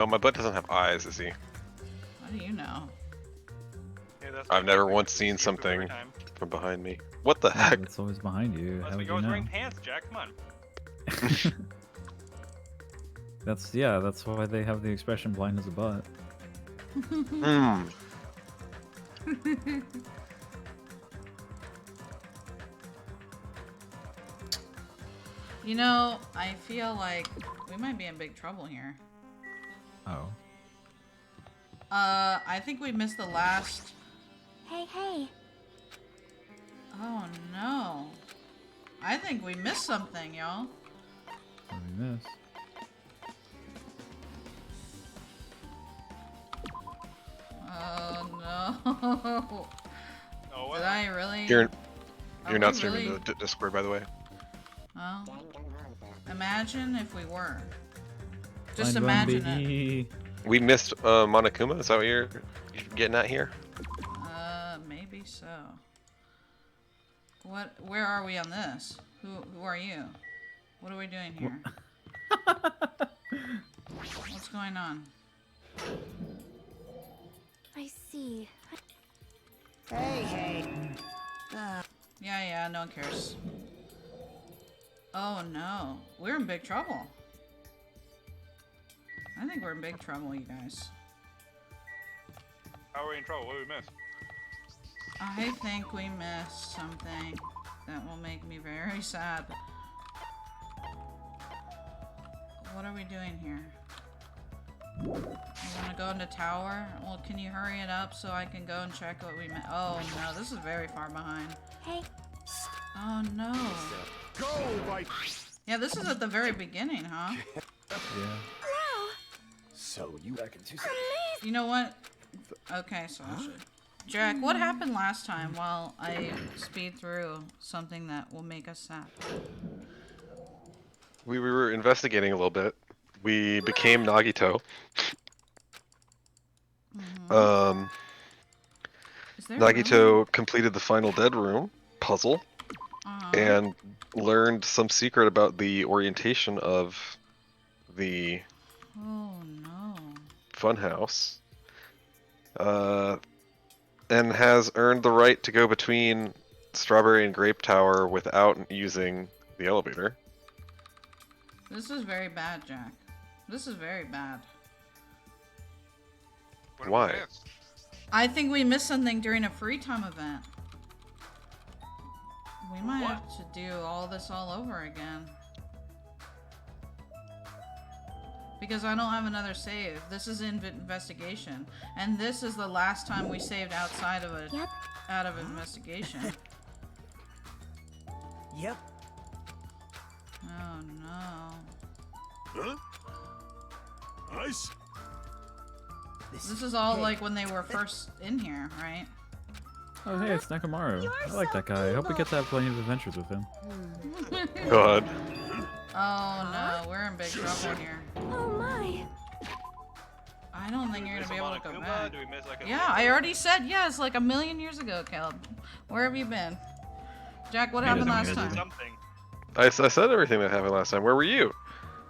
Oh, my butt doesn't have eyes, is he? How do you know? Yeah, that's I've never once seen something from behind me. What the heck? It's always behind you. That's How would because you know? wearing pants, Jack. Come on. That's why they have the expression blind as a butt. Hmm. You know, I feel like we might be in big trouble here. Oh. I think we missed the last... Hey. Oh no. I think we missed something, y'all. What did we miss? Oh no. Oh, what? Did I really? You're Are not we streaming really... to Discord, by the way. Oh. Imagine if we were. Just Blind bum, imagine it. baby. We missed Monokuma. Is that what you're getting at here? Maybe so. What? Where are we on this? Who are you? What are we doing here? What's going on? I see. Hey. Yeah, no one cares. Oh no, we're in big trouble. I think we're in big trouble, you guys. How are we in trouble? What did we miss? I think we missed something that will make me very sad. What are we doing here? You wanna go into tower? Well, can you hurry it up so I can go and check what we missed? Oh no, this is very far behind. Hey. Oh no. Go, Vice. Yeah, this is at the very beginning, huh? Yeah. Wow. So you reckon too? You know what? Okay, so I should. Jack, what happened last time while I speed through something that will make us sad? We were investigating a little bit. We became Nagito. Is there Nagito completed the final dead room puzzle Uh-huh. and learned some secret about the orientation of the Oh no. funhouse. And has earned the right to go between Strawberry and Grape Tower without using the elevator. This is very bad, Jack. This is very bad. What did we Why? miss? I think we missed something during a free time event. We might What? have to do all this all over again. Because I don't have another save. This is investigation. And this is the last time we saved outside of Yep. out of investigation. Yep. Oh no. Huh? Ice. This is all like when they were first in here, right? Oh, hey, it's Nakamaru. I like that guy. I hope we get to have plenty of adventures with him. God. Oh no, we're in big trouble here. Oh my. I don't think you're gonna be able to go Monokuma? back. Do we miss like a Yeah, I already said yes like a million years ago, Caleb. Where have you been? Jack, what happened last time? something? I said everything that happened last time. Where were you?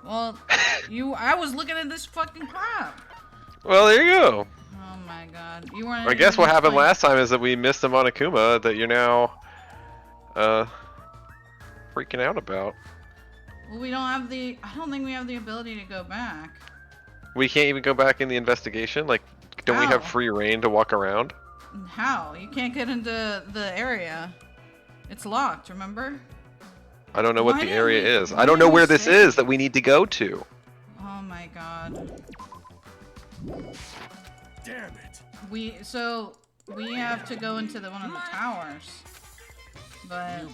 Well, I was looking at this fucking crap. Well, there you go. Oh my god. You weren't I guess even what happened playing- last time is that we missed a Monokuma that you're now freaking out about. Well, we don't have the. I don't think we have the ability to go back. We can't even go back in the investigation? Like, don't we have How? free reign to walk around? How? You can't get into the area. It's locked, remember? I don't know what Why the didn't area we- is. why I don't know didn't we where this save? is that we need to go to. Oh my god. Damn it. We have to go into one of the towers. But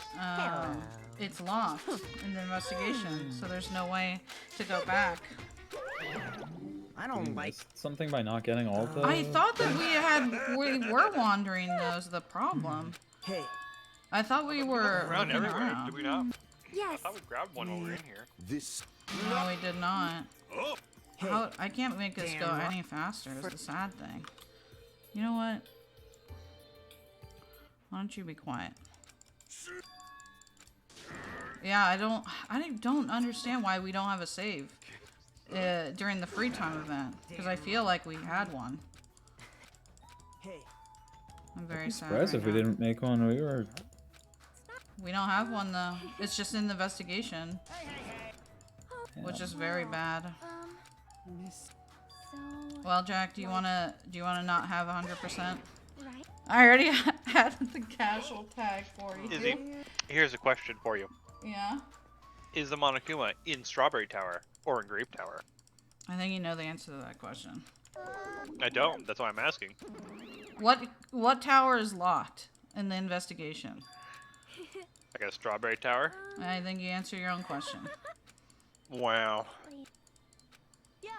it's locked in the investigation, so there's no way to go back. I don't like. Something by not getting all the... I thought that we were wandering those the problem. Hey. I thought we were Around looking everywhere. around. Did we not? I Yes. thought we grabbed one over in here. This. No, we did not. Oh! Hey. How, I can't make this go Damn. any faster, is the sad thing. You know what? Why don't you be quiet? Yeah, I don't understand why we don't have a save. during the free time event, because I feel like we had one. Hey. I'm very sad. Surprised Right if we now. didn't make one. We were. We don't have one though. It's just in the investigation, which is very bad. So, Well, Jack, do you wanna not have 100%? right? I already had the casual tag for you. Izzy, here's a question for you. Yeah. Is the Monokuma in Strawberry Tower or in Grape Tower? I think you know the answer to that question. I don't. That's why I'm asking. What tower is locked in the investigation? I got a Strawberry Tower. I think you answer your own question. Wow. Yo.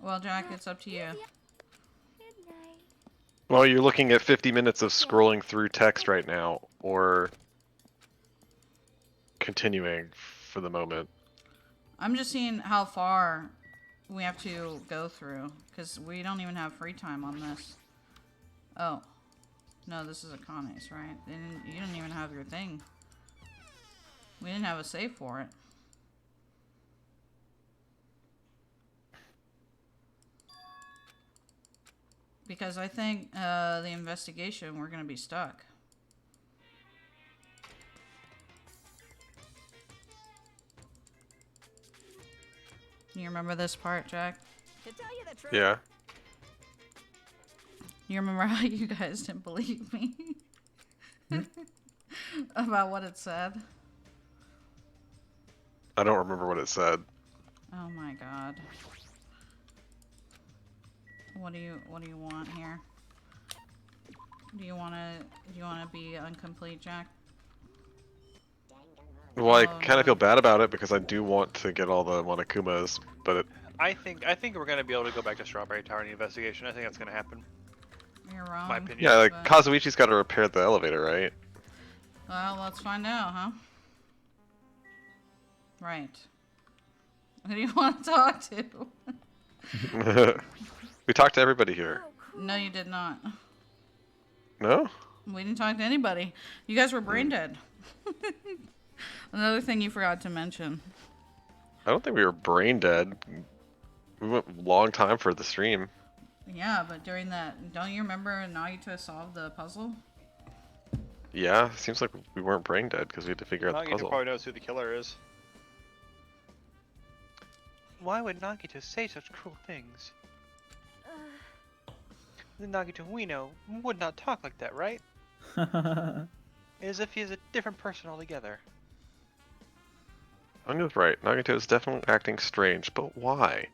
Well, Jack, it's up to you. Good night. Well, you're looking at 50 minutes of scrolling through text right now, or continuing for the moment. I'm just seeing how far we have to go through, because we don't even have free time on this. Oh. No, this is a Kane's, right? You didn't even have your thing. We didn't have a save for it. Because I think the investigation, we're going to be stuck. You remember this part, Jack? To tell you the truth. Yeah. You remember how you guys didn't believe me? About what it said? I don't remember what it said. Oh my god. What do you want here? Do you wanna be incomplete, Jack? Well, I Oh, kind no. of feel bad about it because I do want to get all the Monokumas, but it, I think we're gonna be able to go back to Strawberry Tower in the investigation. I think that's gonna happen. You're wrong. My opinion. yeah, like but- Kazuichi's got to repair the elevator, right? Well, let's find out, huh? Right. Who do you want to talk to? We talked to everybody here. No, you did not. No? We didn't talk to anybody. You guys were brain dead. Another thing you forgot to mention. I don't think we were brain dead. We went a long time for the stream. Yeah, but during that, don't you remember Nagito solved the puzzle? Yeah, seems like we weren't brain dead because we had to figure out the Nagito puzzle. probably knows who the killer is. Why would Nagito say such cruel things? The Nagito we know would not talk like that, right? As if he is a different person altogether. Anya's right. Nagito is definitely acting strange, but why?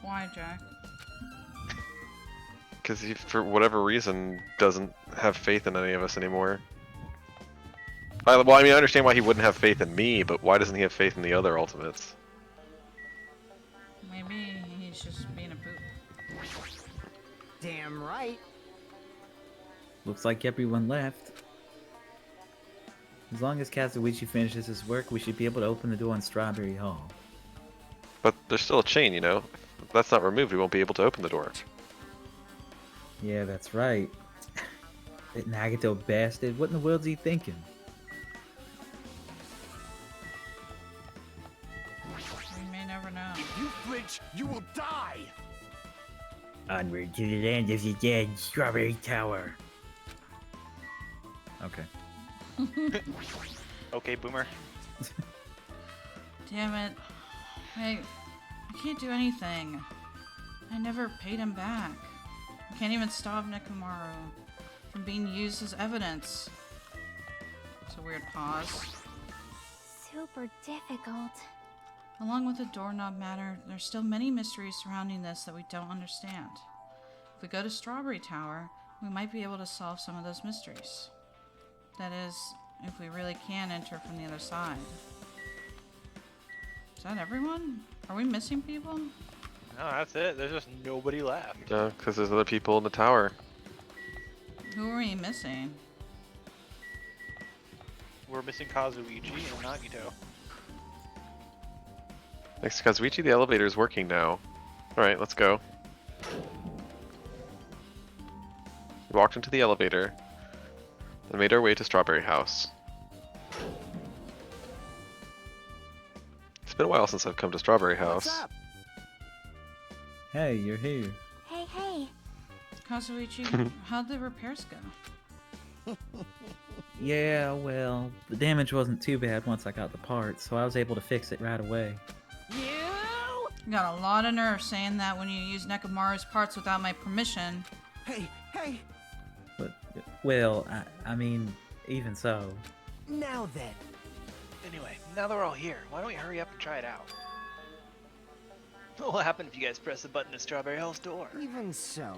Why, Jack? Because he, for whatever reason, doesn't have faith in any of us anymore. Well, I mean, I understand why he wouldn't have faith in me, but why doesn't he have faith in the other Ultimates? Maybe he's just being a poop. Damn right. Looks like everyone left. As long as Kazuichi finishes his work, we should be able to open the door on Strawberry Hall. But there's still a chain, you know? If that's not removed, we won't be able to open the door. Yeah, that's right. That Nagito bastard, what in the world's he thinking? We may never know. You flinch, you will die. Onward to the land of the dead, Strawberry Tower. Okay. Okay, Boomer. Damn it. I can't do anything. I never paid him back. I can't even stop Nekomaru from being used as evidence. It's a weird pause. Super difficult. Along with the doorknob matter, there's still many mysteries surrounding this that we don't understand. If we go to Strawberry Tower, we might be able to solve some of those mysteries. That is, if we really can enter from the other side. Is that everyone? Are we missing people? No, that's it. There's just nobody left. Yeah, because there's other people in the tower. Who are we missing? We're missing Kazuichi and Nagito. Thanks to Kazuichi, the elevator is working now. Alright, let's go. We walked into the elevator, and made our way to Strawberry House. It's been a while since I've come to Strawberry What's House. up? Hey, you're here. Hey, hey. Kazuichi, how'd the repairs go? Yeah, well, the damage wasn't too bad once I got the parts, so I was able to fix it right away. You? You got a lot of nerve saying that when you use Nekomaru's parts without my permission. Hey, hey. But, well, I mean, even so. Now then. Anyway, now that we're all here, why don't we hurry up and try it out? What will happen if you guys press the button at Strawberry Hall's door? Even so.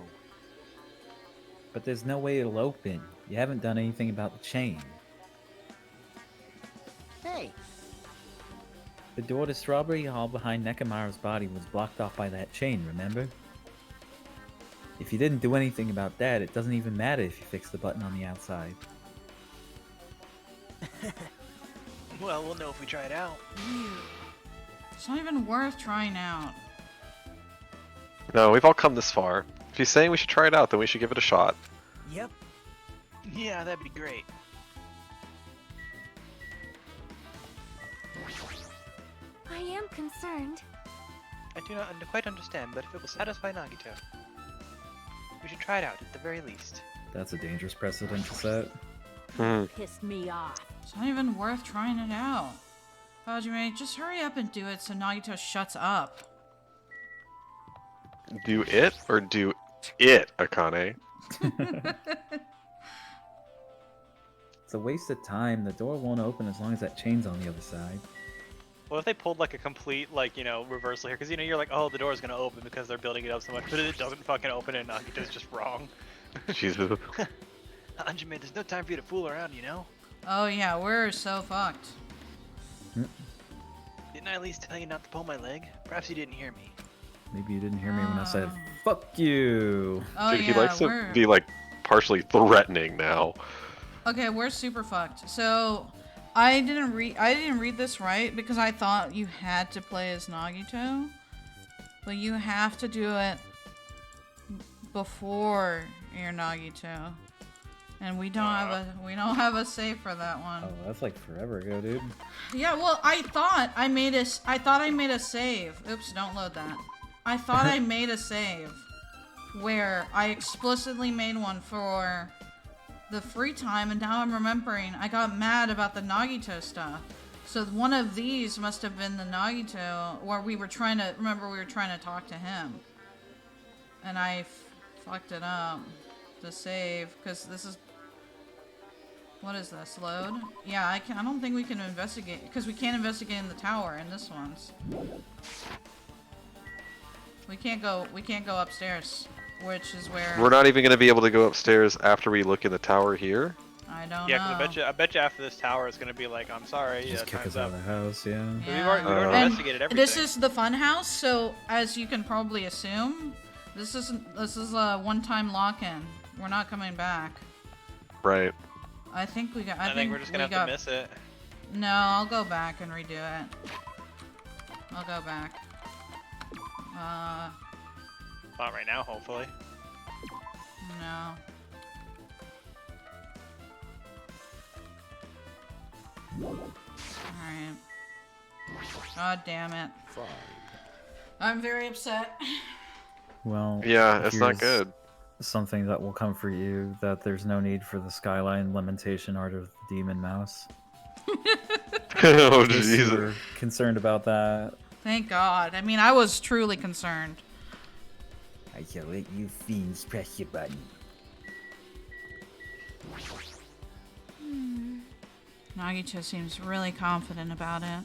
But there's no way it'll open. You haven't done anything about the chain. Hey. The door to Strawberry Hall behind Nekomaru's body was blocked off by that chain, remember? If you didn't do anything about that, it doesn't even matter if you fix the button on the outside. Well, we'll know if we try it out. It's not even worth trying out. No, we've all come this far. If he's saying we should try it out, then we should give it a shot. Yep. Yeah, that'd be great. I am concerned. I do not quite understand, but if it will satisfy Nagito, we should try it out at the very least. That's a dangerous precedent to set. Hmm. Pissed me off. It's not even worth trying it out. Hajime, just hurry up and do it so Nagito shuts up. Do it or do it, Akane? It's a waste of time. The door won't open as long as that chain's on the other side. What if they pulled like a complete, like, reversal here? Because, you're like, oh, the door's gonna open because they're building it up so much, but it doesn't fucking open and Nagito's just wrong. Jesus. Hajime, there's no time for you to fool around, you know? Oh yeah, we're so fucked. Didn't I at least tell you not to pull my leg? Perhaps you didn't hear me. Maybe you didn't hear me when I said, fuck you! Oh Dude, yeah, he likes to we're... be like partially threatening now. Okay, we're super fucked. So, I didn't read this right because I thought you had to play as Nagito, but you have to do it before you're Nagito, and we don't have a save for that one. Oh, that's like forever ago, dude. Yeah, well, I thought I made a save. Oops, don't load that. I thought I made a save where I explicitly made one for the free time, and now I'm remembering I got mad about the Nagito stuff. So one of these must have been the Nagito, where we were trying to talk to him. And I fucked it up. The save, because this is... What is this? Load? Yeah, I don't think we can investigate, because we can't investigate in the tower in this one's. We can't go upstairs, which is where... We're not even going to be able to go upstairs after we look in the tower here. I don't Yeah, know. because I bet you after this tower it's gonna be like, I'm sorry, Just kick time's us out up. of the house, yeah. We've already And investigated everything. this is the fun house, so as you can probably assume, this is a one-time lock-in. We're not coming back. Right. I think we got. I think we're just gonna have to miss it. No, I'll go back and redo it. I'll go back. Not right now, hopefully. No. Alright. God damn it. I'm very upset. Well, Yeah, it's not here's good. something that will comfort you, that there's no need for the Skyline limitation art of the Demon Mouse. Oh, If you Jesus. were concerned about that. Thank God. I mean, I was truly concerned. I shall let you fiends press your button. Nagito seems really confident about it.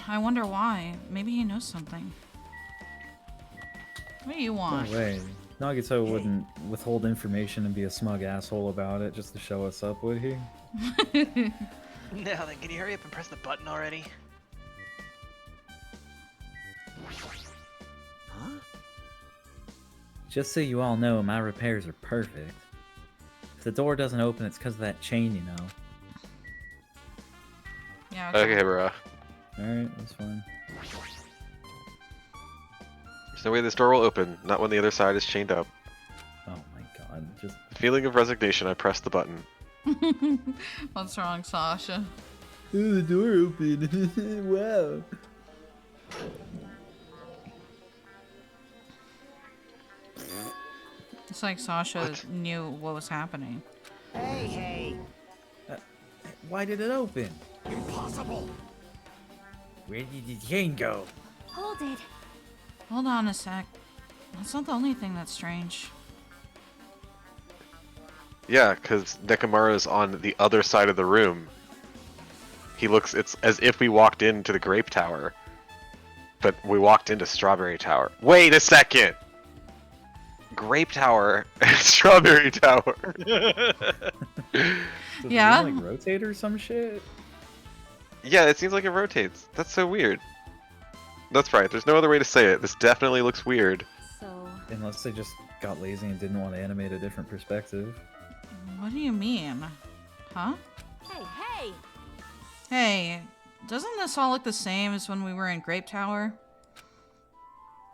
I wonder why. Maybe he knows something. What do you No want? way. Nagito wouldn't withhold information and be a smug asshole about it just to show us up, would he? Now then, can you hurry up and press the button already? Huh? Just so you all know, my repairs are perfect. If the door doesn't open, it's because of that chain, you know. Yeah. Okay, bruh. Alright, that's fine. There's no way this door will open, not when the other side is chained up. Oh my god, just... Feeling of resignation, I press the button. What's wrong, Sasha? Ooh, the door open. Wow. It's like Sasha knew what was happening. Hey, hey. Why did it open? Impossible. Where did the chain go? Hold it. Hold on a sec. That's not the only thing that's strange. Yeah, because Nekomaru's on the other side of the room. He looks, it's as if we walked into the Grape Tower, but we walked into Strawberry Tower. Wait a second! Grape Tower and Strawberry Tower. Does Yeah. the room, like, rotate or some shit? Yeah, it seems like it rotates. That's so weird. That's right, there's no other way to say it. This definitely looks weird. So, Unless they just got lazy and didn't want to animate a different perspective. What do you mean? Huh? hey, hey! Hey, doesn't this all look the same as when we were in Grape Tower?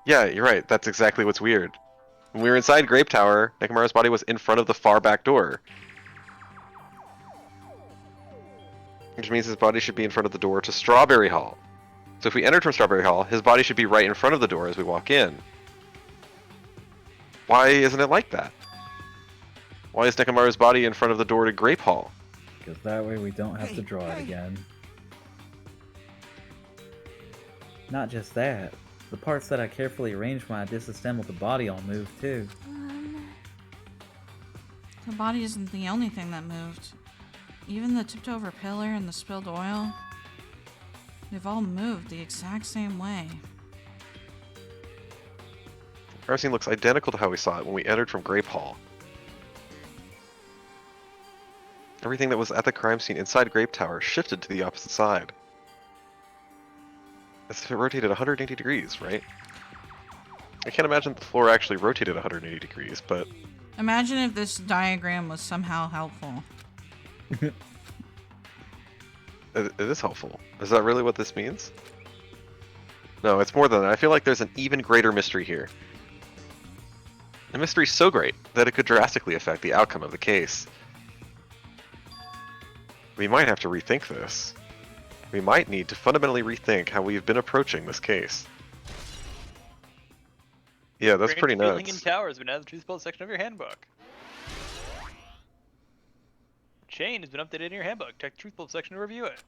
Yeah, you're right. That's exactly what's weird. When we were inside Grape Tower, Nekomaru's body was in front of the far back door. Which means his body should be in front of the door to Strawberry Hall. So if we entered from Strawberry Hall, his body should be right in front of the door as we walk in. Why isn't it like that? Why is Nekomaru's body in front of the door to Grape Hall? Because that way we don't have to Hey, draw it hey. again. Not just that. The parts that I carefully arranged when I disassembled the body all moved too. The body isn't the only thing that moved. Even the tipped over pillar and the spilled oil. They've all moved the exact same way. Our scene looks identical to how we saw it when we entered from Grape Hall. Everything that was at the crime scene inside Grape Tower shifted to the opposite side. As if it rotated 180 degrees, right? I can't imagine the floor actually rotated 180 degrees, but Imagine if this diagram was somehow helpful. it is helpful. Is that really what this means? No, it's more than that. I feel like there's an even greater mystery here. A mystery so great that it could drastically affect the outcome of the case. We might have to rethink this. We might need to fundamentally rethink how we've been approaching this case. Yeah, that's pretty Feeling in nuts. Tower has been added to the truth spell section of your handbook. Chain has been updated in your handbook. Check the truth spell section to review it.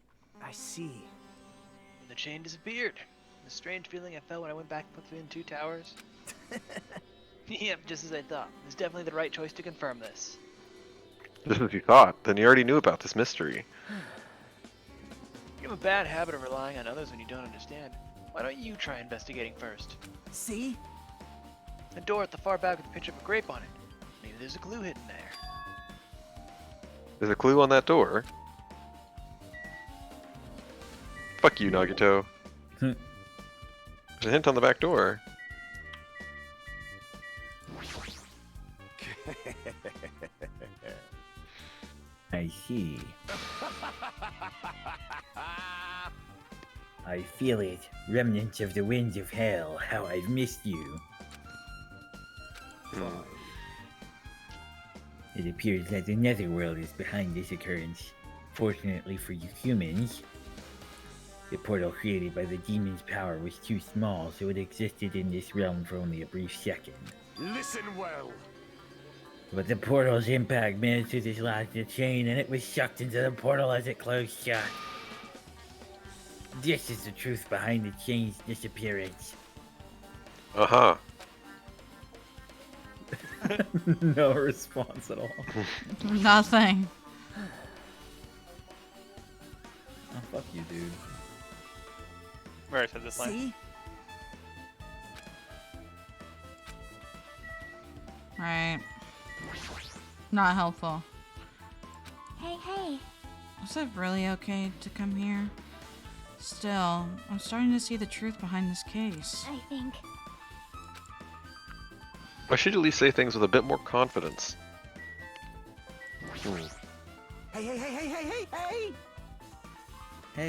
I see. The chain disappeared. The strange feeling I felt when I went back between two towers. Yep, just as I thought. It's definitely the right choice to confirm this. Just as you thought, then you already knew about this mystery. You have a bad habit of relying on others when you don't understand. Why don't you try investigating first? See? A door at the far back with a picture of a grape on it. Maybe there's a clue hidden there. There's a clue on that door. Fuck you, Nagito. There's a hint on the back door. I see. I feel it. Remnants of the winds of hell, how I've missed you. It appears that the netherworld is behind this occurrence. Fortunately for you humans, the portal created by the demon's power was too small, so it existed in this realm for only a brief second. Listen well. But the portal's impact managed to dislodge the chain, and it was sucked into the portal as it closed shut. This is the truth behind the chain's disappearance. Uh-huh. No response at all. Nothing. Oh, fuck you, dude. Where I said this line. See? Right. Not helpful. Hey, hey! Was it really okay to come here? Still, I'm starting to see the truth behind this case. I think. I should at least say things with a bit more confidence. Hey, hey, hey, hey,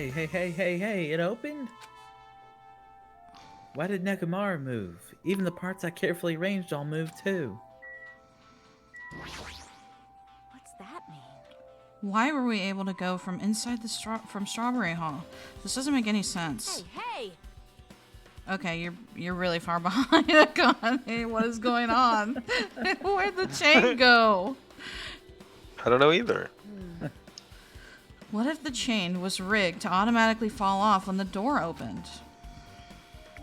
hey, hey, hey! Hey, it opened? Why did Nekomaru move? Even the parts I carefully arranged all moved too. What's that mean? Why were we able to go from inside the from Strawberry Hall? This doesn't make any sense. Hey, Okay, you're really far behind, Akane. What is going on? Where'd the chain go? I don't know either. What if the chain was rigged to automatically fall off when the door opened?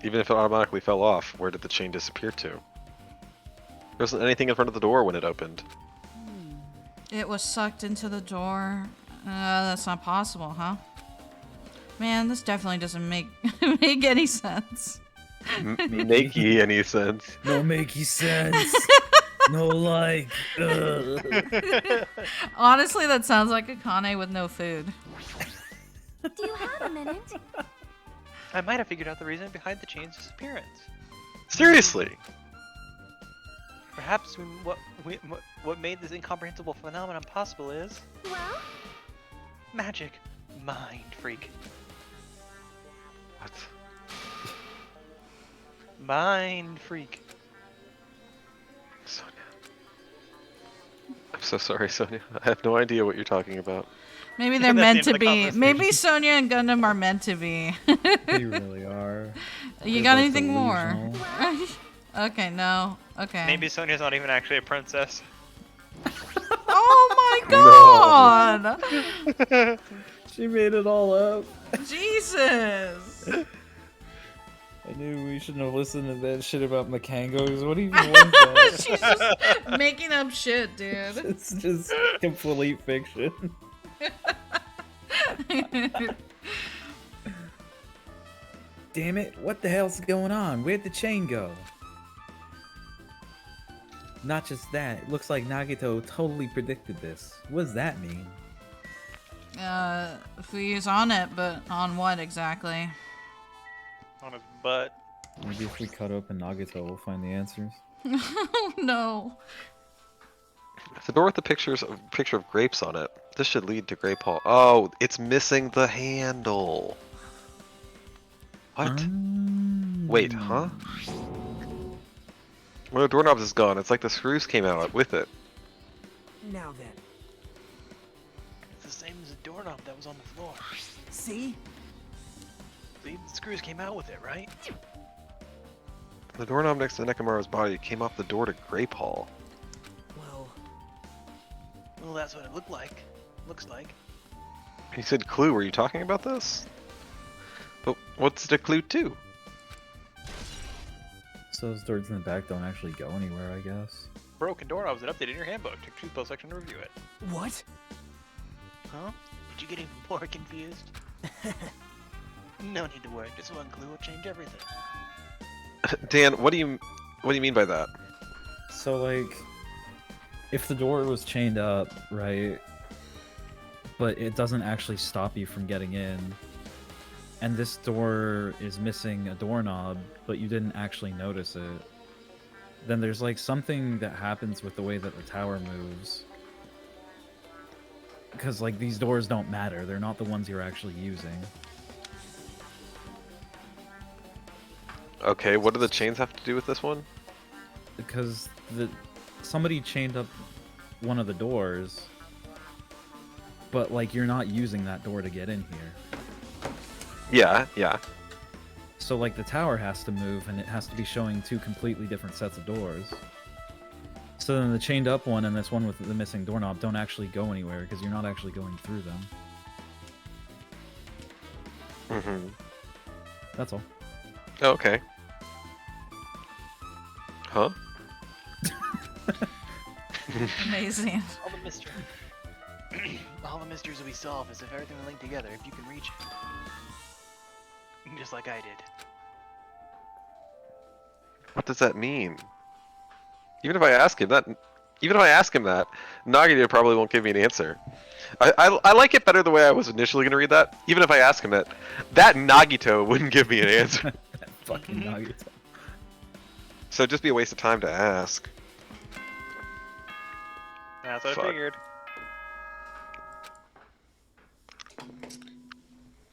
Even if it automatically fell off, where did the chain disappear to? There wasn't anything in front of the door when it opened. It was sucked into the door. That's not possible, huh? Man, this definitely doesn't make make any sense. Make ye any sense? No makey sense. No like. Honestly, that sounds like Akane with no food. do you have a minute? I might have figured out the reason behind the chain's disappearance. Seriously? Perhaps what made this incomprehensible phenomenon possible is Well, magic. Mind freak. What? Mind freak. Sonia. I'm so sorry, Sonia. I have no idea what you're talking about. Maybe they're That's meant the to end of the be. conversation. Maybe Sonia and Gundam are meant to be. They really are. You They're got both anything more? delusional. Okay, no. Okay. Maybe Sonia's not even actually a princess. Oh my god! She made it all up. Jesus! I knew we shouldn't have listened to that shit about Makangos. What even was that? She's just making up shit, dude. It's just complete fiction. Damn it, what the hell's going on? Where'd the chain go? Not just that, it looks like Nagito totally predicted this. What does that mean? If we use on it, but on what exactly? On his butt. Maybe if we cut open Nagito, we'll find the answers. Oh no. The door with the picture of grapes on it. This should lead to Grape Hall. Oh, it's missing the handle. What? Wait, huh? Well, the doorknob is gone. It's like the screws came out with it. Now then. It's the same as the doorknob that was on the floor. See? See, the screws came out with it, right? The doorknob next to Nekomaru's body came off the door to Grape Hall. Well, Well, that's what it looked like. Looks like. He said clue. Were you talking about this? But what's the clue to? So those doors in the back don't actually go anywhere, I guess. Broken doorknobs and updated in your handbook. Check the post section to review it. what? Huh? Did you get even more confused? No need to worry. Just one clue will change everything. Dan, what do you mean by that? So, like, if the door was chained up, right, but it doesn't actually stop you from getting in, and this door is missing a doorknob, but you didn't actually notice it, then there's, like, something that happens with the way that the tower moves. Because, like, these doors don't matter. They're not the ones you're actually using. Okay, what do the chains have to do with this one? Because somebody chained up one of the doors, but like you're not using that door to get in here. Yeah. So like the tower has to move and it has to be showing two completely different sets of doors. So then the chained up one and this one with the missing doorknob don't actually go anywhere because you're not actually going through them. Mm-hmm. That's all. Okay. Huh? Amazing. All the mystery. All the mysteries will be solved as if everything will link together if you can reach it. Just like I did. What does that mean? Even if I ask him that, Nagito probably won't give me an answer. I like it better the way I was initially going to read that. Even if I ask him that Nagito wouldn't give me an answer. That fucking Nagito. So it'd just be a waste of time to ask. That's what Fuck. I figured.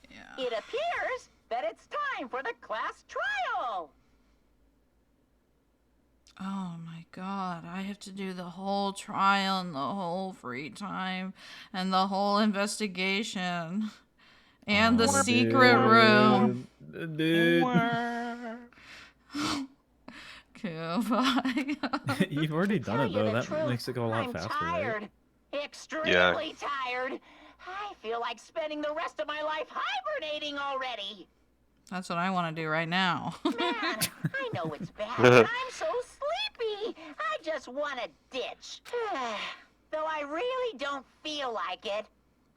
Yeah. It appears that it's time for the class trial. Oh my god, I have to do the whole trial and the whole free time and the whole investigation. And the Oh, secret room. Dude. Goodbye. You've already done Tell it you though. the That truth, makes it go a lot I'm faster, tired. right? Extremely tired. I feel like spending the rest of my life hibernating already. That's what I want to do right now. Man, I know it's bad, but I'm so sleepy. I just want to ditch. Though I really don't feel like it.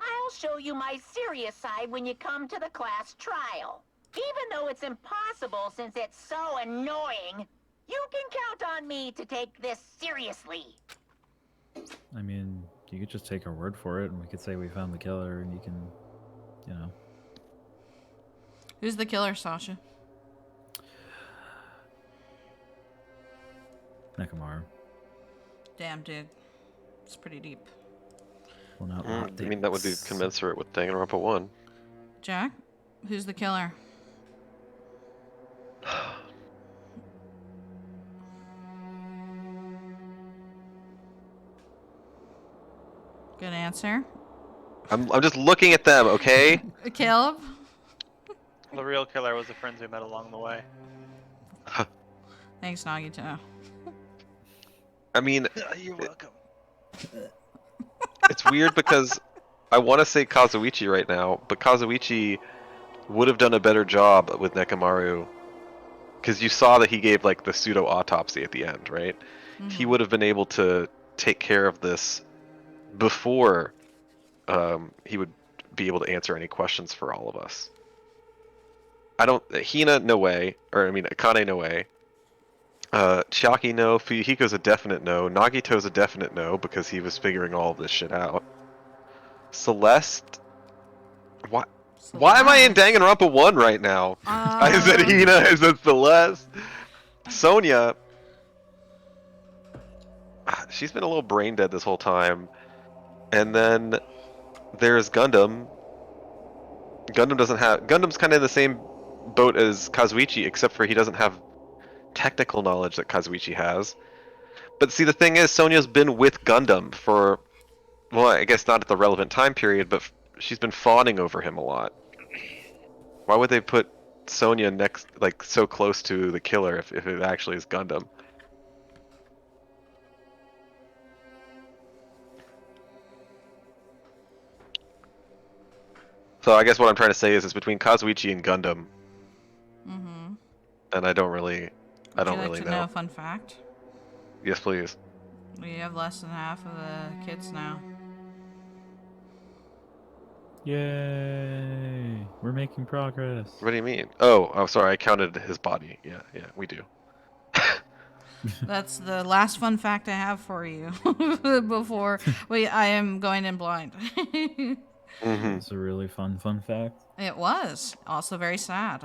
I'll show you my serious side when you come to the class trial. Even though it's impossible since it's so annoying, you can count on me to take this seriously. I mean, you could just take our word for it, and we could say we found the killer, and you can, you know. Who's the killer, Sasha? Nekomaru. Damn, dude. It's pretty deep. Well, not I mean, that would be commensurate with Danganronpa 1. Jack? Who's the killer? Good answer. I'm just looking at them, okay? Caleb? The real killer was the friends we met along the way. Thanks, Nagito. I mean, You're welcome. it's weird because I want to say Kazuichi right now, but Kazuichi would have done a better job with Nekomaru. Because you saw that he gave like the pseudo autopsy at the end, right? He would have been able to take care of this before he would be able to answer any questions for all of us. Hina, no way. Or, I mean, Akane, no way. Chiaki, no. Fuyuhiko's a definite no. Nagito's a definite no, because he was figuring all of this shit out. Celeste? What? Why am I in Danganronpa 1 right now? I said Hina, I said Celeste. Sonia. She's been a little brain dead this whole time. And then there's Gundam. Gundam's kind of in the same boat as Kazuichi, except for he doesn't have technical knowledge that Kazuichi has. But see, the thing is, Sonia's been with Gundam for, well, I guess not at the relevant time period, but she's been fawning over him a lot. Why would they put Sonia next, like, so close to the killer if it actually is Gundam? So I guess what I'm trying to say is it's between Kazuichi and Gundam. Mm-hmm. And I don't really Would you like to know a fun fact? Yes, please. We have less than half of the kids now. Yay! We're making progress. What do you mean? Oh, I'm sorry. I counted his body. Yeah, we do. That's the last fun fact I have for you before I am going in blind. It's a really fun fact. It was also very sad.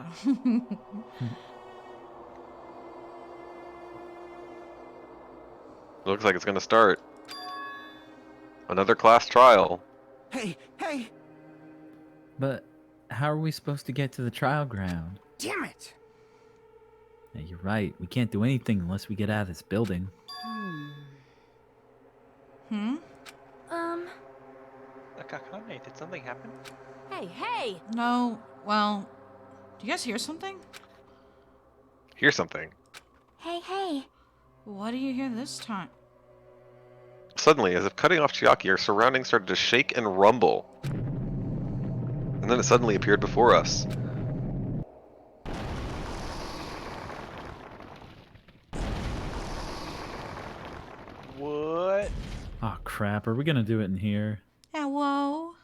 Looks like it's gonna start. Another class trial. Hey, hey! But how are we supposed to get to the trial ground? Damn it! Yeah, you're right. We can't do anything unless we get out of this building. Akane, did something happen? Hey, hey! No, well, do you guys hear something? Here's something. Hey, hey! What do you hear this time? Suddenly, as if cutting off Chiaki, our surroundings started to shake and rumble. And then it suddenly appeared before us. What? Oh crap, are we gonna do it in here? Hello?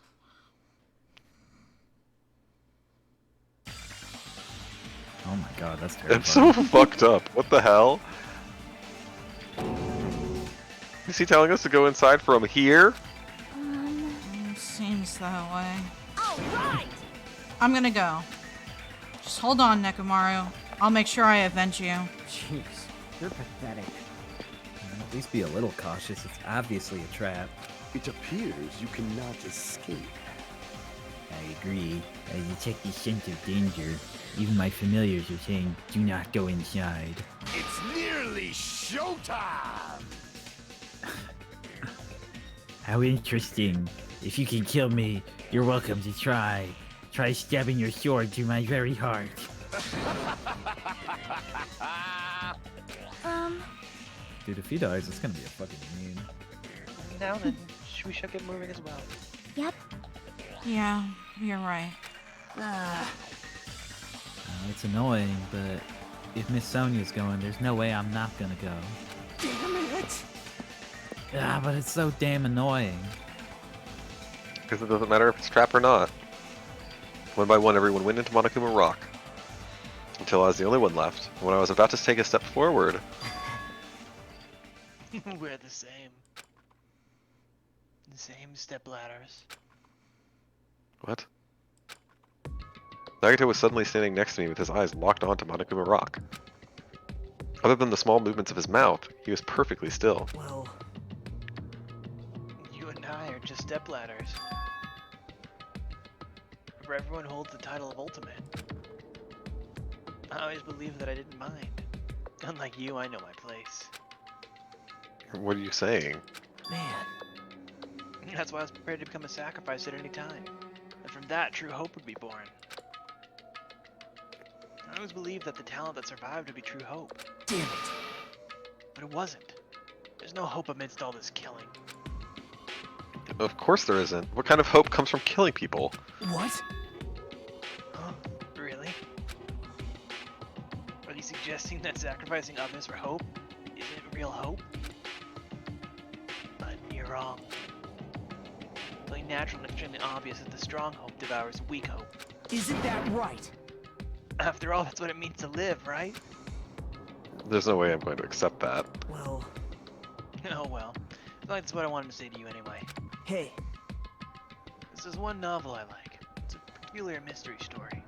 Oh my god, that's terrifying. It's so fucked up. What the hell? Is he telling us to go inside from here? Seems that way. All right! I'm gonna go. Just hold on, Nekomaru. I'll make sure I avenge you. Jeez, you're pathetic. At least be a little cautious. It's obviously a trap. It appears you cannot escape. I agree. You check the sense of danger. Even my familiars are saying, do not go inside. It's nearly showtime! How interesting. If you can kill me, you're welcome to try. Try stabbing your sword through my very heart. Dude, if he dies, it's gonna be a fucking meme. Now then, we should get moving as well. Yep. Yeah, you're right. It's annoying, but if Miss Sonia's going, there's no way I'm not gonna go. Damn it! Ah, but it's so damn annoying. Because it doesn't matter if it's trap or not. One by one, everyone went into Monokuma Rock. Until I was the only one left. When I was about to take a step forward... We're the same. The same step ladders. What? Nagato was suddenly standing next to me with his eyes locked onto Monokuma Rock. Other than the small movements of his mouth, he was perfectly still. Well, You and I are just step ladders. Where everyone holds the title of Ultimate. I always believed that I didn't mind. Unlike you, I know my place. What are you saying? man. That's why I was prepared to become a sacrifice at any time. And from that, true hope would be born. I always believed that the talent that survived would be true hope. Damn it. But it wasn't. There's no hope amidst all this killing. Of course there isn't. What kind of hope comes from killing people? What? Huh? Really? Are you suggesting that sacrificing others for hope isn't real hope? But you're wrong. Something natural and extremely obvious is the strong hope devours weak hope. Isn't that right? After all, that's what it means to live, right? There's no way I'm going to accept that. Well, Oh well. That's what I wanted to say to you anyway. hey. This is one novel I like. It's a peculiar mystery story.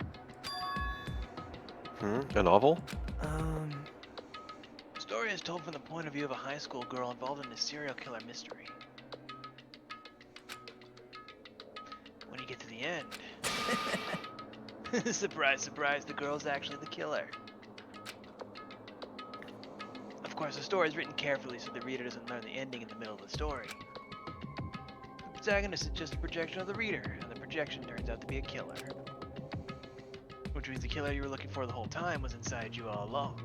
A novel? The story is told from the point of view of a high school girl involved in a serial killer mystery. When you get to the end... surprise, surprise, the girl's actually the killer. Of course, the story is written carefully so the reader doesn't learn the ending in the middle of the story. The protagonist is just a projection of the reader, and the projection turns out to be a killer. Which means the killer you were looking for the whole time was inside you all along.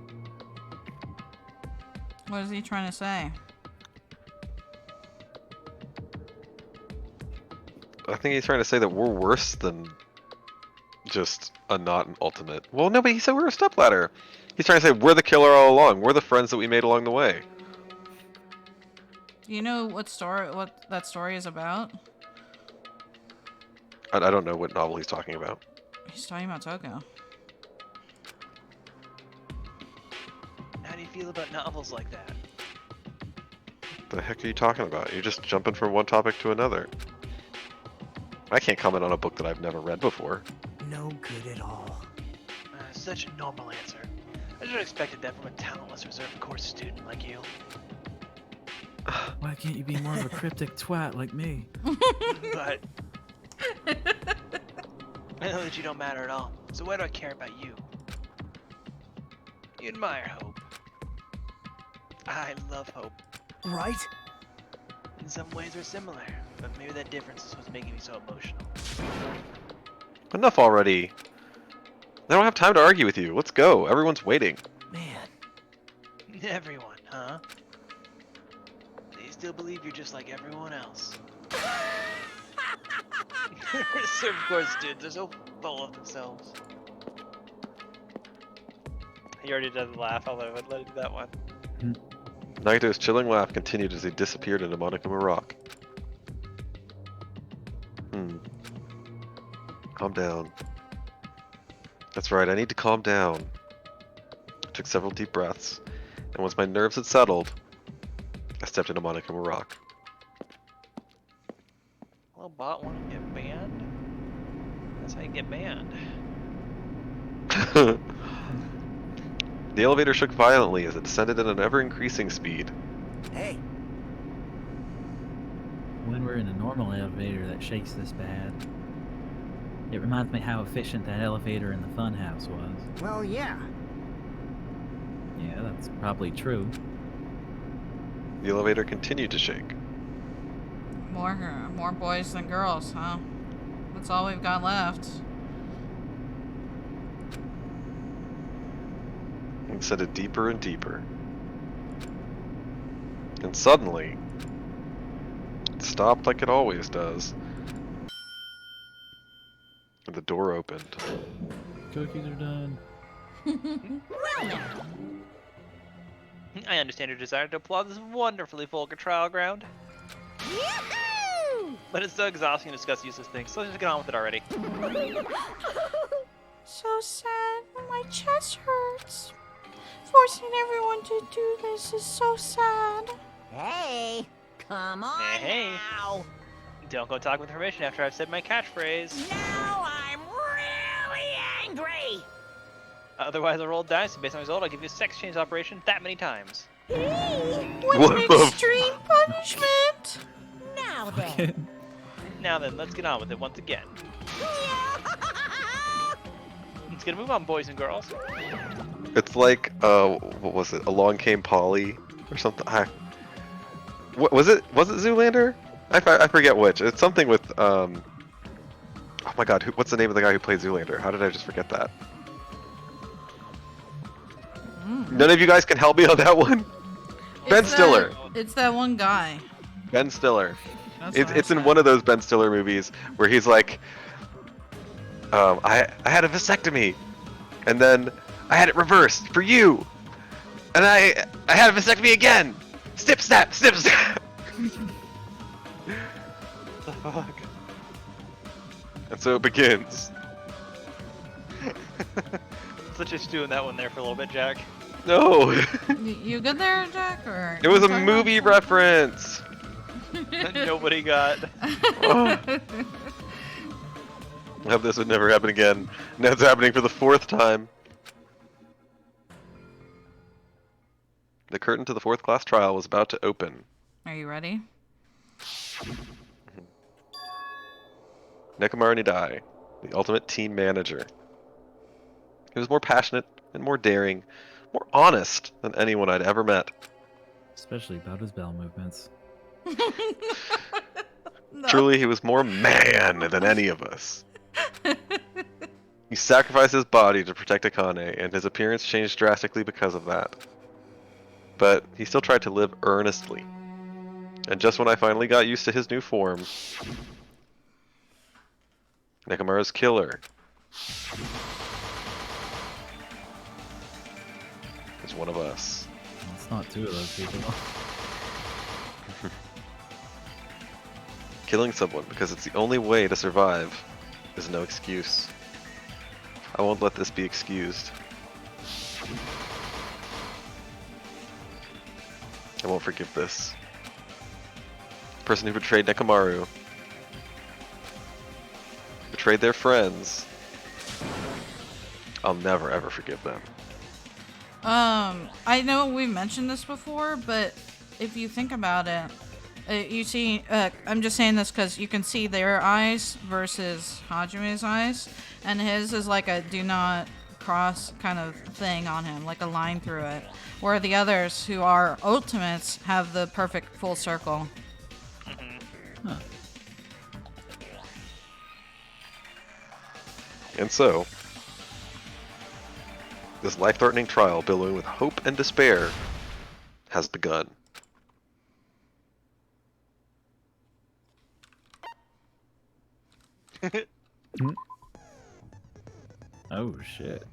What is he trying to say? I think he's trying to say that we're worse than just not an ultimate. Well, no, but he said we're a stepladder. He's trying to say we're the killer all along. We're the friends that we made along the way. Do you know what that story is about? I don't know what novel he's talking about. He's talking about Toko. How do you feel about novels like that? The heck are you talking about? You're just jumping from one topic to another. I can't comment on a book that I've never read before. No good at all. Such a normal answer. I should have expected that from a talentless reserve course student like you. Why can't you be more of a cryptic twat like me? But I know that you don't matter at all, so why do I care about you? You admire hope. I love hope. Right? In some ways we're similar, but maybe that difference is what's making me so emotional. Enough already. I don't have time to argue with you. Let's go. Everyone's waiting. Man. Everyone, huh? They still believe you're just like everyone else. Reserve course students are so full of themselves. He already does laugh, although I'd let him do that one. Nagato's chilling laugh continued as he disappeared into Monokuma Rock. Calm down. That's right, I need to calm down. I took several deep breaths, and once my nerves had settled, I stepped into Monokuma Rock. Hello, bot, want to get banned? That's how you get banned. The elevator shook violently as it descended at an ever-increasing speed. Hey. When we're in a normal elevator that shakes this bad, it reminds me how efficient that elevator in the funhouse was. Well, yeah. Yeah, that's probably true. The elevator continued to shake. More boys than girls, huh? That's all we've got left. It descended deeper and deeper. And suddenly, it stopped like it always does. And the door opened. Cookies are done. I understand your desire to applaud this wonderfully vulgar trial ground. Yahoo! But it's so exhausting to discuss useless things, so let's just get on with it already. So sad. My chest hurts. Forcing everyone to do this is so sad. Hey, come on Hey. now. Don't go talk with permission after I've said my catchphrase. Now I'm really angry. Otherwise, I'll roll dice, and based on the result, I'll give you a sex change operation that many times. What an extreme punishment! Now then. Now then, let's get on with it once again. Let's get a move on, boys and girls. It's like, what was it? Along Came Polly or something. What was it? Was it Zoolander? I forget which. It's something with oh my god, what's the name of the guy who played Zoolander? How did I just forget that? None of you guys can help me on that one? Ben Stiller. It's that one guy. Ben Stiller. That's It's in one of those Ben Stiller movies where he's like, I had a vasectomy, and then I had it reversed for you, and I had a vasectomy again. Snip snap, snip snap. What the fuck? And so it begins. Such a stew in that one there for a little bit, Jack. No, You good there, Jack? Or it was a talking about movie something? reference. Nobody got. Oh. I hope this would never happen again. Now it's happening for the 4th time. The curtain to the 4th class trial was about to open. Are you ready? Nekomaru Nidai, the ultimate team manager. He was more passionate and more daring, more honest than anyone I'd ever met. Especially about his bowel movements. No. Truly, he was more man than any of us. He sacrificed his body to protect Akane, and his appearance changed drastically because of that. But he still tried to live earnestly. And just when I finally got used to his new form, Nekomaru's killer is one of us. It's not two of those people. Killing someone because it's the only way to survive is no excuse. I won't let this be excused. I won't forgive this. The person who betrayed Nekomaru, betrayed their friends, I'll never ever forgive them. I know we've mentioned this before, but if you think about it, you see, I'm just saying this because you can see their eyes versus Hajime's eyes, and his is like a do not cross kind of thing on him, like a line through it, where the others who are ultimates have the perfect full circle. Huh. And so, this life-threatening trial billowing with hope and despair has begun. Oh shit.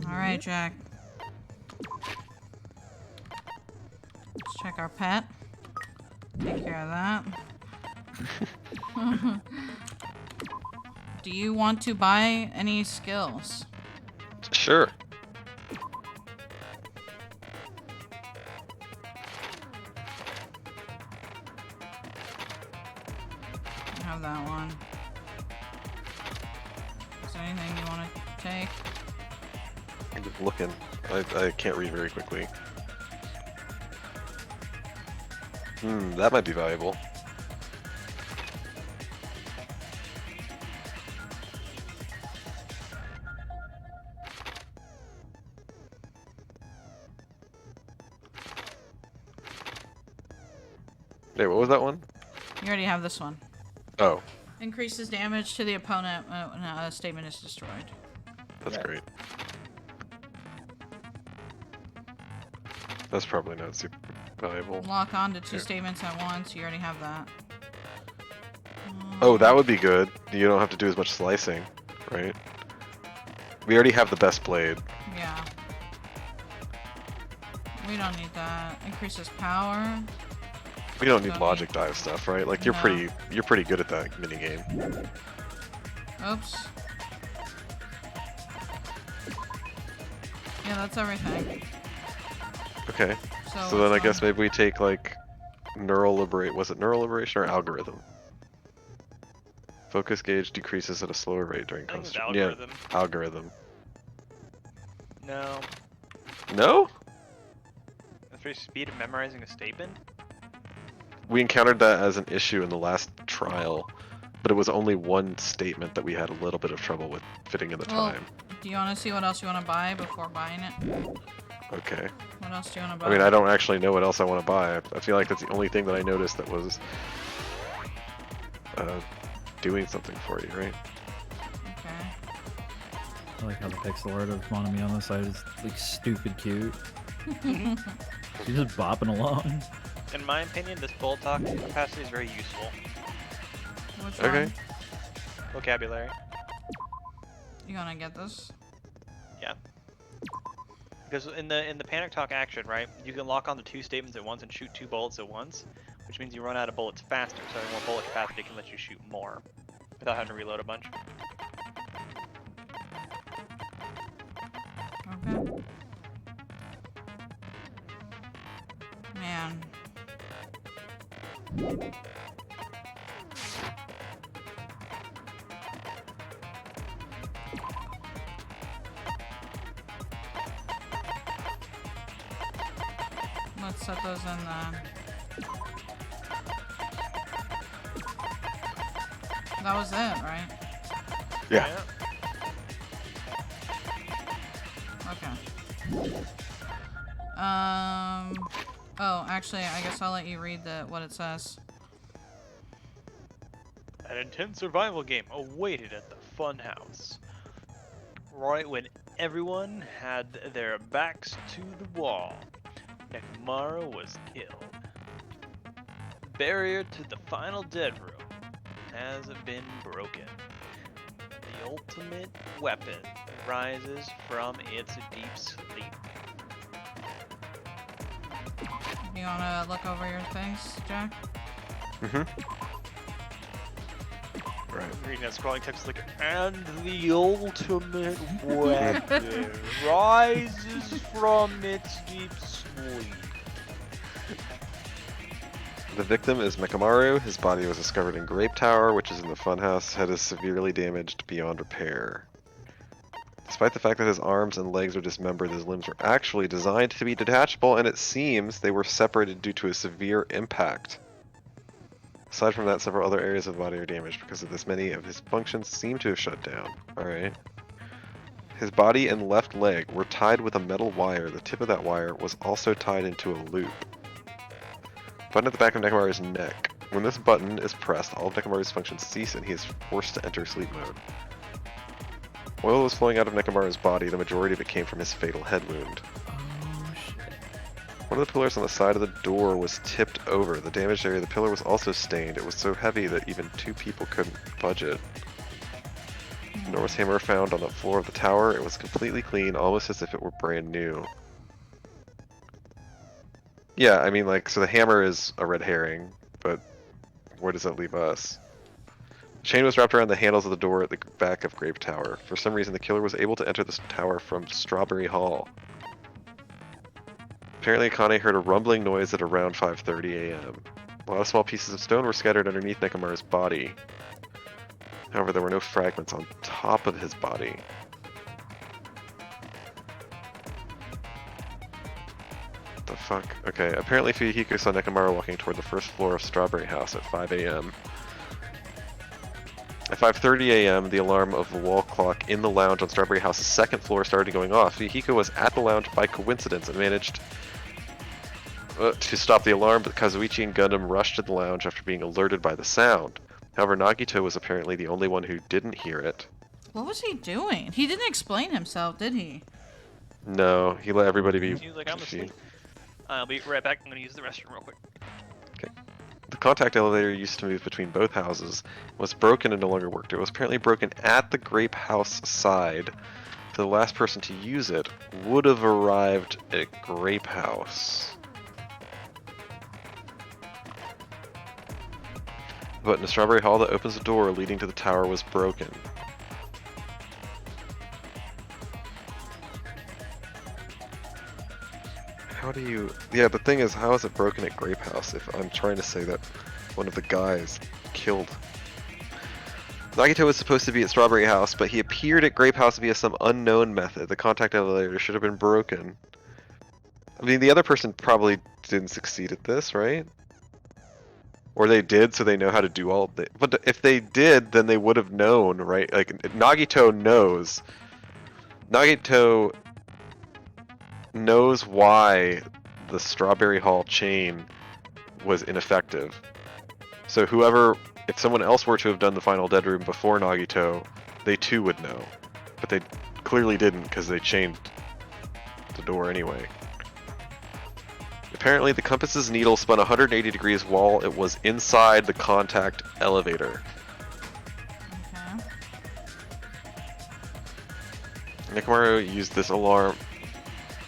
Alright, Jack. Let's check our pet. Take care of that. Do you want to buy any skills? Sure. I have that one. Is there anything you want to take? I'm just looking. I can't read very quickly. That might be valuable. Wait, what was that one? You already have this one. Oh, Increases damage to the opponent when a statement is destroyed. that's Yeah. great. That's probably not super valuable. Lock on to 2 Yeah. statements at once. You already have that. Oh, that would be good. You don't have to do as much slicing, right? We already have the best blade. Yeah. We don't need that. Increases power. We don't need Don't logic need- dive stuff, right? Like you're No. pretty good at that mini game. Oops. Yeah, that's everything. Okay. So, So then I what's guess on- maybe we take like neural liberate. Was it neural liberation or algorithm? Focus gauge decreases at a slower rate during I think it's concentration. algorithm. Yeah, algorithm. No. No? That's for speed of memorizing a statement? We encountered that as an issue in the last trial, but it was only one statement that we had a little bit of trouble with fitting in the Well, time. do you want to see what else you want to buy before buying it? Okay. What else do you want to buy? I mean, I don't actually know what else I want to buy. I feel like that's the only thing that I noticed that was doing something for you, right? Okay. I like how the pixel art of Monami on the side is like stupid cute. She's just bopping along. In my opinion, this bolt talk capacity is very useful. Which Okay. one? Vocabulary. You want to get this? Yeah. Because in the panic talk action, right, you can lock on the 2 statements at once and shoot 2 bullets at once, which means you run out of bullets faster, so having more bullet capacity can let you shoot more without having to reload a bunch. Okay. Man. Let's set those in then. That was it, right? Yeah. Okay. Oh, actually, I guess I'll let you read what it says. An intense survival game awaited at the funhouse. Right when everyone had their backs to the wall, Nekomaro was killed. The barrier to the final dead room has been broken. The ultimate weapon rises from its deep sleep. You wanna look over your things, Jack? Right. Reading that scrolling text like, and the ultimate weapon rises from its deep sleep. The victim is Mekamaru. His body was discovered in Grape Tower, which is in the funhouse. Head is severely damaged beyond repair. Despite the fact that his arms and legs are dismembered, his limbs were actually designed to be detachable, and it seems they were separated due to a severe impact. Aside from that, several other areas of the body are damaged. Because of this, many of his functions seem to have shut down. Alright. His body and left leg were tied with a metal wire. The tip of that wire was also tied into a loop. Button at the back of Nekomaru's neck. When this button is pressed, all of Nekomaru's functions cease and he is forced to enter sleep mode. Oil was flowing out of Nekomaru's body. The majority of it came from his fatal head wound. Oh shit. One of the pillars on the side of the door was tipped over. The damaged area of the pillar was also stained. It was so heavy that even 2 people couldn't budge it. An enormous hammer found on the floor of the tower. It was completely clean, almost as if it were brand new. Yeah, I mean, like, so the hammer is a red herring, but where does that leave us? The chain was wrapped around the handles of the door at the back of Grape Tower. For some reason, the killer was able to enter this tower from Strawberry Hall. Apparently, Akane heard a rumbling noise at around 5:30 a.m. A lot of small pieces of stone were scattered underneath Nekomaru's body. However, there were no fragments on top of his body. What the fuck? Okay, apparently Fuyuhiko saw Nekomaru walking toward the first floor of Strawberry House at 5 a.m. At 5:30 a.m., the alarm of the wall clock in the lounge on Strawberry House's second floor started going off. Fuyuhiko was at the lounge by coincidence and managed to stop the alarm, but Kazuichi and Gundam rushed to the lounge after being alerted by the sound. However, Nagito was apparently the only one who didn't hear it. What was he doing? He didn't explain himself, did he? No, he let everybody be. Seems like I'm asleep. I'll be right back. I'm gonna use the restroom real quick. Okay. The contact elevator used to move between both houses, was broken and no longer worked. It was apparently broken at the Grape House side. The last person to use it would have arrived at Grape House. But in the Strawberry Hall that opens the door leading to the tower was broken. How do you... Yeah, the thing is, how is it broken at Grape House if I'm trying to say that one of the guys killed? Nagito was supposed to be at Strawberry House, but he appeared at Grape House via some unknown method. The contact elevator should have been broken. I mean, the other person probably didn't succeed at this, right? Or they did, so they know how to do all of it. But if they did, then they would have known, right? Like, Nagito knows. Nagito knows why the Strawberry Hall chain was ineffective. So whoever, if someone else were to have done the final dead room before Nagito, they too would know. But they clearly didn't because they chained the door anyway. Apparently the compass's needle spun 180 degrees while it was inside the contact elevator. Okay. Nekomaru used this alarm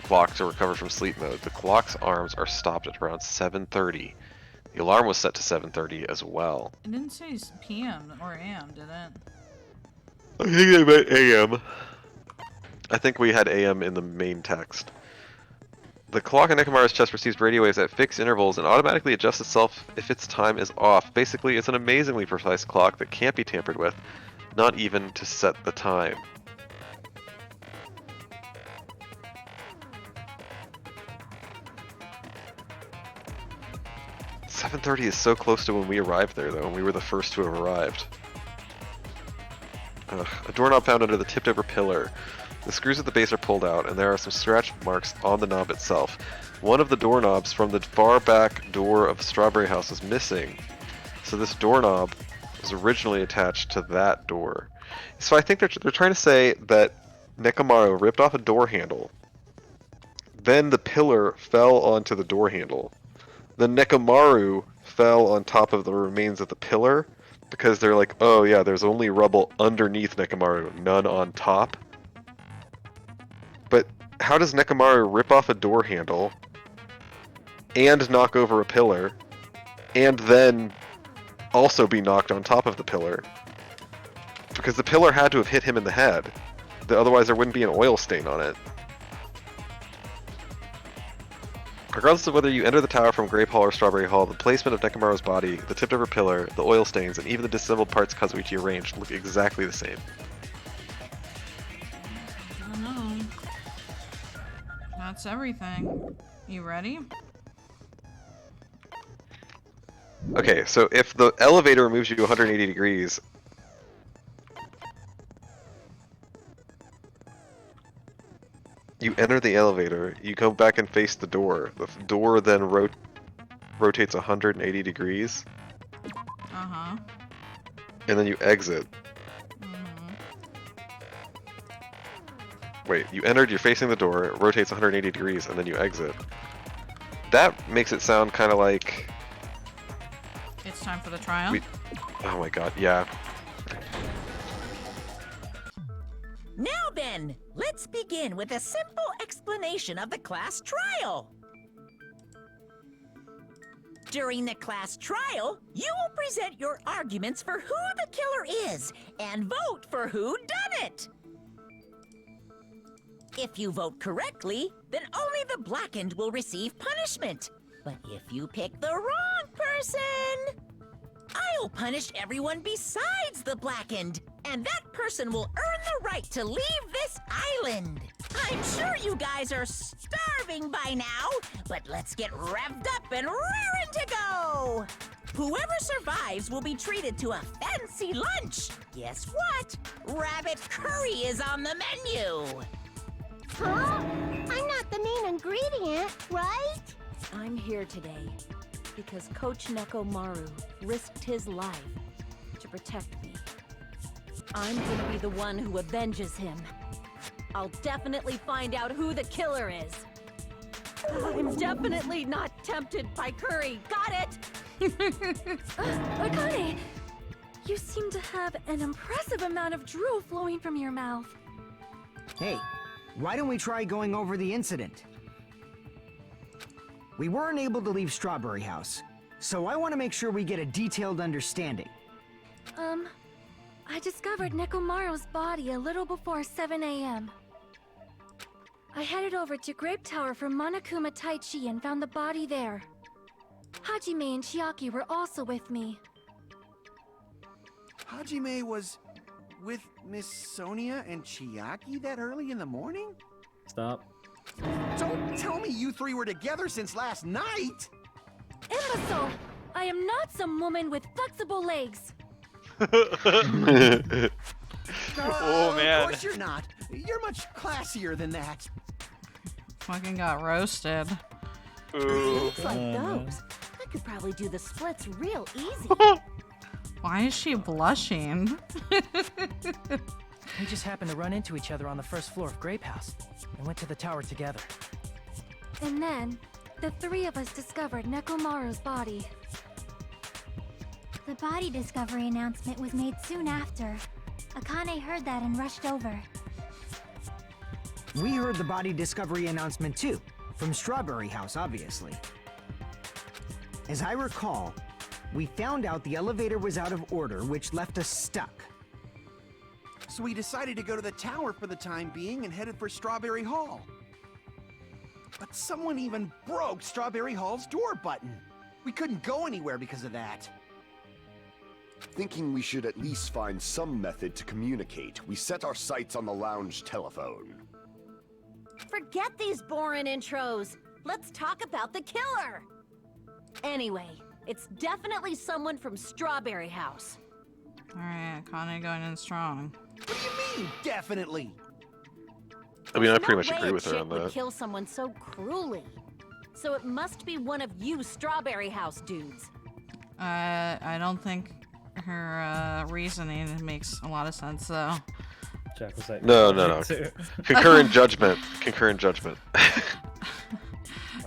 clock to recover from sleep mode. The clock's arms are stopped at around 7:30. The alarm was set to 7:30 as well. It didn't say PM or AM, did it? I think they meant AM. I think we had AM in the main text. The clock on Nekomaru's chest receives radio waves at fixed intervals and automatically adjusts itself if its time is off. Basically, it's an amazingly precise clock that can't be tampered with, not even to set the time. .7:30 is so close to when we arrived there, though, and we were the first to have arrived. Ugh. A doorknob found under the tipped-over pillar. The screws at the base are pulled out, and there are some scratch marks on the knob itself. One of the doorknobs from the far back door of the Strawberry House is missing. So this doorknob was originally attached to that door. So I think they're trying to say that Nekomaru ripped off a door handle. Then the pillar fell onto the door handle. Then Nekomaru fell on top of the remains of the pillar, because they're like, oh yeah, there's only rubble underneath Nekomaru, none on top. But how does Nekomaru rip off a door handle, and knock over a pillar, and then also be knocked on top of the pillar? Because the pillar had to have hit him in the head. Otherwise there wouldn't be an oil stain on it. Regardless of whether you enter the tower from Grape Hall or Strawberry Hall, the placement of Nekomaru's body, the tipped over pillar, the oil stains, and even the disassembled parts Kazuichi arranged look exactly the same. I don't know. That's everything. You ready? Okay, so if the elevator moves you 180 degrees, you enter the elevator, you go back and face the door. The door then rotates 180 degrees. Uh-huh. And then you exit. Wait, you entered, you're facing the door, it rotates 180 degrees, and then you exit. That makes it sound kind of like... It's time for the trial. Oh my god, yeah. Now then, let's begin with a simple explanation of the class trial. During the class trial, you will present your arguments for who the killer is and vote for who done it. If you vote correctly, then only the blackened will receive punishment. But if you pick the wrong person, I'll punish everyone besides the blackened, and that person will earn the right to leave this island. I'm sure you guys are starving by now, but let's get revved up and raring to go. Whoever survives will be treated to a fancy lunch. Guess what? Rabbit curry is on the menu. Huh? I'm not the main ingredient, right? I'm here today because Coach Nekomaru risked his life to protect me. I'm gonna be the one who avenges him. I'll definitely find out who the killer is. I'm definitely not tempted by curry. Got it? Akane, you seem to have an impressive amount of drool flowing from your mouth. Hey, why don't we try going over the incident? We weren't able to leave Strawberry House, so I want to make sure we get a detailed understanding. I discovered Nekomaru's body a little before 7 a.m. I headed over to Grape Tower from Monokuma Taichi and found the body there. Hajime and Chiaki were also with me. Hajime was with Miss Sonia and Chiaki that early in the morning? Stop. Don't tell me you three were together since last night! Imbecile! I am not some woman with flexible legs. Oh, man. Of course you're not. You're much classier than that. Fucking got roasted. Ooh. Looks like those. I could probably do the splits real easy. Why is she blushing? We just happened to run into each other on the first floor of Grape House and went to the tower together. And then, the three of us discovered Nekomaru's body. The body discovery announcement was made soon after. Akane heard that and rushed over. We heard the body discovery announcement too, from Strawberry House, obviously. As I recall, we found out the elevator was out of order, which left us stuck. So we decided to go to the tower for the time being and headed for Strawberry Hall. But someone even broke Strawberry Hall's door button. We couldn't go anywhere because of that. Thinking we should at least find some method to communicate, we set our sights on the lounge telephone. Forget these boring intros. Let's talk about the killer. Anyway, it's definitely someone from Strawberry House. Alright, Akane going in strong. What do you mean, definitely? I mean, I There's pretty no much way agree a with her chick on would that. kill someone so cruelly. So it must be one of you Strawberry House dudes. I don't think her reasoning makes a lot of sense, though. Jack was like, No. Concurrent judgment. Concurrent judgment.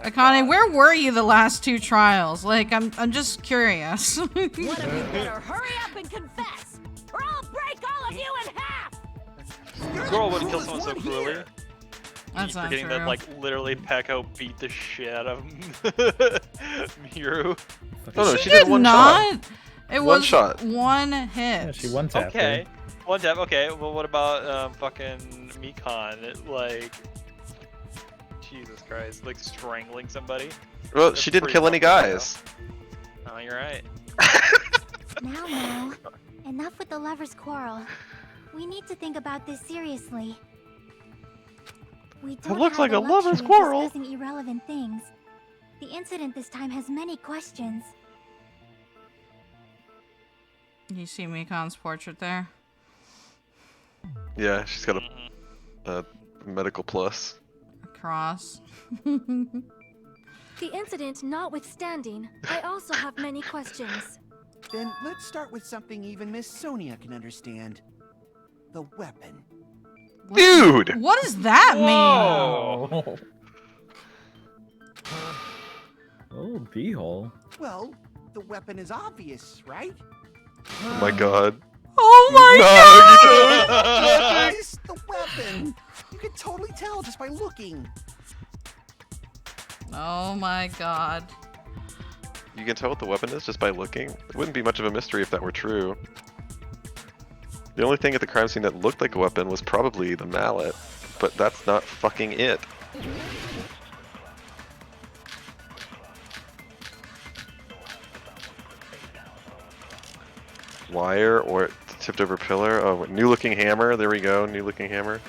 Akane, where were you the last two trials? Like, I'm just curious. One of you better hurry up and confess, or I'll break all of you in half! The girl wouldn't kill someone so cruelly. That's not Forgetting true. that, like, literally Peko beat the shit out of Miru. Oh no, she she did one not. shot. It One was shot. one hit. Yeah, she one tapped Okay. her. One tap, okay. Well, what about fucking Mikon? Like, Jesus Christ, like strangling somebody? Well, That's she didn't pretty kill any fucking guys. Oh, you're right. Now, enough with the lovers' quarrel. We need to think about this seriously. We don't looks have like the a lover's luxury of quarrel. discussing irrelevant things. The incident this time has many questions. You see Mikon's portrait there? Yeah, she's got a medical plus. Cross. The incident notwithstanding, I also have many questions. Then let's start with something even Miss Sonia can understand. The weapon. Dude! What does that mean? Oh, oh beehole. Well, the weapon is obvious, right? Oh my god. Oh my god! It's the weapon! You can totally tell just by looking. Oh my god. You can tell what the weapon is just by looking? It wouldn't be much of a mystery if that were true. The only thing at the crime scene that looked like a weapon was probably the mallet, but that's not fucking it. Wire or tipped over pillar? Oh, new looking hammer. There we go. New looking hammer.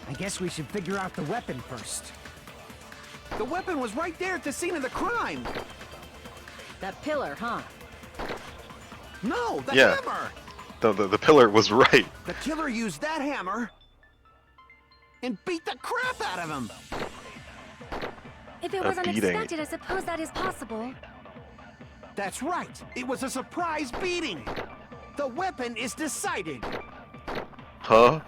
I guess we should figure out the weapon first. The weapon was right there at the scene of the crime! That pillar, huh? No, the Yeah. hammer! The pillar was right. The killer used that hammer and beat the crap out of him! If it A was beating. unexpected, I suppose that is possible. That's right. It was a surprise beating. The weapon is decided. Huh?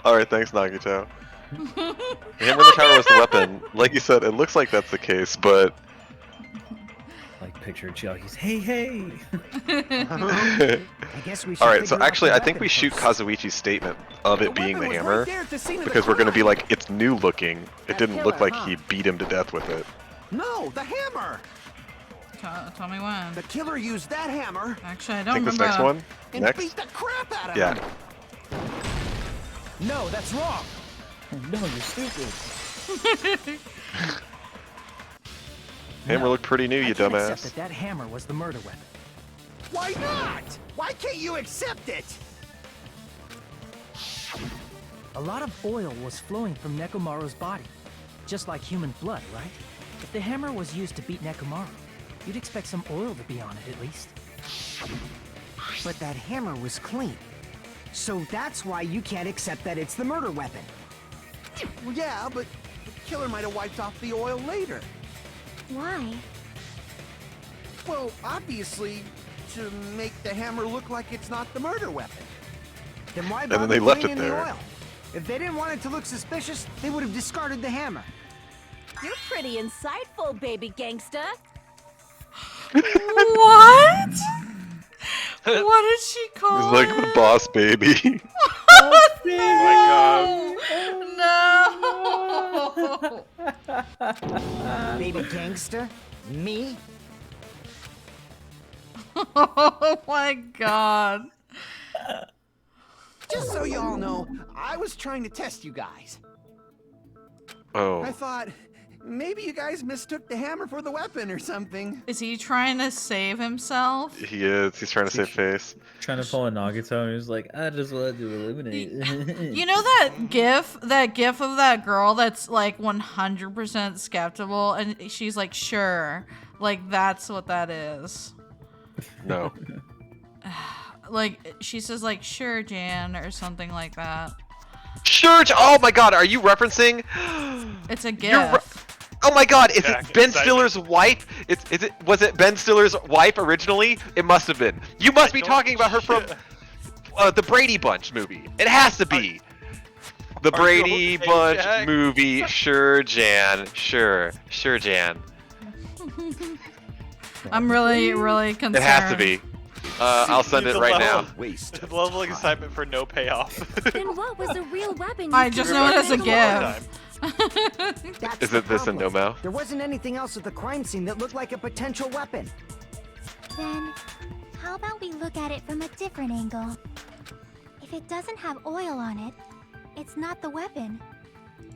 Alright, thanks, Nagito. The hammer in the tower was the weapon. Like you said, it looks like that's the case, but... Like picture Chiaki's, hey! I guess we should Alright, so figure out actually, the I think we weapon shoot first. Kazuichi's statement of it being the weapon was hammer, right there at the scene of the because we're gonna be crime. like, it's new looking. It That didn't look killer, like huh? he beat him to death with it. No, the hammer. Tell me when. The killer used that hammer Actually, I I don't think this remember. next one? and Next? beat the crap out of Yeah. him. No, that's wrong. No, you're stupid. Hammer looked pretty new, I you can't accept dumbass. that that hammer was the murder weapon. Why not? Why can't you accept it? A lot of oil was flowing from Nekomaru's body, just like human blood, right? If the hammer was used to beat Nekomaru, you'd expect some oil to be on it at least. But that hammer was clean. So that's why you can't accept that it's the murder weapon. Well, yeah, but the killer might have wiped off the oil later. Why? Well, obviously, to make the hammer look like it's not the murder weapon. Then why And bother then they left putting it in there. the oil? If they didn't want it to look suspicious, they would have discarded the hammer. You're pretty insightful, baby gangsta. What? What did she call He's like the boss baby. No! Baby gangster? Me? Oh my god. Just so you all know, I was trying to test you guys. Oh. I thought maybe you guys mistook the hammer for the weapon or something. Is he trying to save himself? He is. He's trying to save face. Trying to pull a Nagito, and he's like, I just wanted to eliminate. You know that gif of that girl that's like 100% skeptical and she's like, sure. Like, that's what that is. No. Like, she says like, sure, Jan, or something like that. Sure. Oh my god, are you referencing? It's a You're gif. Oh my god, is Yeah, it Ben exciting. Stiller's wife? Was it Ben Stiller's wife originally? It must have been. You must be talking about her from the Brady Bunch movie. It has to be. The Brady okay, Bunch Jack? movie. Sure, Jan. Sure, Jan. I'm really concerned. It has to be. I'll send it The right level- now. The level of excitement for no payoff. Then what was the real weapon? I used just to know it kill as a Nekomaru? gif. That's Is the it this a problem. no-mo? There wasn't anything else at the crime scene that looked like a potential weapon. Then, how about we look at it from a different angle? If it doesn't have oil on it, it's not the weapon.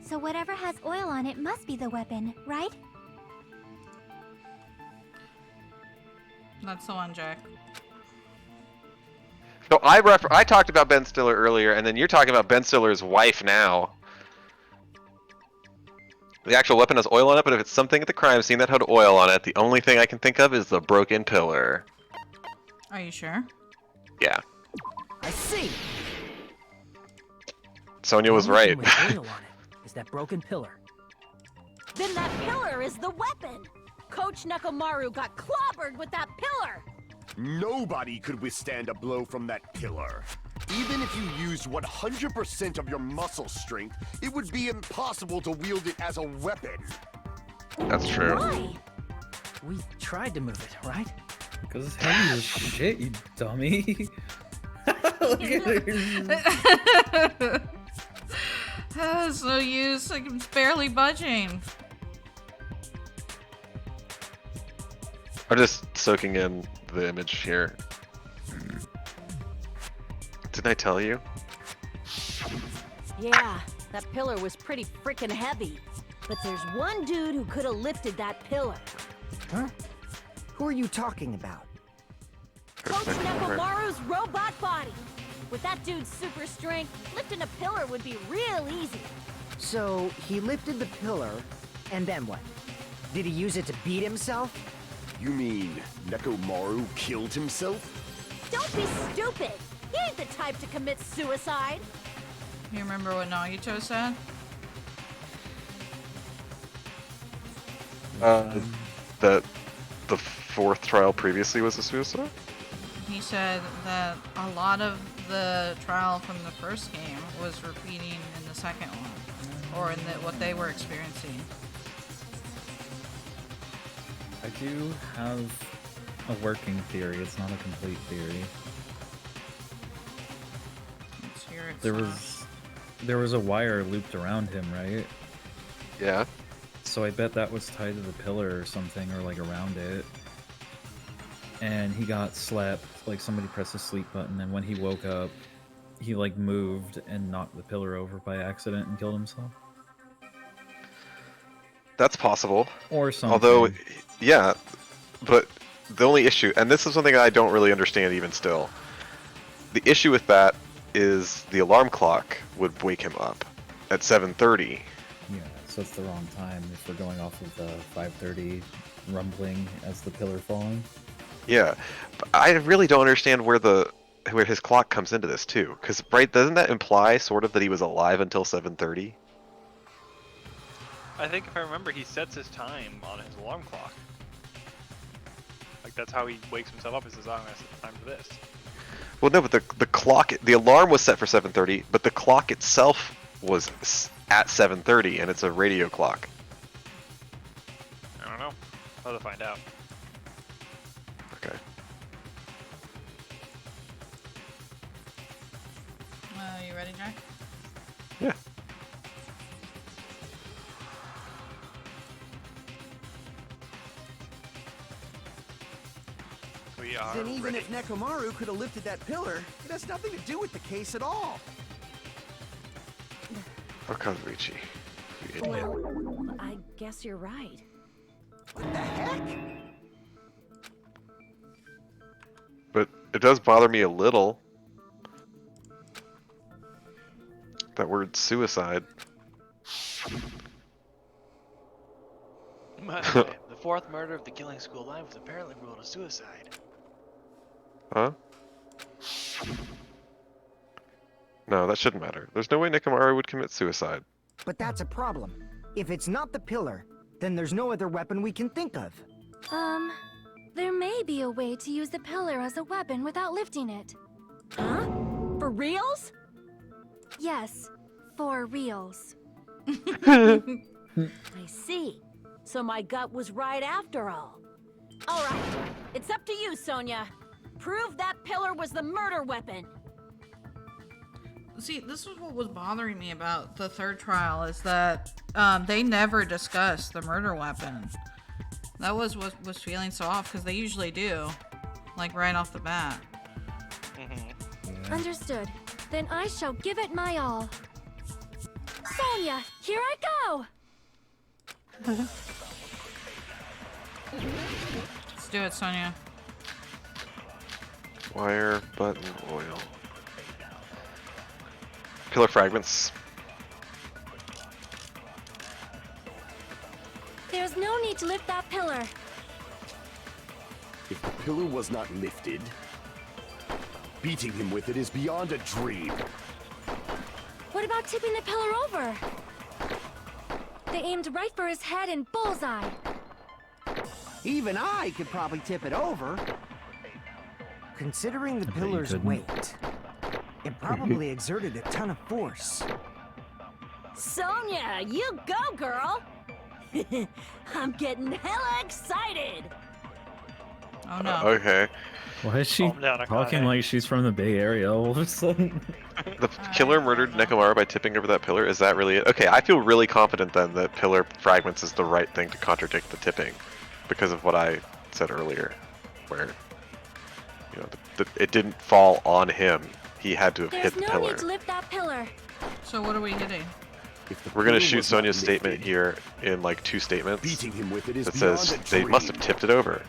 So whatever has oil on it must be the weapon, right? That's the one, Jack. So I talked about Ben Stiller earlier, and then you're talking about Ben Stiller's wife now. The actual weapon has oil on it, but if it's something at the crime scene that had oil on it, the only thing I can think of is the broken pillar. Are you sure? Yeah. I see. Sonia was The only right. thing with oil on it is that broken pillar. Then that pillar is the weapon. Coach Nekomaru got clobbered with that pillar. Nobody could withstand a blow from that pillar. Even if you used 100% of your muscle strength, it would be impossible to wield it as a weapon. That's true. Why? We tried to move it, right? Because it's heavy as shit, you dummy. Look at her. It's no use. Like, it's barely budging. I'm just soaking in the image here. Didn't I tell you? Yeah, that pillar was pretty freaking heavy. But there's one dude who could have lifted that pillar. Huh? Who are you talking about? Coach Nekomaru's robot body. With that dude's super strength, lifting a pillar would be real easy. So, he lifted the pillar, and then what? Did he use it to beat himself? You mean Nekomaru killed himself? Don't be stupid. He ain't the type to commit suicide. You remember what Nagito said? That the fourth trial previously was a suicide? He said that a lot of the trial from the first game was repeating in the second one, or in what they were experiencing. I do have a working theory. It's not a complete theory. Let's hear it. There was a wire looped around him, right? Yeah. So I bet that was tied to the pillar or something, or like around it. And he got slept, like somebody pressed the sleep button, and when he woke up, he like moved and knocked the pillar over by accident and killed himself. That's possible. Or something. Although, yeah, but the only issue, and this is something I don't really understand even still, the issue with that is the alarm clock would wake him up at 7:30. Yeah, so it's the wrong time if we're going off of the 5:30 rumbling as the pillar falling. Yeah, but I really don't understand where his clock comes into this too, because right, doesn't that imply sort of that he was alive until 7:30? I think if I remember, he sets his time on his alarm clock. Like that's how he wakes himself up. He says, "Oh, I'm gonna set the time for this." Well, no, but the alarm was set for 7:30, but the clock itself was at 7:30, and it's a radio clock. I don't know. I'll have to find out. Okay. You ready, Jack? Yeah. We are Then even ready. if Nekomaru could have lifted that pillar, it has nothing to do with the case at all. Oh, Kazuichi. You idiot. Well, I guess you're right. What the heck? But it does bother me a little. That word suicide. The fourth murder of the Killing School Live was apparently ruled a suicide. Huh? No, that shouldn't matter. There's no way Nekomaru would commit suicide. But that's a problem. If it's not the pillar, then there's no other weapon we can think of. There may be a way to use the pillar as a weapon without lifting it. Huh? For reals? Yes, for reals. I see. So my gut was right after all. All right, it's up to you, Sonia. Prove that pillar was the murder weapon. See, this is what was bothering me about the third trial, is that they never discussed the murder weapon. That was what was feeling so off, because they usually do, like right off the bat. Understood. Then I shall give it my all. Sonia, here I go! Let's do it, Sonia. Wire, button, oil. Pillar fragments. There's no need to lift that pillar. If the pillar was not lifted, beating him with it is beyond a dream. What about tipping the pillar over? They aimed right for his head and bullseye. Even I could probably tip it over. Considering the pillar's weight, it probably exerted a ton of force. Sonia, you go, girl! I'm getting hella excited! Oh no. Okay. Why is she Calm down, talking Akane. like she's from the Bay Area all of a sudden? The killer murdered Nekomaru by tipping over that pillar? Is that really it? Okay, I feel really confident then that pillar fragments is the right thing to contradict the tipping, because of what I said earlier, where, you know, it didn't fall on him. He had to have There's hit the no pillar. need to lift that pillar. So what are we hitting? We're gonna pillar shoot was not Sonia's statement lifted, here in like 2 statements. Beating him with it is That beyond says a they dream. must have tipped it over.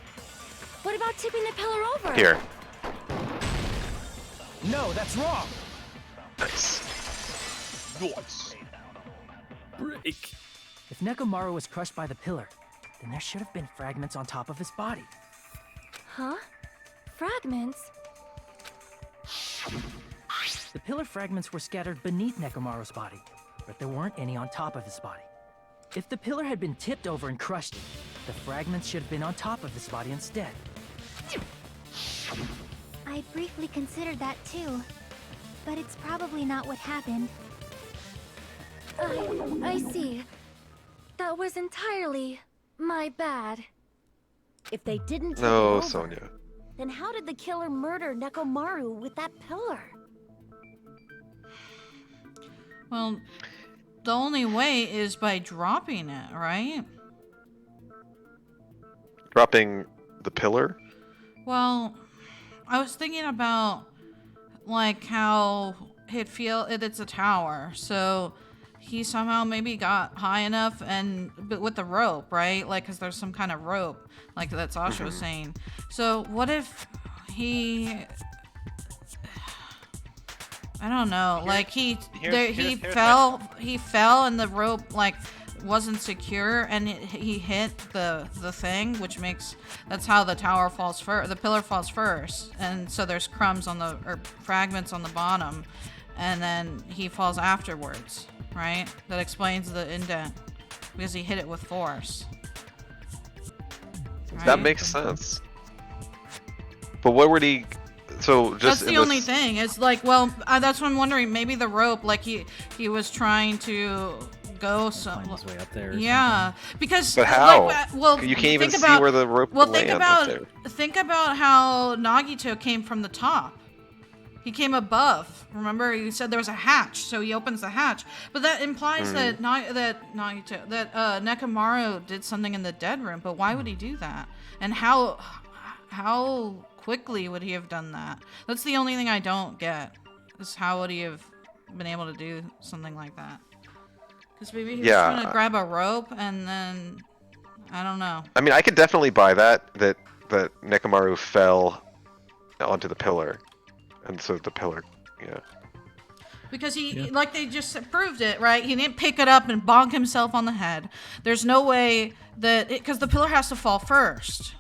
What about tipping the pillar over? Here. No, that's wrong. Nice. Nice. Break. If Nekomaru was crushed by the pillar, then there should have been fragments on top of his body. Huh? Fragments? The pillar fragments were scattered beneath Nekomaru's body, but there weren't any on top of his body. If the pillar had been tipped over and crushed it, The fragments should have been on top of this body instead. I briefly considered that too. But it's probably not what happened. I see. That was entirely my bad. If they didn't take No, it over, Sonia. then how did the killer murder Nekomaru with that pillar? Well, the only way is by dropping it, right? Dropping the pillar? Well, I was thinking about like how it's a tower, so he somehow maybe got high enough but with the rope, right? Like, cause there's some kind of rope, like that Sasha was saying. So what if I don't know, like he fell and the rope like wasn't secure and he hit the thing, which makes that's how the tower falls first, the pillar falls first, and so there's crumbs or fragments on the bottom, and then he falls afterwards, right? That explains the indent because he hit it with force. Right? That makes sense. But what would he? So just that's the only thing. It's like, well, that's what I'm wondering. Maybe the rope, like he was trying to go Find his way up there. Or yeah, something. because but how? Well, you can't even think see about, where the rope well, will think land about up there. think about how Nagito came from the top. He came above. Remember, he said there was a hatch, so he opens the hatch. But that implies that Nekomaru did something in the dead room. But why would he do that? And how quickly would he have done that? That's the only thing I don't get. Is how would he have been able to do something like that? Because maybe he was trying to grab a rope and then I don't know. I mean, I could definitely buy that Nekomaru fell onto the pillar, and so the pillar, yeah. Because like they just proved it, right? He didn't pick it up and bonk himself on the head. There's no way that because the pillar has to fall first.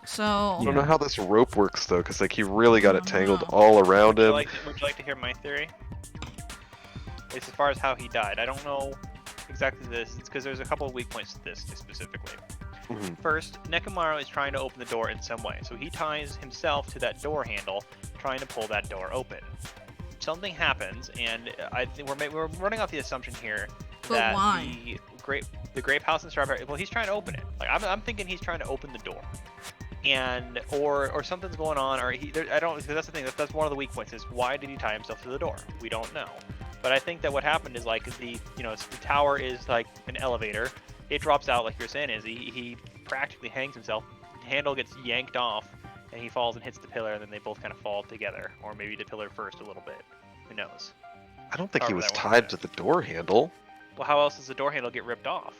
So I don't know how this rope works though, because like he really got it tangled all around him. Would you like to hear my theory? As far as how he died, I don't know exactly this. It's because there's a couple of weak points to this specifically. First, Nekomaru is trying to open the door in some way, so he ties himself to that door handle, trying to pull that door open. Something happens, and I think we're running off the assumption here that the grape house in Strawberry. Well, he's trying to open it. Like I'm thinking he's trying to open the door, and or something's going on, or I don't. That's the thing. That's one of the weak points. Is why did he tie himself to the door? We don't know. But I think that what happened is like the tower is like an elevator. It drops out like you're saying is he practically hangs himself. The handle gets yanked off, and he falls and hits the pillar, and then they both kind of fall together, or maybe the pillar first a little bit. Who knows? I don't think he was tied to the door handle. Well, how else does the door handle get ripped off?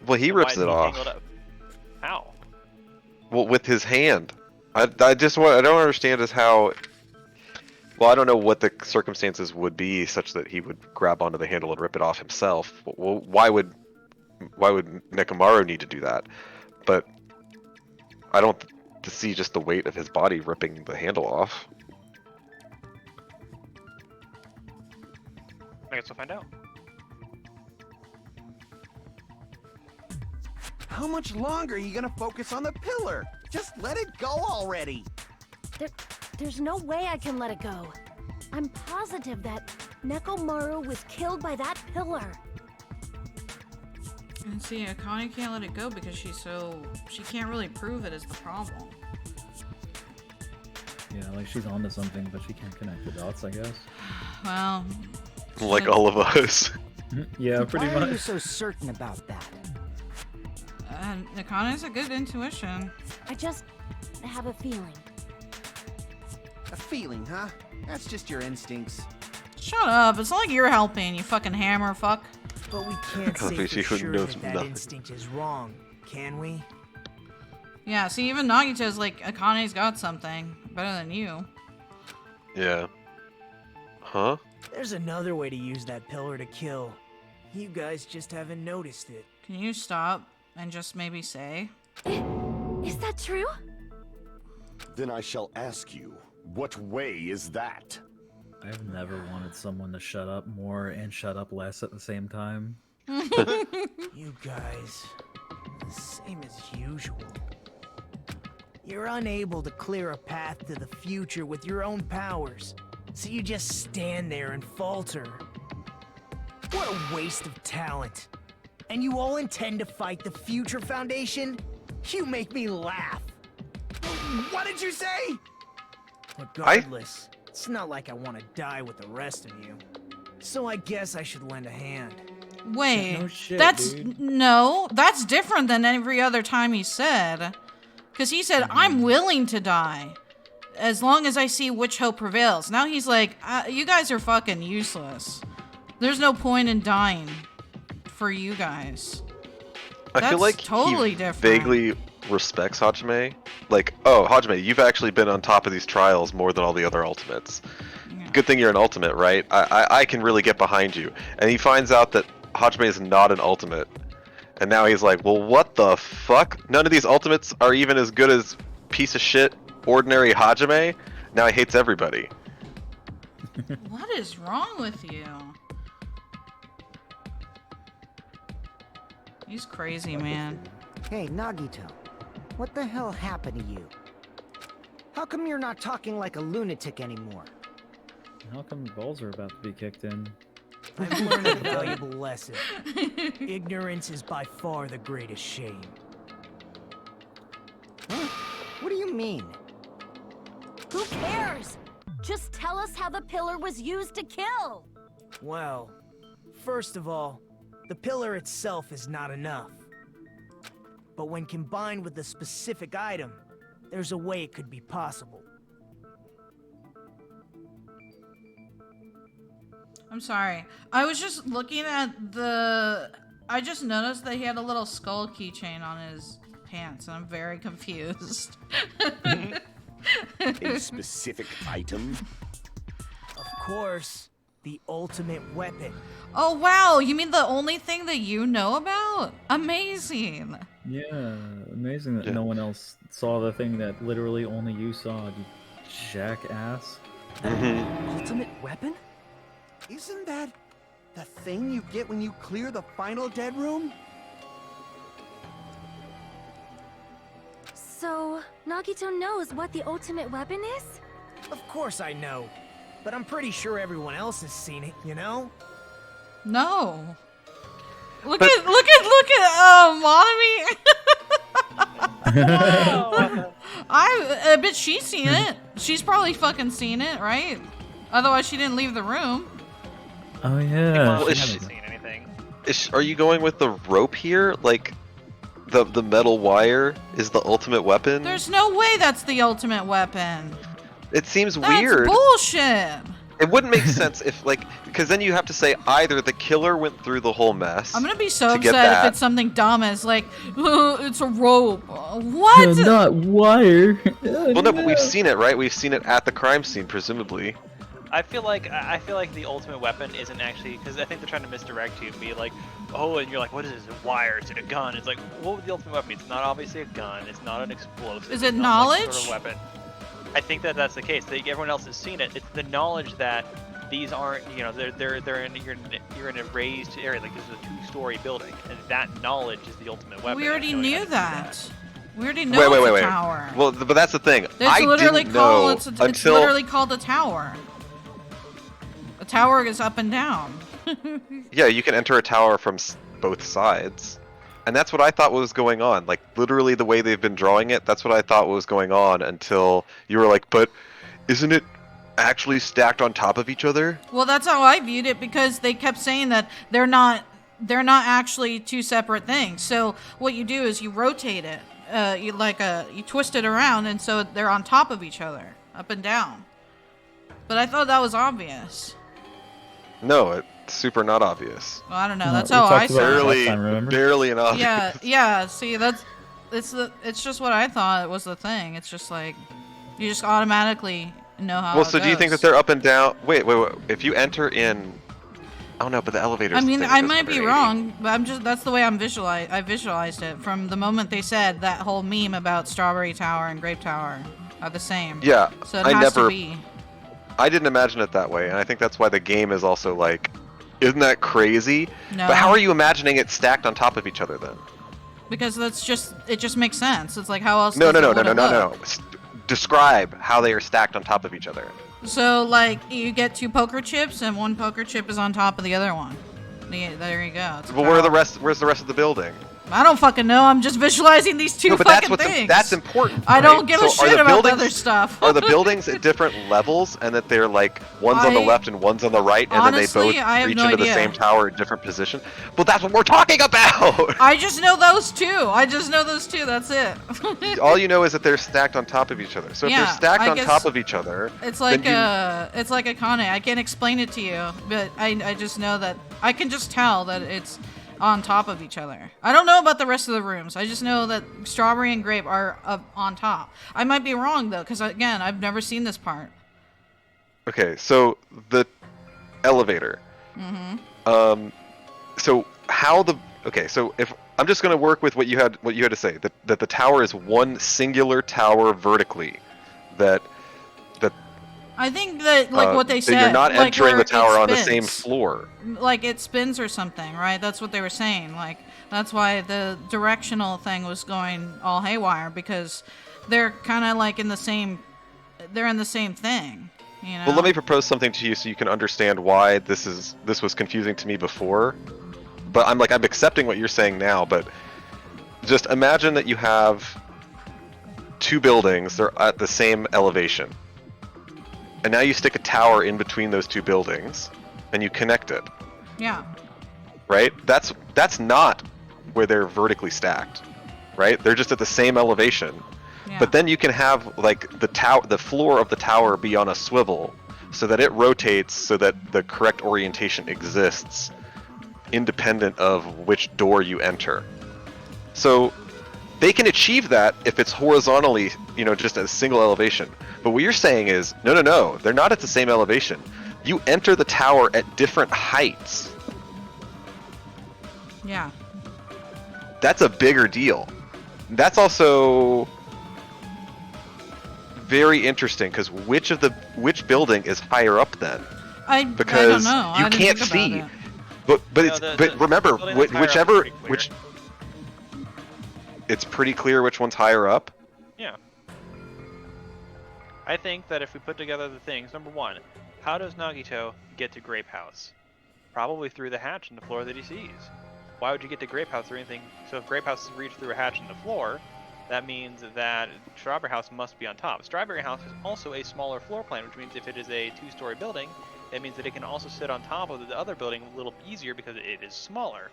Well, he rips it off. How? Well, with his hand. I don't understand is how. Well, I don't know what the circumstances would be such that he would grab onto the handle and rip it off himself. Well, why would Nekomaru need to do that? But I don't see just the weight of his body ripping the handle off. I guess we'll find out. How much longer are you gonna focus on the pillar? Just let it go already. There's no way I can let it go. I'm positive that Nekomaru was killed by that pillar. And see, Akane can't let it go because she can't really prove it is the problem. Yeah, like she's onto something, but she can't connect the dots, I guess. Well, like all of us. Yeah, pretty much. Why are you so certain about that? Akane's a good intuition. I just have a feeling. A feeling, huh? That's just your instincts. Shut up! It's not like you're helping, you fucking hammer fuck. But we can't say for sure that instinct is wrong, can we? Yeah, see, even Nagito's like, Akane's got something better than you. Yeah. Huh? There's another way to use that pillar to kill. You guys just haven't noticed it. Can you stop and just maybe say? Is that true? Then I shall ask you, what way is that? I've never wanted someone to shut up more and shut up less at the same time. You guys, The same as usual. You're unable to clear a path to the future with your own powers, so you just stand there and falter. What a waste of talent. And you all intend to fight the Future Foundation? You make me laugh. What did you say? Regardless, it's not like I want to die with the rest of you. So I guess I should lend a hand. Wait, No shit, that's dude. no, that's different than every other time he said. Because he said, I'm willing to die as long as I see which hope prevails. Now he's like, you guys are fucking useless. There's no point in dying for you guys. I feel like totally he different. vaguely respects Hajime. Like, oh, Hajime, you've actually been on top of these trials more than all the other ultimates. Yeah. Good thing you're an ultimate, right? I can really get behind you. And he finds out that Hajime is not an ultimate. And now he's like, well, what the fuck? None of these ultimates are even as good as piece of shit ordinary Hajime? Now he hates everybody. What is wrong with you? He's crazy, man. Hey, Nagito. What the hell happened to you? How come you're not talking like a lunatic anymore? How come the balls are about to be kicked in? I've learned a valuable lesson. Ignorance is by far the greatest shame. Huh? What do you mean? Who cares? Just tell us how the pillar was used to kill. Well, first of all, the pillar itself is not enough. But when combined with a specific item, there's a way it could be possible. I'm sorry. I was just looking at the... I just noticed that he had a little skull keychain on his pants, and I'm very confused. A specific item? Of course, the ultimate weapon. Oh, wow! You mean the only thing that you know about? Amazing! Yeah, amazing that no one else saw the thing that literally only you saw, you jackass. Ultimate weapon? Isn't that the thing you get when you clear the final dead room? So, Nagito knows what the ultimate weapon is? Of course I know, but I'm pretty sure everyone else has seen it, you know? No. Look at Monami. I bet she's seen it. She's probably fucking seen it, right? Otherwise she didn't leave the room. Oh yeah. Well, seen anything. Are you going with the rope here? Like, the metal wire is the ultimate weapon? There's no way that's the ultimate weapon. It seems That's weird. bullshit. It wouldn't make sense if, like, because then you have to say either the killer went through the whole mess. I'm gonna be so to get upset that. if it's something dumb as like, it's a rope. What? Not wire. Well, no, but we've seen it, right? We've seen it at the crime scene, presumably. I feel like the ultimate weapon isn't actually, because I think they're trying to misdirect you and be like, oh, and you're like, what is this? A wire? Is it a gun? It's like, what would the ultimate weapon be? It's not obviously a gun. It's not an explosive. Is it it's not, like, knowledge? sort of weapon. I think that that's the case. Everyone else has seen it. It's the knowledge that these aren't, you know, you're in a raised area. Like, this is a 2-story building, and that knowledge is the ultimate weapon. We already and knowing how knew to do that. We already know it's a tower. Well, but that's the thing. It's I literally didn't called. know It's until literally called a tower. A tower is up and down. yeah, you can enter a tower from both sides, and that's what I thought was going on. Like, literally the way they've been drawing it, that's what I thought was going on until you were like, but isn't it actually stacked on top of each other? Well, that's how I viewed it, because they kept saying that they're not actually two separate things. So what you do is you rotate it, you twist it around, and so they're on top of each other, up and down. But I thought that was obvious. No, it's super not obvious. Well, I don't know. That's how I saw it. Barely an obvious. Yeah. See, it's just what I thought was the thing. It's just like you just automatically know how. Well, it so do you think goes. that they're up and down? Wait. If you enter in, oh no, but the elevator. I mean, I might be wrong, but that's the way I visualized it from the moment they said that whole meme about Strawberry Tower and Grape Tower are the same. Yeah, So it has to be. I didn't imagine it that way, and I think that's why the game is also like, isn't that crazy? No. But how are you imagining it stacked on top of each other then? Because it just makes sense. It's like, how else? No. does it wanna look? Describe how they are stacked on top of each other. So, like, you get 2 poker chips, and one poker chip is on top of the other one. There you go. Well, where's the rest of the building? I don't fucking know. I'm just visualizing these 2 fucking things. That's important. I right? don't give a So shit about the other stuff. Are the buildings at different levels, and that they're like one's on the left and one's on the right, and honestly, then they I both have reach no into the idea. same tower at different positions? Well, that's what we're talking about. I just know those 2. That's it. All you know is that they're stacked on top of each other. So if Yeah, they're stacked I on guess top of each other, It's like then it's like a Kane. I can't explain it to you, but I just know that I can just tell that it's on top of each other. I don't know about the rest of the rooms. I just know that strawberry and grape are on top. I might be wrong though, because again, I've never seen this part. Okay, so the elevator. Mm-hmm. So if I'm just going to work with what you had to say, that the tower is one singular tower vertically, that I think that what they said, that you're not like, entering where the tower it on the same spins. floor. Like it spins or something, right? That's what they were saying. Like that's why the directional thing was going all haywire, because they're kind of like in the same thing. You know? Well, let me propose something to you so you can understand why this was confusing to me before. But I'm accepting what you're saying now, but just imagine that you have 2 buildings, they're at the same elevation. And now you stick a tower in between those 2 buildings and you connect it. Yeah. Right? That's not where they're vertically stacked. Right? They're just at the same elevation. Yeah. But then you can have the floor of the tower be on a swivel so that it rotates so that the correct orientation exists independent of which door you enter. So they can achieve that if it's horizontally, just at a single elevation. But what you're saying is, no, they're not at the same elevation. You enter the tower at different heights. Yeah. That's a bigger deal. That's also very interesting, because which building is higher up then? I don't Because know. you I didn't can't think see. about But No, but remember, building that's higher up is pretty clear. it's pretty clear which one's higher up. Yeah. I think that if we put together the things, number 1, how does Nagito get to Grape House? Probably through the hatch in the floor that he sees. Why would you get to Grape House through anything? So if Grape House is reached through a hatch in the floor, that means that Strawberry House must be on top. Strawberry House is also a smaller floor plan, which means if it is a 2-story building, that means that it can also sit on top of the other building a little easier because it is smaller.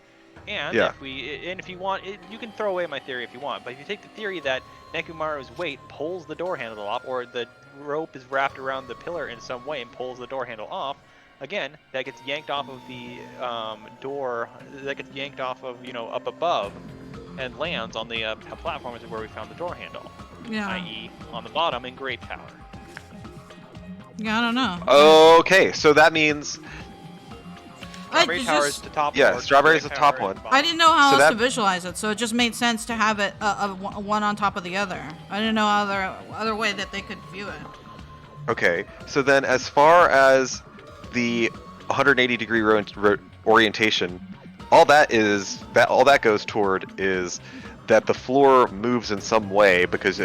And Yeah. if you want, you can throw away my theory if you want, but if you take the theory that Nekomaru's weight pulls the door handle off, or the rope is wrapped around the pillar in some way and pulls the door handle off, again, that gets yanked off of the door, that gets yanked off of, up above, and lands on the platform, which is where we found the door handle. Yeah. I.e. on the bottom in Grape Tower. Yeah, I don't know. Okay, so that means Strawberry Tower is the top yeah, floor, Strawberry is the Grape top Tower one. is the bottom. I didn't know how So else that- to visualize it, so it just made sense to have it one on top of the other. I didn't know other way that they could view it. Okay, so then as far as the 180-degree orientation, all that goes toward is that the floor moves in some way, because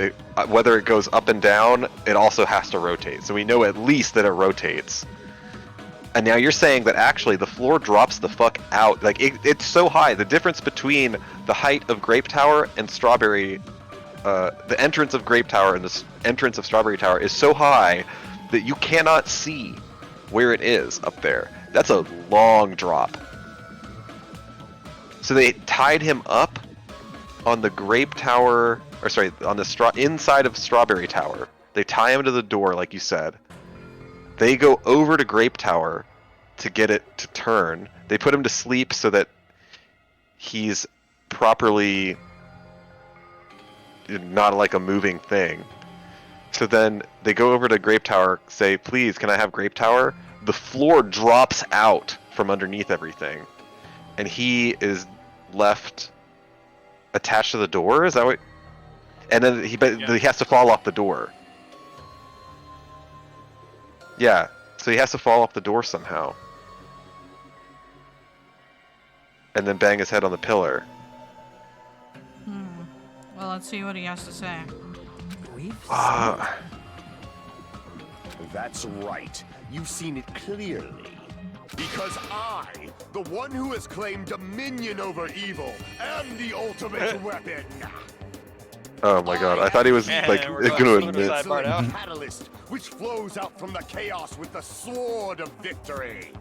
whether it goes up and down, it also has to rotate. So we know at least that it rotates. And now you're saying that actually the floor drops the fuck out. Like it's so high. The difference between the height of Grape Tower and Strawberry, the entrance of Grape Tower and the entrance of Strawberry Tower is so high that you cannot see where it is up there. That's a long drop. So they tied him up on the Grape Tower, or sorry, on the inside of Strawberry Tower. They tie him to the door, like you said. They go over to Grape Tower to get it to turn. They put him to sleep so that he's properly not like a moving thing. So then they go over to Grape Tower, say, please, can I have Grape Tower? The floor drops out from underneath everything. And he is left attached to the door? Is that what? And then he has to fall off the door. Yeah, so he has to fall off the door somehow. And then bang his head on the pillar. Well, let's see what he has to say. That's right. You've seen it clearly. Because I, the one who has claimed dominion over evil, am the ultimate weapon. Oh my god, I thought he was like gonna admit. Catalyst, which flows out from the chaos with the sword of victory.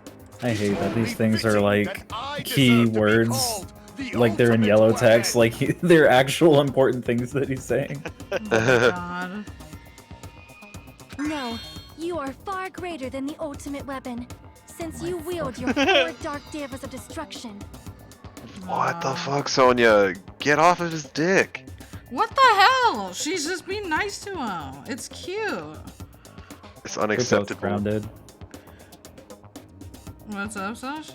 I hate that these things are like key words, like they're in yellow text, like they're actual important things that he's saying. Oh my god. No, you are far greater than the ultimate weapon, since you wield your 4 dark davas of destruction. What the fuck, Sonya? Get off of his dick. What the hell? She's just being nice to him. It's cute. It's unacceptable. Grounded. What's up, Sash?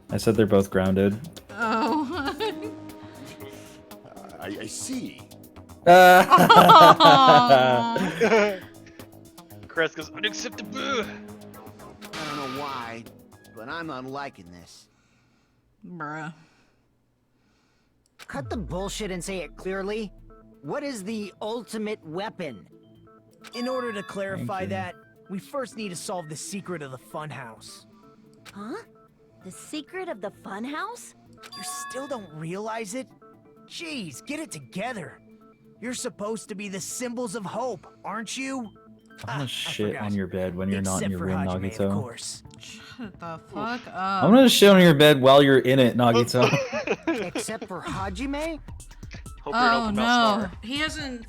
I said they're both grounded. Oh. I see. Chris goes, unacceptable. I don't know why, but I'm not liking this. Bruh. Cut the bullshit and say it clearly. What is the ultimate weapon? In order to clarify that, we first need to solve the secret of the funhouse. Huh? The secret of the funhouse? You still don't realize it? Jeez, get it together. You're supposed to be the symbols of hope, aren't you? I'm gonna shit on your bed when you're not in your room, Nagito. Shut the fuck up. I'm gonna shit on your bed while you're in it, Nagito. Except for Hajime? Oh no, he hasn't.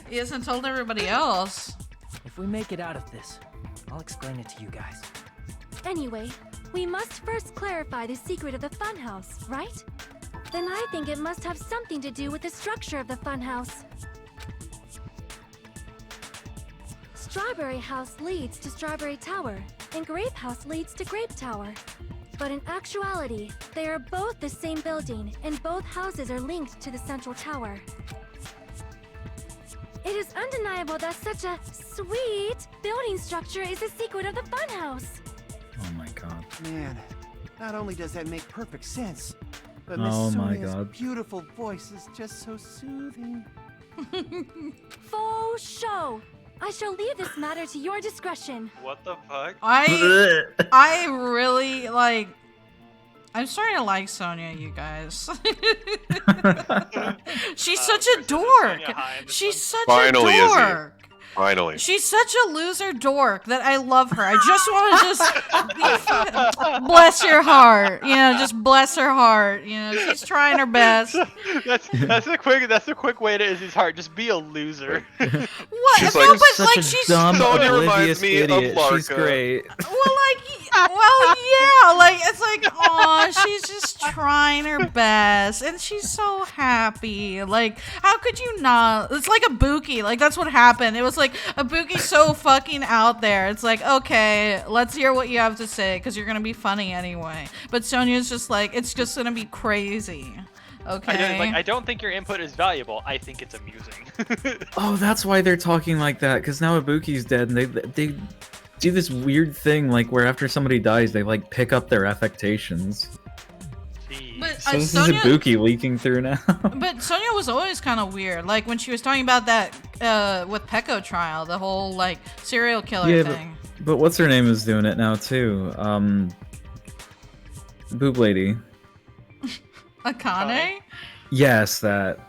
He hasn't told everybody else. If we make it out of this, I'll explain it to you guys. Anyway, we must first clarify the secret of the funhouse, right? Then I think it must have something to do with the structure of the funhouse. Strawberry House leads to Strawberry Tower, and Grape House leads to Grape Tower. But in actuality, they are both the same building, and both houses are linked to the central tower. It is undeniable that such a sweet building structure is the secret of the funhouse. Oh my god. Man, not only does that make perfect sense, but Oh Miss my Sonya's god. beautiful voice is just so soothing. Faux show! I shall leave this matter to your discretion. What the fuck? I really like. I'm starting to like Sonya, you guys. She's such a dork. She's such Finally, a dork. Finally. She's such a loser dork that I love her. I just want to just bless your heart. You know, just bless her heart. You know, she's trying her best. That's a quick way to is his heart. Just be a loser. What? She's No, like, but Such like a she's dumb, Sonya reminds oblivious me of idiot. She's Larka. great. well, yeah, like it's like, aw, she's just trying her best, and she's so happy. Like, how could you not? It's like Ibuki. Like that's what happened. It was like Ibuki's so fucking out there. It's like, okay, let's hear what you have to say because you're gonna be funny anyway. But Sonya's just like, it's just gonna be crazy. Okay. I don't think your input is valuable. I think it's amusing. Oh, that's why they're talking like that. Because now Ibuki's dead, and they do this weird thing, like where after somebody dies, they like pick up their affectations. But, So this Sonya- is Ibuki leaking through now. But Sonya was always kind of weird. Like when she was talking about that with Peko trial, the whole like serial killer thing. But what's her name is doing it now too. Boob lady. Akane? Yes, that.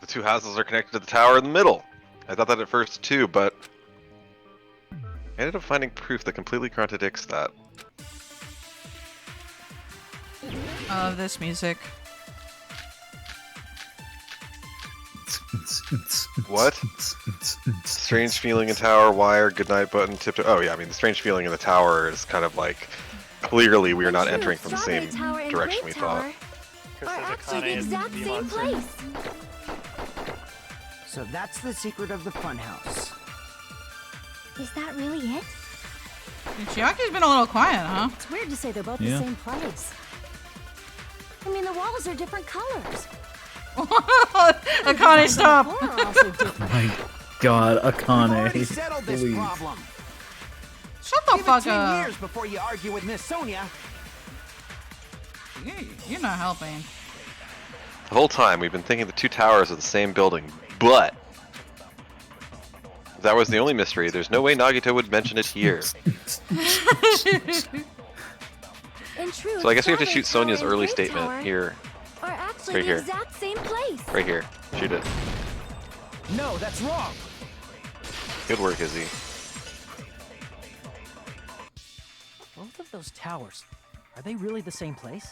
The two houses are connected to the tower in the middle. I thought that at first too, but I ended up finding proof that completely contradicts that. I love this music. What? Strange feeling in tower, wire, goodnight button, tip to... Oh yeah, I mean the strange feeling in the tower is kind of like, clearly we are not entering from the same direction we thought. Are actually the exact same place. So that's the secret of the funhouse. Is that really it? Chiaki's been a little quiet, huh? It's weird to say they're both Yeah. the same place. I mean, the walls are different colors. Akane, stop! The floor are also different. My God, Akane. We settled this Please. problem. Shut the Give fuck it 10 up. years before you argue with Miss Sonya. You're not helping. The whole time we've been thinking the two towers are the same building, but if that was the only mystery, there's no way Nagito would mention it here. In truth, So I guess we have to Strawberry shoot Sonia's Tower and early Grape statement Tower here. are actually Right the here. exact same place. Right here. Shoot it. No, that's wrong. Good work, Izzy. Both of those towers, are they really the same place?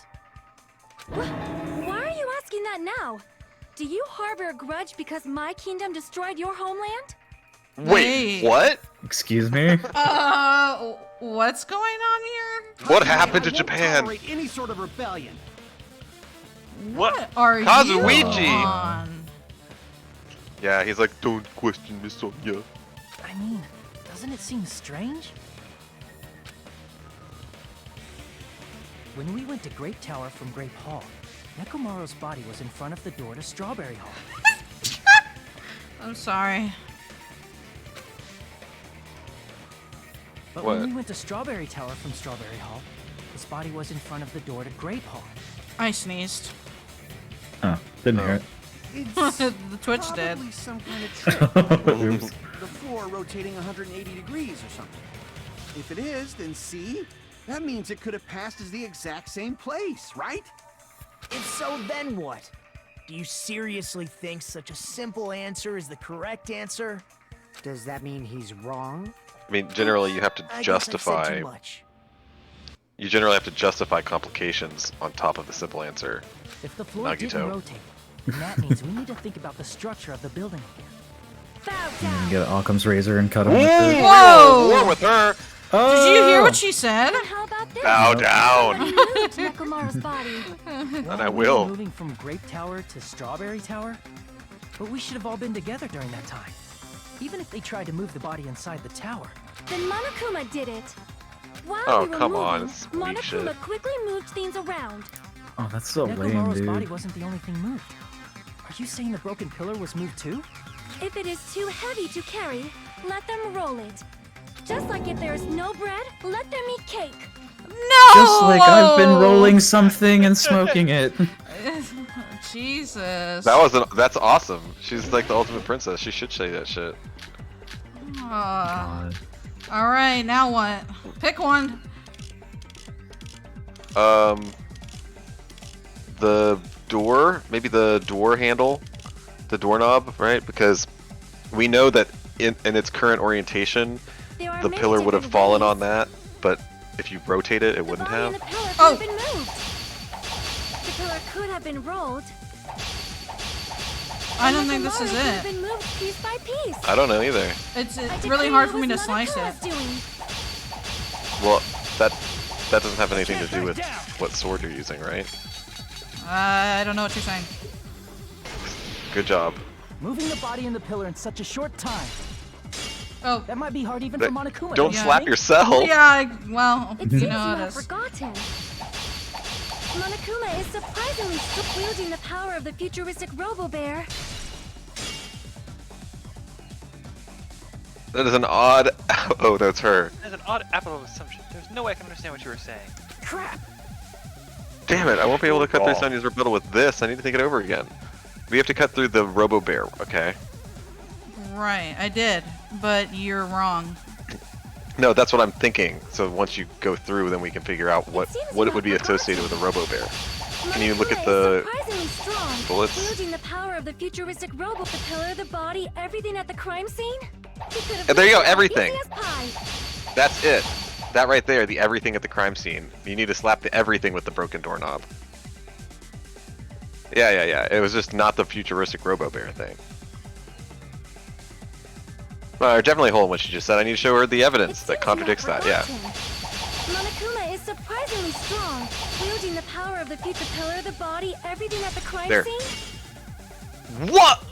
Why are you asking that now? Do you harbor a grudge because my kingdom destroyed your homeland? Wait, what? Excuse me? What's going on here? What happened to I won't Japan? tolerate any sort of rebellion. What? Are Kazuichi! you on? Yeah, he's like, don't question Miss Sonia. I mean, doesn't it seem strange? When we went to Grape Tower from Grape Hall, Nekomaru's body was in front of the door to Strawberry Hall. I'm sorry. But What? when we went to Strawberry Tower from Strawberry Hall, his body was in front of the door to Grape Hall. I sneezed. Oh, didn't hear it. It's The Twitch did. probably some kind of trick. Oops. The floor rotating 180 degrees or something. If it is, then see? That means it could have passed as the exact same place, right? If so, then what? Do you seriously think such a simple answer is the correct answer? Does that mean he's wrong? I mean, generally you have to I guess I said justify. too much. You generally have to justify complications on top of the simple answer. If the floor didn't Nagito. rotate, then that means we need to think about the structure of the building again. Bow You down. get Occam's razor and cut him with it. Whoa! War with her! Did you hear what she said? Then how about this? Bow down! Somebody moved Nekomaru's body. And I We were will. moving from Grape Tower to Strawberry Tower, but we should have all been together during that time. Even if they tried to move the body inside the tower. Then Monokuma did it. While Oh, we were come moving, on, it's weak Monokuma shit. quickly moved things around. Oh, that's so lame, Nekomaru's body dude. wasn't the only thing moved. Are you saying the broken pillar was moved too? If it is too heavy to carry, let them roll it. Just like if there is no bread, let them eat cake. No! Just like I've been rolling something and smoking it. Jesus. That's awesome. She's like the ultimate princess. She should say that shit. All right, now what? Pick one. The door, maybe the door handle, the doorknob, right? Because we know that in its current orientation, There are the many pillar would have different fallen ways. on that, but if you rotate it, it wouldn't Body and have. the pillar could Oh. have been moved. The pillar could have been rolled. I don't think this is Nekomaru could have it. been moved piece by piece. I don't know either. It's I really decree hard it for me was to slice it. Monokuma's doing. Well, that doesn't have anything to do with what sword you're using, right? I don't know what you're saying. Good job. Moving the body and the pillar in such a short time. Oh. That might be hard even That- for Monokuma. don't you slap think? yourself. Yeah, well, It you seems know you it have is. forgotten. Monokuma is surprisingly still wielding the power of the futuristic Robo-Bear. That is an odd. Oh, that's her. That's an odd apple of assumption. There's no way I can understand what you were saying. Crap! Damn it! I won't be able to cut through Sonya's rebuttal with this. I need to think it over again. We have to cut through the Robo Bear. Okay. Right, I did, but you're wrong. No, that's what I'm thinking. So once you go through, then we can figure out what it would be associated with a Robo Bear. Can you look at the Surprisingly strong, bullets? wielding the power of the futuristic Robo, the pillar, the body, everything at the crime scene. He could have And there you go, moved it everything. easy as pie. That's it. That right there, the everything at the crime scene. You need to slap the everything with the broken doorknob. Yeah. It was just not the futuristic Robo Bear thing. Well, there's definitely a hole in what she just said. I need to show her the evidence that contradicts that. Yeah. Monokuma is surprisingly strong, wielding the power of the future pillar, the body, everything at the crime There. scene. What?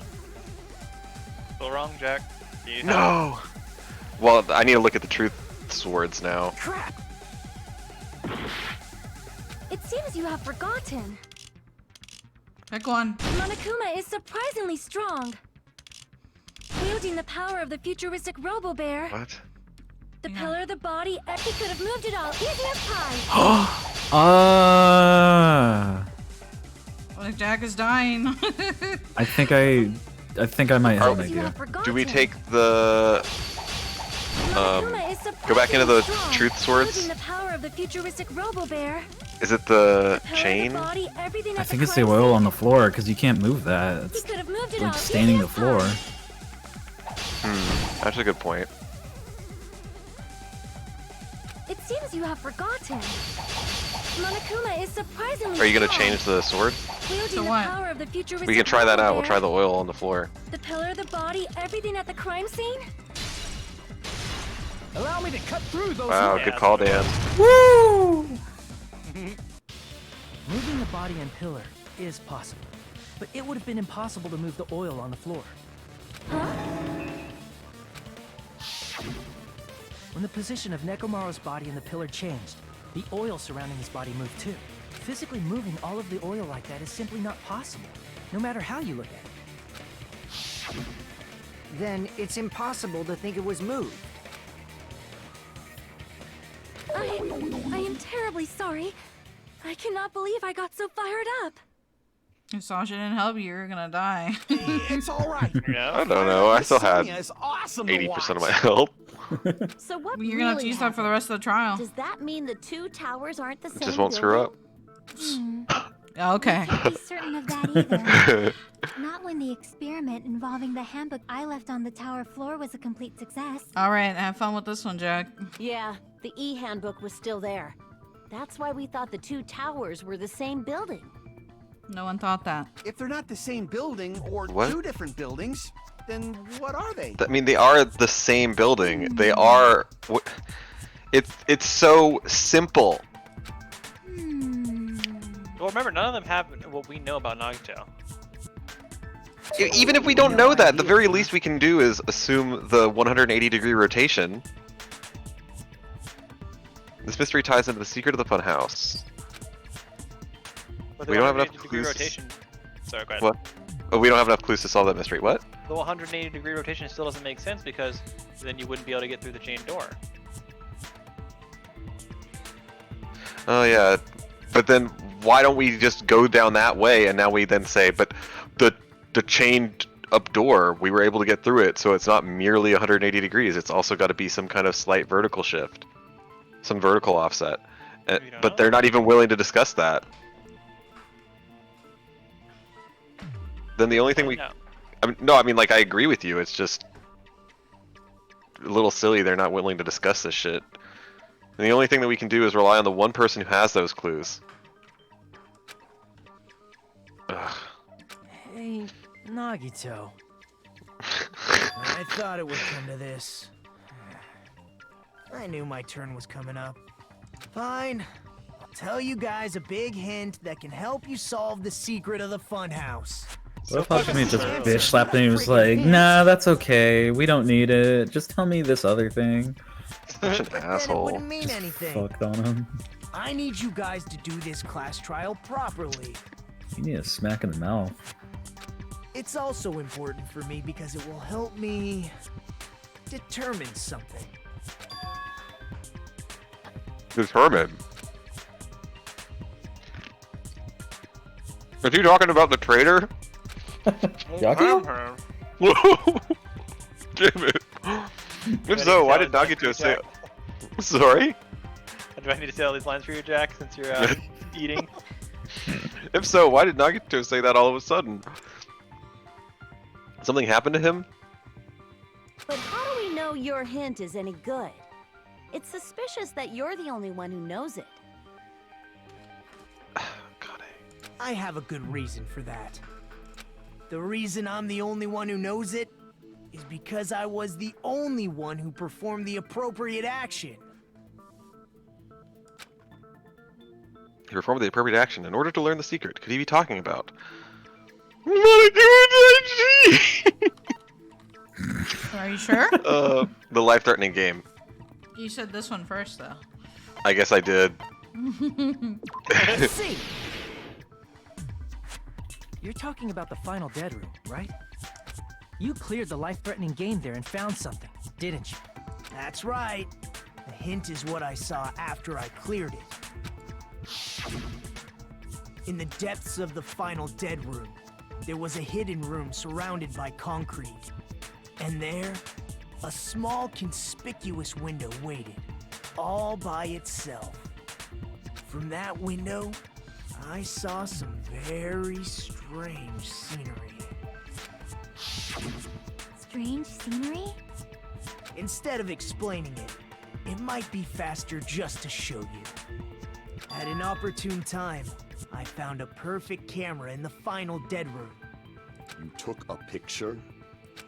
Still wrong, Jack. Do you have- No. Well, I need to look at the truth swords now. Crap! It seems you have forgotten. Pick one. Monokuma is surprisingly strong, wielding the power of the futuristic Robo-Bear. What? The pillar, the body, he could have moved it all easy as pie. Like Jack is dying. I think I might have an idea. Do we take the go back into the truth swords? The power of the futuristic Robo-Bear. Is it the The chain? body, everything I at think the it's the crime oil scene. on the floor because you can't move that. He It's could have moved it like all. staining the floor. That's a good point. It seems you have forgotten. Monokuma is surprisingly Are you gonna strong. change the sword? Wielding the power of the futuristic We can try that out. We'll Robo-Bear. try the oil on the floor. The pillar, the body, everything at the crime scene? Allow me to cut through those. Wow, good call, Dan. Woo! Moving the body and pillar is possible, but it would have been impossible to move the oil on the floor. When the position of Nekomaru's body and the pillar changed, the oil surrounding his body moved too. Physically moving all of the oil like that is simply not possible, no matter how you look at it. Then it's impossible to think it was moved. I am terribly sorry. I cannot believe I got so fired up. If Sasha didn't help you, you're gonna die. It's all right. I don't know. I still had Sonya is awesome to 80% of my watch. health. So what You're gonna have to really use that for the rest of the trial. Does that mean the two towers aren't the same? Just won't screw up. Okay. I can't be certain of that either. Not when the experiment involving the handbook I left on the tower floor was a complete success. All right, have fun with this one, Jack. Yeah, the e-handbook was still there. That's why we thought the two towers were the same building. No one thought that. If they're not the same building or What? two different buildings, then what are they? I mean, they are the same building. They are. It's so simple. Well, remember, none of them have what we know about Nagito. Even if we don't know that, the very least we can do is assume the 180-degree rotation. This mystery ties into the secret of the funhouse. But We don't have enough 180-degree clues. rotation. Sorry, go ahead. What? Oh, we don't have enough clues to solve that mystery. What? The 180-degree rotation still doesn't make sense because then you wouldn't be able to get through the chain door. Oh yeah, but then why don't we just go down that way and now we then say, but the chained up door, we were able to get through it, so it's not merely 180 degrees. It's also got to be some kind of slight vertical shift, some vertical offset. But they're not even willing to discuss that. Then the only thing we, I mean, like I agree with you. It's just a little silly. They're not willing to discuss this shit. And the only thing that we can do is rely on the one person who has those clues. Ugh. Hey, Nagito. I thought it would come to this. I knew my turn was coming up. Fine. I'll tell you guys a big hint that can help you solve the secret of the funhouse. What if Hachime just bitch slapped him and he was like, nah, that's okay, we don't need it, just tell me this other thing. Such an Then it asshole. wouldn't mean anything. Fucked on him. I need you guys to do this class trial properly. You need a smack in the mouth. It's also important for me because it will help me determine something. Determined. Is he talking about the traitor? Yaki? Damn it. If so, why did Nagito say... Sorry? Do I need to say all these lines for you, Jack, since you're eating? If so, why did Nagito say that all of a sudden? Something happened to him? But how do we know your hint is any good? It's suspicious that you're the only one who knows it. I have a good reason for that. The reason I'm the only one who knows it is because I was the only one who performed the appropriate action. He performed the appropriate action in order to learn the secret. Could he be talking about? Are you sure? The life-threatening game. You said this one first, though. I guess I did. Let's see. You're talking about the final dead room, right? You cleared the life-threatening game there and found something, didn't you? That's right. The hint is what I saw after I cleared it. In the depths of the final dead room, there was a hidden room surrounded by concrete. And there, a small conspicuous window waited, all by itself. From that window, I saw some very strange scenery. Strange scenery? Instead of explaining it might be faster just to show you. At an opportune time, I found a perfect camera in the final dead room. You took a picture?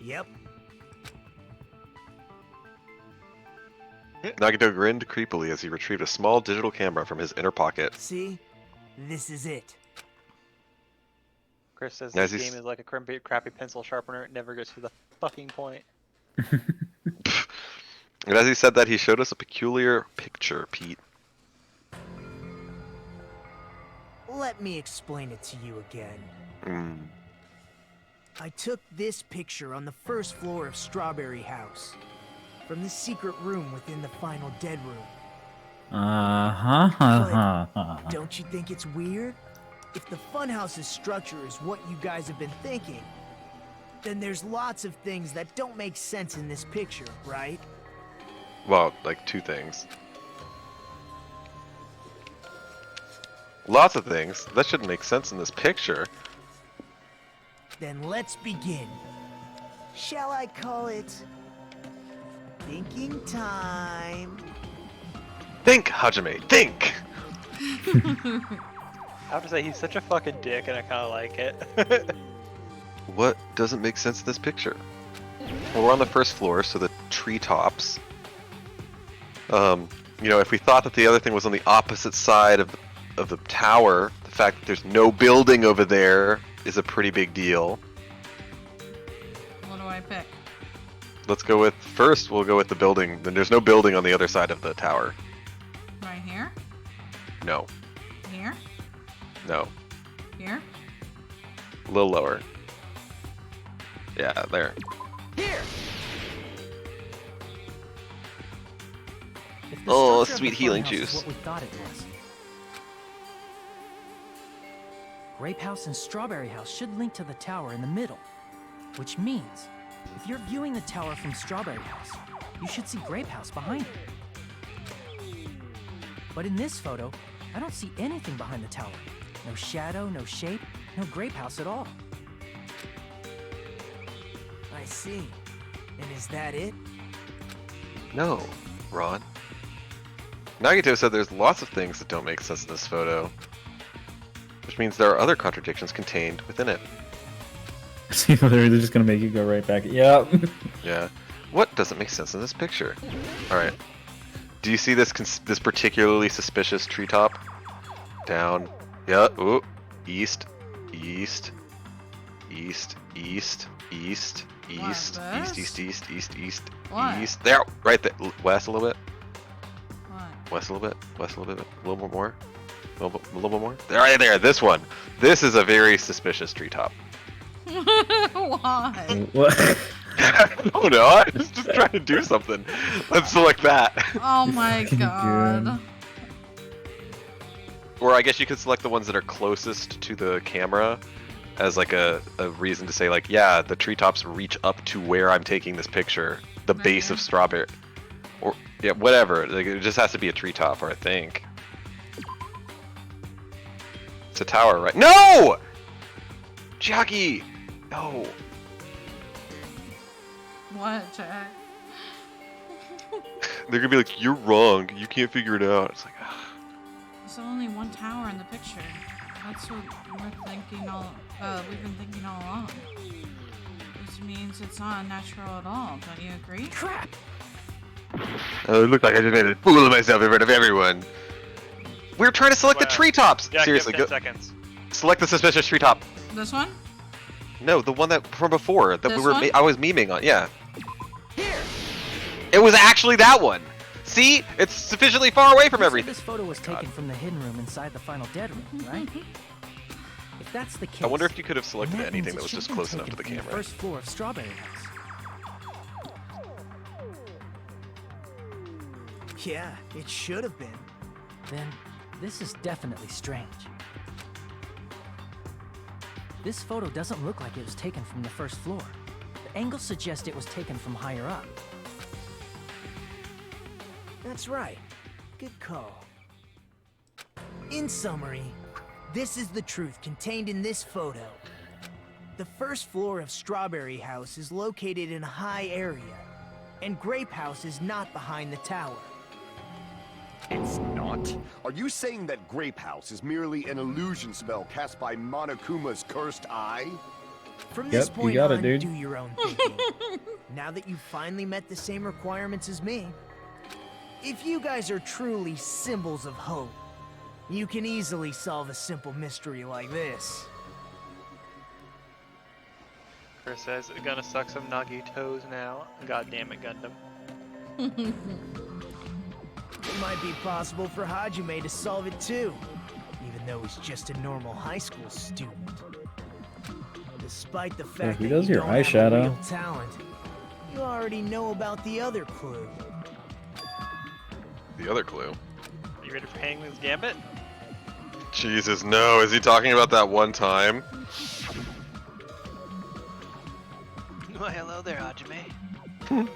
Yep. Nagito grinned creepily as he retrieved a small digital camera from his inner pocket. See? This is it. Chris says As this he's- game is like a crappy pencil sharpener. It never gets to the fucking point. And as he said that, he showed us a peculiar picture, Pete. Let me explain it to you again. Hmm. I took this picture on the first floor of Strawberry House, from the secret room within the final dead room. Don't you think it's weird? If the funhouse's structure is what you guys have been thinking, then there's lots of things that don't make sense in this picture, right? Well, like two things. Lots of things. That shouldn't make sense in this picture. Then let's begin. Shall I call it thinking time? Think, Hajime, think! I have to say, he's such a fucking dick, and I kind of like it. What doesn't make sense in this picture? Well, we're on the first floor, so the treetops. You know, if we thought that the other thing was on the opposite side of the tower, the fact that there's no building over there is a pretty big deal. What do I pick? Let's go with, first we'll go with the building. Then there's no building on the other side of the tower. Right here? No. Here? No. Here? A little lower. Yeah, there. Here! If the Oh, structure of sweet the healing funhouse is juice. what we thought it was. Grape House and Strawberry House should link to the tower in the middle, which means if you're viewing the tower from Strawberry House, you should see Grape House behind it. But in this photo, I don't see anything behind the tower. No shadow, no shape, no Grape House at all. I see. And is that it? No, Ron. Nagito said there's lots of things that don't make sense in this photo, which means there are other contradictions contained within it. See, they're just gonna make you go right back. Yep. Yeah. What doesn't make sense in this picture? Alright. Do you see this this particularly suspicious treetop? Down. Yeah. Ooh. East. East. East. East. East. East. this? East. What? East. There. Right there. West a little bit. What? West a little bit. West a little bit. A little bit more. A little bit more. There. Right there. This one. This is a very suspicious treetop. Why? What? I don't know. I was just trying to do something. Let's select that. Oh my god. Or I guess you could select the ones that are closest to the camera as like a reason to say like, yeah, the treetops reach up to where I'm taking this picture. The base of Strawberry. Or, yeah, whatever. Like, it just has to be a treetop, or I think. It's a tower, right? No! Jackie! No. What, Jack? They're gonna be like, you're wrong. You can't figure it out. It's like, There's only one tower in the picture. That's what we're thinking all. We've been thinking all along. Which means it's not unnatural at all. Don't you agree? Crap! oh, it looked like I just made a fool of myself in front of everyone. We're trying to select the Well, treetops. Jack, Seriously, you have go 10 seconds. select the suspicious treetop. This one? No, the one that from before that This we were. one? I was memeing on. Yeah. Here! It was actually that one. See, it's sufficiently far away from You said everything. This photo was taken from the hidden room inside the final dead room, right? If that's the case, I wonder if you could have selected then that means anything it that was should just have been close enough to taken the from camera. First floor of Strawberry House. Yeah, it should have been. Then This is definitely strange. This photo doesn't look like it was taken from the first floor. The angles suggest it was taken from higher up. That's right. Good call. In summary, this is the truth contained in this photo. The first floor of Strawberry House is located in a high area, and Grape House is not behind the tower. It's not? Are you saying that Grape House is merely an illusion spell cast by Monokuma's cursed eye? From this Yep, you point got it, on, dude. do your own thinking. Now that you've finally met the same requirements as me, if you guys are truly symbols of hope, you can easily solve a simple mystery like this. Chris says, gonna suck some Nagi toes now. God damn it, Gundam. It might be possible for Hajime to solve it too, even though he's just a normal high school student. Despite the fact he that does you your don't have eyeshadow. real talent, you already know about the other clue. The other clue. Are you ready for Penguin's Gambit? Jesus, no. Is he talking about that one time? Why, hello there, Hajime.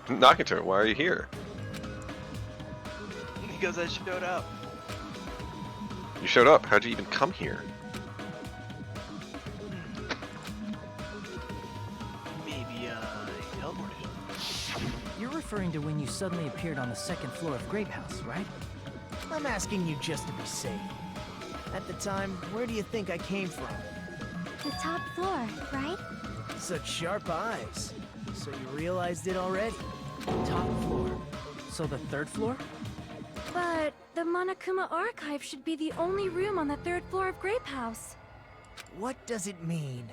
Nakato, why are you here? Because I showed up. You showed up. How'd you even come here? Maybe, he teleported. You're referring to when you suddenly appeared on the second floor of Grape House, right? I'm asking you just to be safe. At the time, where do you think I came from? The top floor, right? Such sharp eyes. So you realized it already? Top floor. So the third floor? But the Monokuma Archive should be the only room on the third floor of Grape House. What does it mean?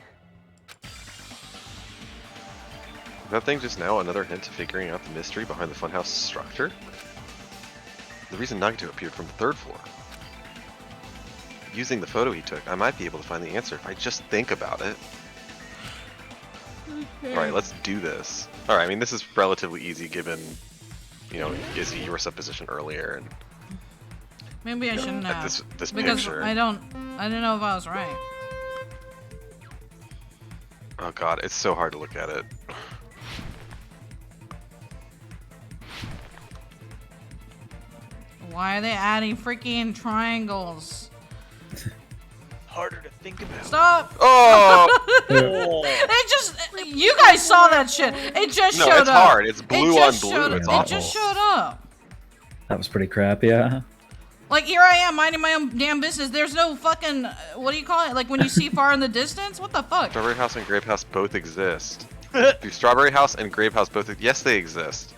That thing just now another hint to figuring out the mystery behind the funhouse structure? The reason Nagato appeared from the third floor. Using the photo he took, I might be able to find the answer if I just think about it. Alright, let's do this. Alright, I mean, this is relatively easy given, you know, Izzy, your supposition earlier, and Maybe I shouldn't at have. this because picture. I didn't know if I was right. Oh god, it's so hard to look at it. Why are they adding freaking triangles? Harder to think about. Stop! Oh! It just, you guys saw that shit. It just No, showed it's up. hard. It's blue on blue. It's It awful. just showed up. That was pretty crap, yeah. Like, here I am minding my own damn business. There's no fucking, what do you call it? Like when you see far in the distance? What the fuck? Strawberry House and Grape House both exist. Do Strawberry House and Grape House both? Yes, they exist.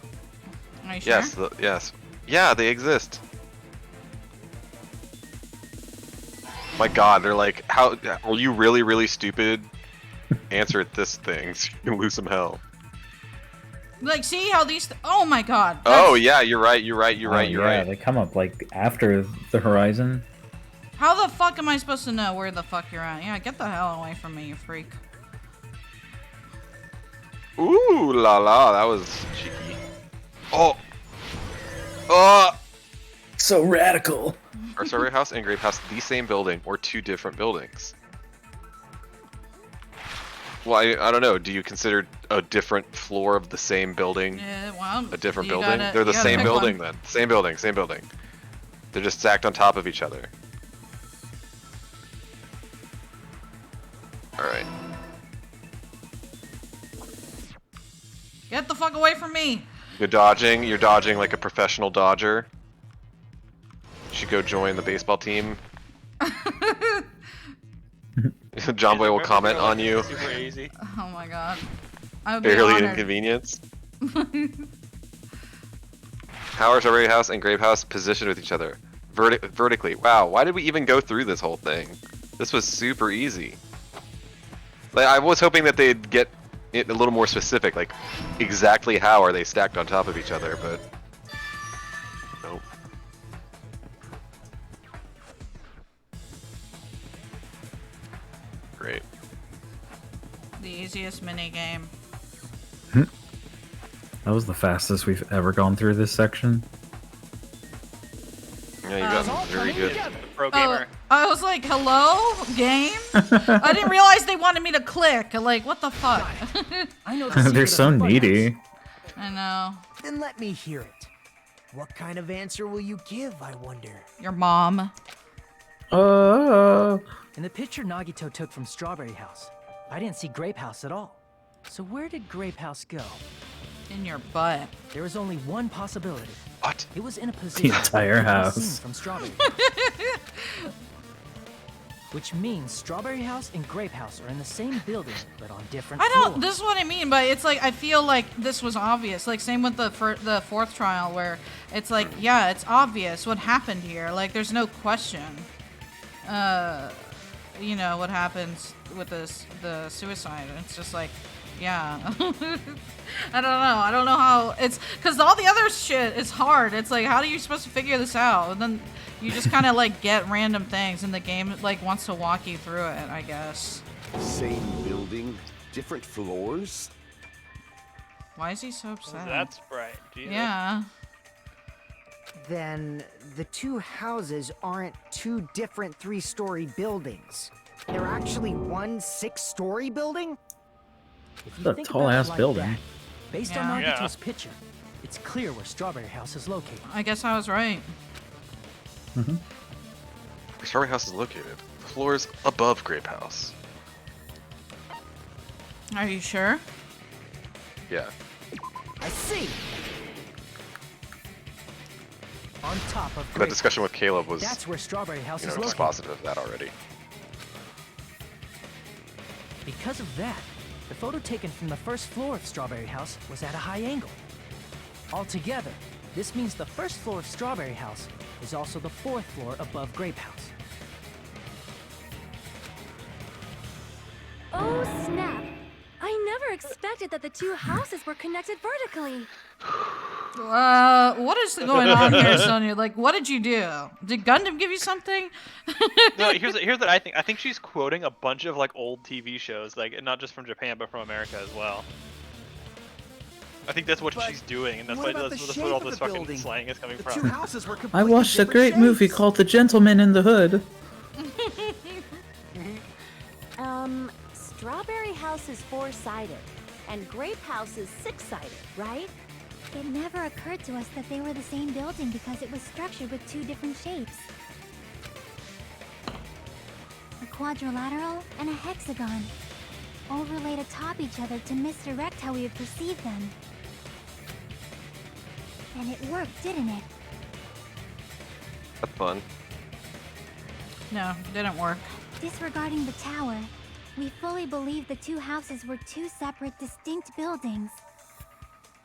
Are you sure? Yes, yes. Yeah, they exist. My god, they're like, how are you really, really stupid? Answer this thing so you can lose some health. Like, see how these, oh my god. Oh yeah, you're right, you're right, you're Oh, right, you're yeah, right. they come up like after the horizon. How the fuck am I supposed to know where the fuck you're at? Yeah, get the hell away from me, you freak. Ooh la la, that was cheeky. Oh! Oh! So radical. Are Strawberry House and Grape House the same building or two different buildings? Well, I don't know. Do you consider a different floor of the same building Yeah, well, a different you building? gotta- They're the you gotta same pick building one. then. Same building, same building. They're just stacked on top of each other. Alright. Get the fuck away from me! You're dodging like a professional dodger. You should go join the baseball team. John Boy will comment on you. Super easy. Oh my god. I would be Barely honored. inconvenience. How are Strawberry House and Grape House positioned with each other? Vertically. Wow, why did we even go through this whole thing? This was super easy. Like, I was hoping that they'd get it a little more specific, like exactly how are they stacked on top of each other, but nope. Great. The easiest minigame. That was the fastest we've ever gone through this section. Yeah, you got very good. Pro gamer. I was like, hello, game? I didn't realize they wanted me to click. Like, what the fuck? I know They're so needy. I know. Then let me hear it. What kind of answer will you give, I wonder? Your mom. In the picture Nagito took from Strawberry House, I didn't see Grape House at all. So where did Grape House go? In your butt. There is only one possibility. What? It was in a position entire that could be house. seen from Strawberry. Which means Strawberry House and Grape House are in the same building, but on different floors. This is what I mean, but it's like, I feel like this was obvious. Like, same with the fourth trial, where it's like, yeah, it's obvious what happened here. Like, there's no question. You know, what happens with the suicide. It's just like, yeah. I don't know how it's, because all the other shit is hard. It's like, how are you supposed to figure this out? And then you just kind of like get random things, and the game like wants to walk you through it, I guess. Same building, different floors? Why is he so upset? That's right. Jesus. Yeah. Then the two houses aren't two different 3-story buildings. They're actually one 6-story building? If It's a think tall about it ass like building. that, based Yeah. on Nagito's picture, it's clear where Strawberry House is located. I guess I was right. Where Strawberry House is located. The floor's above Grape House. Are you sure? Yeah. I see. On top of That Grape discussion with Caleb was, That's where Strawberry House you know, is located. dispositive of that already. Because of that, the photo taken from the first floor of Strawberry House was at a high angle. Altogether, this means the first floor of Strawberry House is also the 4th floor above Grape House. Oh, snap. I never expected that the two houses were connected vertically. What is going on here, Sonia? Like, what did you do? Did Gundam give you something? No, here's what I think. I think she's quoting a bunch of like old TV shows, like not just from Japan but from America as well. I think that's what she's doing, and that's why that's what all this fucking slang is coming from. I watched a great movie called The Gentleman in the Hood. Strawberry House is 4-sided, and Grape House is 6-sided, right? It never occurred to us that they were the same building because it was structured with two different shapes. A quadrilateral and a hexagon, overlaid atop each other to misdirect how we would perceive them. And it worked, didn't it? That's fun. No, it didn't work. Disregarding the tower, we fully believed the two houses were two separate, distinct buildings.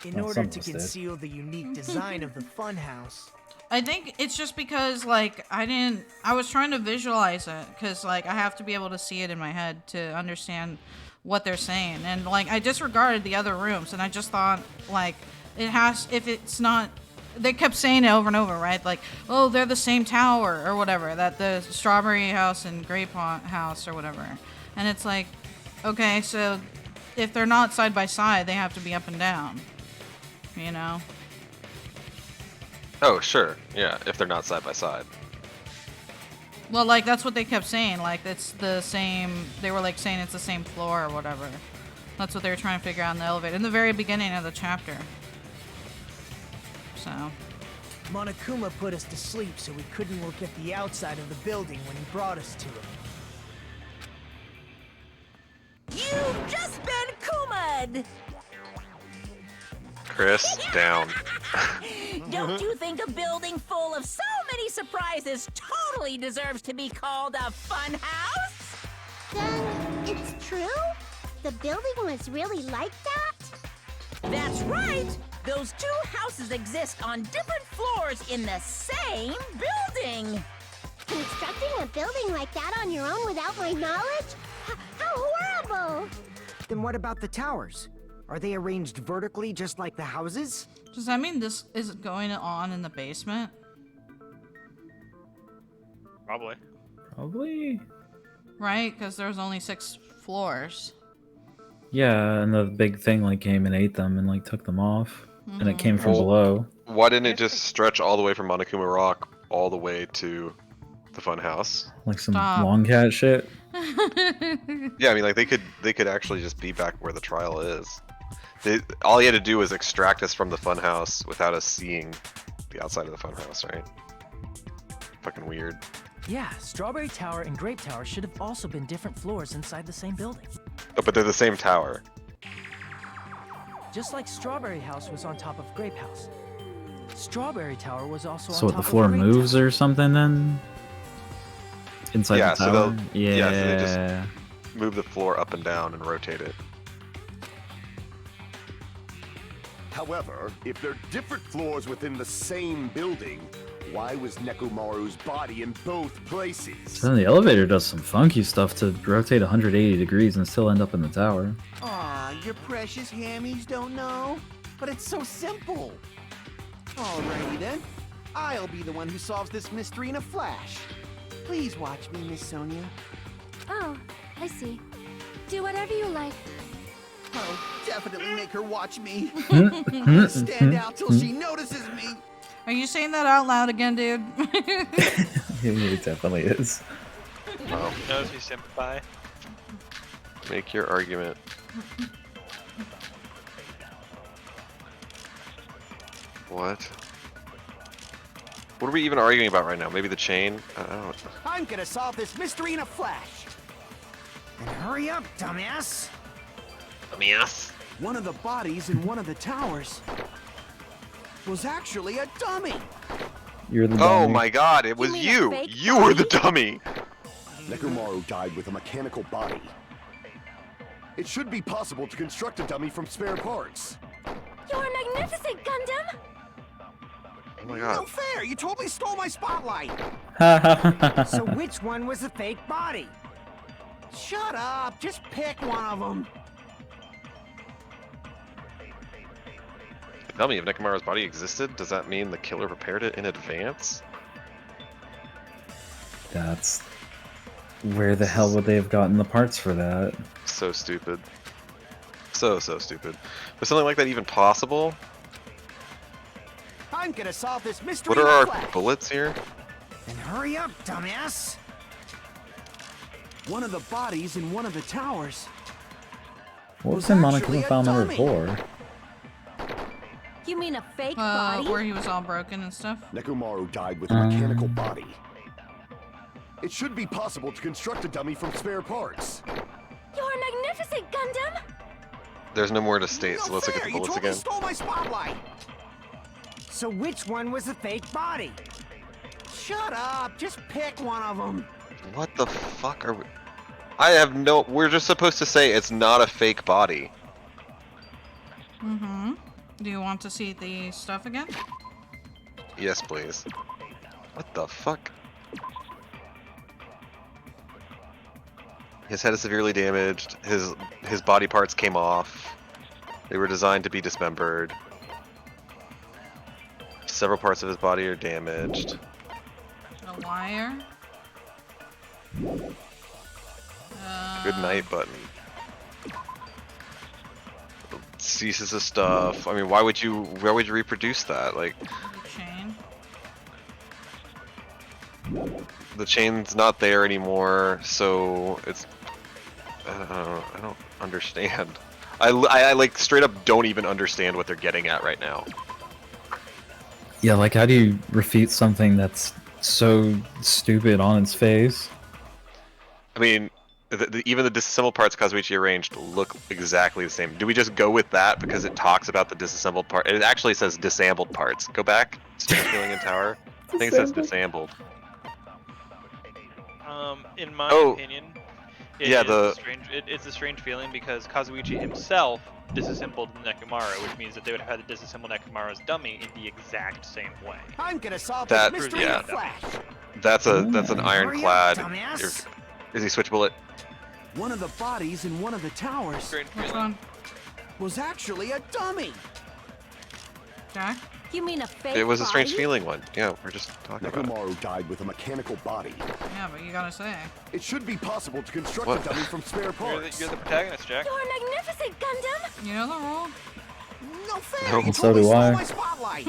In order to conceal the unique design of the funhouse. I think it's just because, like, I was trying to visualize it, because, like, I have to be able to see it in my head to understand what they're saying. And, like, I disregarded the other rooms, and I just thought, like, if it's not, they kept saying it over and over, right? Like, oh, they're the same tower, or whatever, that the Strawberry House and Grape House, or whatever. And it's like, okay, so if they're not side by side, they have to be up and down. You know? Oh, sure. Yeah, if they're not side by side. Well, like, that's what they kept saying. Like, it's the same... They were, like, saying it's the same floor or whatever. That's what they were trying to figure out in the elevator. In the very beginning of the chapter. So... Monokuma put us to sleep so we couldn't look at the outside of the building when he brought us to it. You've just been Kuma'd! Chris, down. Don't you think a building full of so many surprises totally deserves to be called a fun house? Then it's true? The building was really like that? That's right! Those two houses exist on different floors in the same building! Constructing a building like that on your own without my knowledge? How horrible! Then what about the towers? Are they arranged vertically just like the houses? Does that mean this is going on in the basement? Probably. Probably. Right? Because there's only 6 floors. Yeah, and the big thing like came and ate them and like took them off. And it came from Well, below. Why didn't it just stretch all the way from Monokuma Rock all the way to the fun house. Like some Stop. long cat shit. Yeah, I mean, like they could actually just be back where the trial is. All he had to do was extract us from the fun house without us seeing the outside of the fun house, right? Fucking weird. Yeah, Strawberry Tower and Grape Tower should have also been different floors inside the same building. Oh, but they're the same tower. Just like Strawberry House was on top of Grape House. Strawberry Tower was also So on what, the top floor of Grape moves Tower. or something then? Inside Yeah, the so tower? they'll- yeah, so they just- Yeah. Move the floor up and down and rotate it. However, if they're different floors within the same building, why was Nekomaru's body in both places? So then the elevator does some funky stuff to rotate 180 degrees and still end up in the tower. Aw, your precious hammies don't know? But it's so simple. Alrighty then. I'll be the one who solves this mystery in a flash. Please watch me, Miss Sonia. Oh, I see. Do whatever you like. Oh, definitely make her watch me. I'm gonna stand out till she notices me. Are you saying that out loud again, dude? It definitely is. Well, Knows you sympathize. make your argument. What? What are we even arguing about right now? Maybe the chain? I don't know. I'm gonna solve this mystery in a flash. And hurry up, dumbass. Yes. One of the bodies in one of the towers was actually a dummy. You're the Oh dummy. my god, it was mean a you! fake You were the dummy! Nekomaru died with a mechanical body. It should be possible to construct a dummy from spare parts. You're magnificent, Gundam! Oh my No god. fair, you totally stole my spotlight. So which one was the fake body? Shut up, just pick one of them. Tell me, if Nekomaru's body existed, does that mean the killer prepared it in advance? That's... Where the hell would they have gotten the parts for that? So stupid. So stupid. Was something like that even possible? I'm gonna solve this mystery What in are a our flash. bullets here? And hurry up, dumbass. One of the bodies in one of the towers. What was was in actually Monokuma a file number dummy. 4? You mean a fake body? Where he was all broken and stuff? Nekomaru died with a mechanical body. It should be possible to construct a dummy from spare parts. You're magnificent, Gundam! There's no more to state, No so let's look at fair, the you bullets totally again. stole my spotlight. So which one was the fake body? Shut up, just pick one of them. What the fuck are we... I have no... We're just supposed to say it's not a fake body. Mm-hmm. Do you want to see the stuff again? Yes, please. What the fuck? His head is severely damaged. His body parts came off. They were designed to be dismembered. Several parts of his body are damaged. A wire. Good night button. Ceases of stuff. I mean, why would you reproduce that? Like, The chain. the chain's not there anymore, so it's... I don't understand. I like straight up don't even understand what they're getting at right now. Yeah, like how do you refute something that's so stupid on its face? I mean, even the disassembled parts Kazuichi arranged look exactly the same. Do we just go with that because it talks about the disassembled part? It actually says disassembled parts. Go back. Strange Feeling in Tower. I think it says disassembled. In my Oh. opinion, Yeah, it's a strange feeling because Kazuichi himself disassembled Nekomaru, which means that they would have had to disassemble Nekomaru's dummy in the exact same way. I'm gonna solve That- this mystery in yeah. a flash. That's an Hurry up, ironclad. dumbass. Is he switch bullet? One of the bodies in one of the towers Strange Which feeling. one? was actually a dummy. Jack? You mean a fake It was a strange body? feeling one. Yeah, we're just talking about it. Nekomaru died with a mechanical body. Yeah, but you gotta say. It should be possible to construct What? a dummy from spare parts. You're the protagonist, Jack. You're magnificent, Gundam! You know the rule? No fair. No. You So totally do stole I. my spotlight.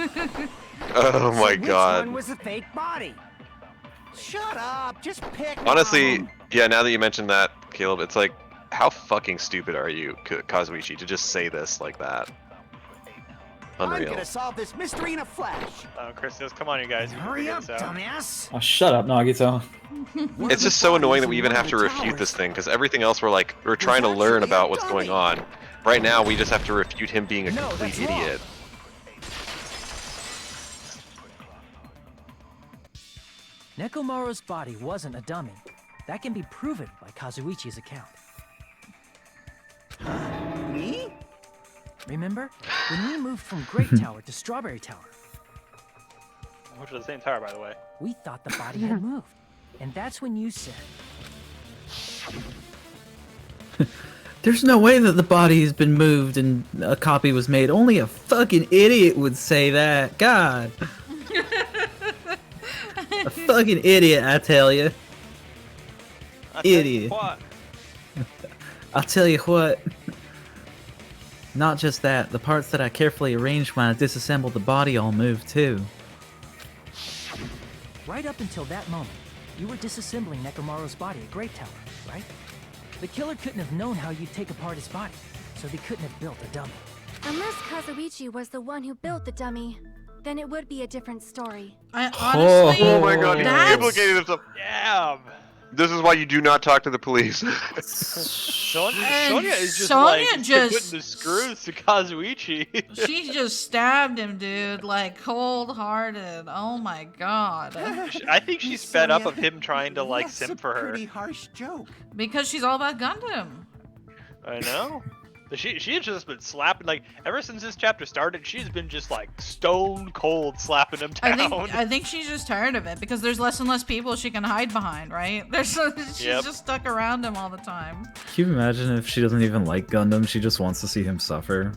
Oh my Which god. one was the fake body? Shut up. Just pick Honestly, one. yeah, now that you mentioned that, Caleb, it's like, how fucking stupid are you, Kazuichi, to just say this like that? I'm Unreal. gonna solve this mystery in a flash. Oh, Christos, come on, you guys. You can Hurry figure up, this out. dumbass. Oh, shut up, Nagito. It's just so annoying that we even have to refute this thing, because everything else we're trying to learn about what's going on. Right now, we just have to refute him being a complete idiot. Nekomaru's body wasn't a dummy. That can be proven by Kazuichi's account. Me? Remember? When we moved from Grape Tower to Strawberry Tower, Which is the same tower, by the way. we thought the body had moved. And that's when you said, There's no way that the body has been moved and a copy was made. Only a fucking idiot would say that. God. A fucking idiot, I tell you. Idiot. What? I'll tell you what. Not just that, the parts that I carefully arranged when I disassembled the body all moved too. right up until that moment, you were disassembling Nekomaru's body at Grape Tower, right? The killer couldn't have known how you'd take apart his body, so they couldn't have built a dummy. Unless Kazuichi was the one who built the dummy, then it would be a different story. I honestly, Oh my god, he that's- implicated himself. Damn. This is why you do not talk to the police. Sonya And is just Sonya like just- putting the screws to Kazuichi. She just stabbed him, dude, like cold-hearted. Oh my god. I think she's fed up Sonya, of him trying to like That's simp a for her. pretty harsh joke. Because she's all about Gundam. I know. She has just been slapping, like, ever since this chapter started, she's been just like stone cold slapping him down. I think she's just tired of it because there's less and less people she can hide behind, right? She's Yep. just stuck around him all the time. Can you imagine if she doesn't even like Gundam, she just wants to see him suffer?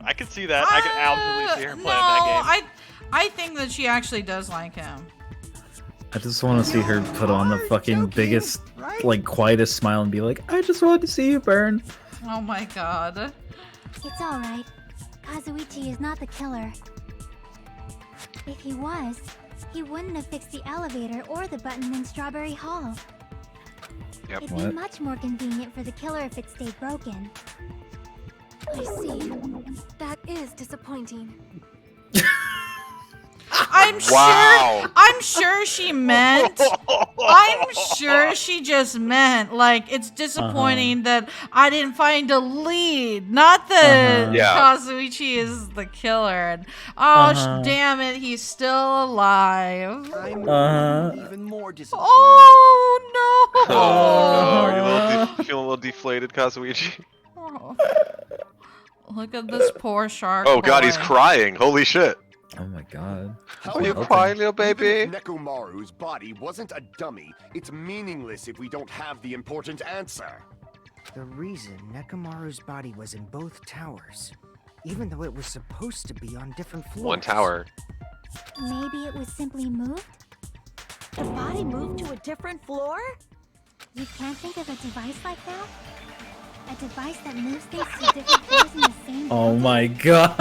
I can see that. I can absolutely see her playing that game. I think that she actually does like him. I just want to see her put on the fucking biggest, like, quietest smile and be like, I just want to see you burn. Oh my god. It's alright. Kazuichi is not the killer. If he was, he wouldn't have fixed the elevator or the button in Strawberry Hall. Yep. It'd be much more convenient for the killer if it stayed broken. I see. That is disappointing. I'm sure she meant, I'm sure she just meant, like, it's disappointing that I didn't find a lead, not that Kazuichi is the killer. And, oh, damn it, he's still alive. I'm even more disappointed. Oh, no. Oh no, you feeling a little deflated, Kazuichi? Oh. Look at this poor shark. Oh god, boy. he's crying. Holy shit. Oh my god. Are you crying, little baby? Even if Nekomaru's body wasn't a dummy, it's meaningless if we don't have the important answer. The reason Nekomaru's body was in both towers, even though it was supposed to be on different floors. One tower. Maybe it was simply moved? The body moved to a different floor? You can't think of a device like that? A device that moves things to different floors in the same Oh my god.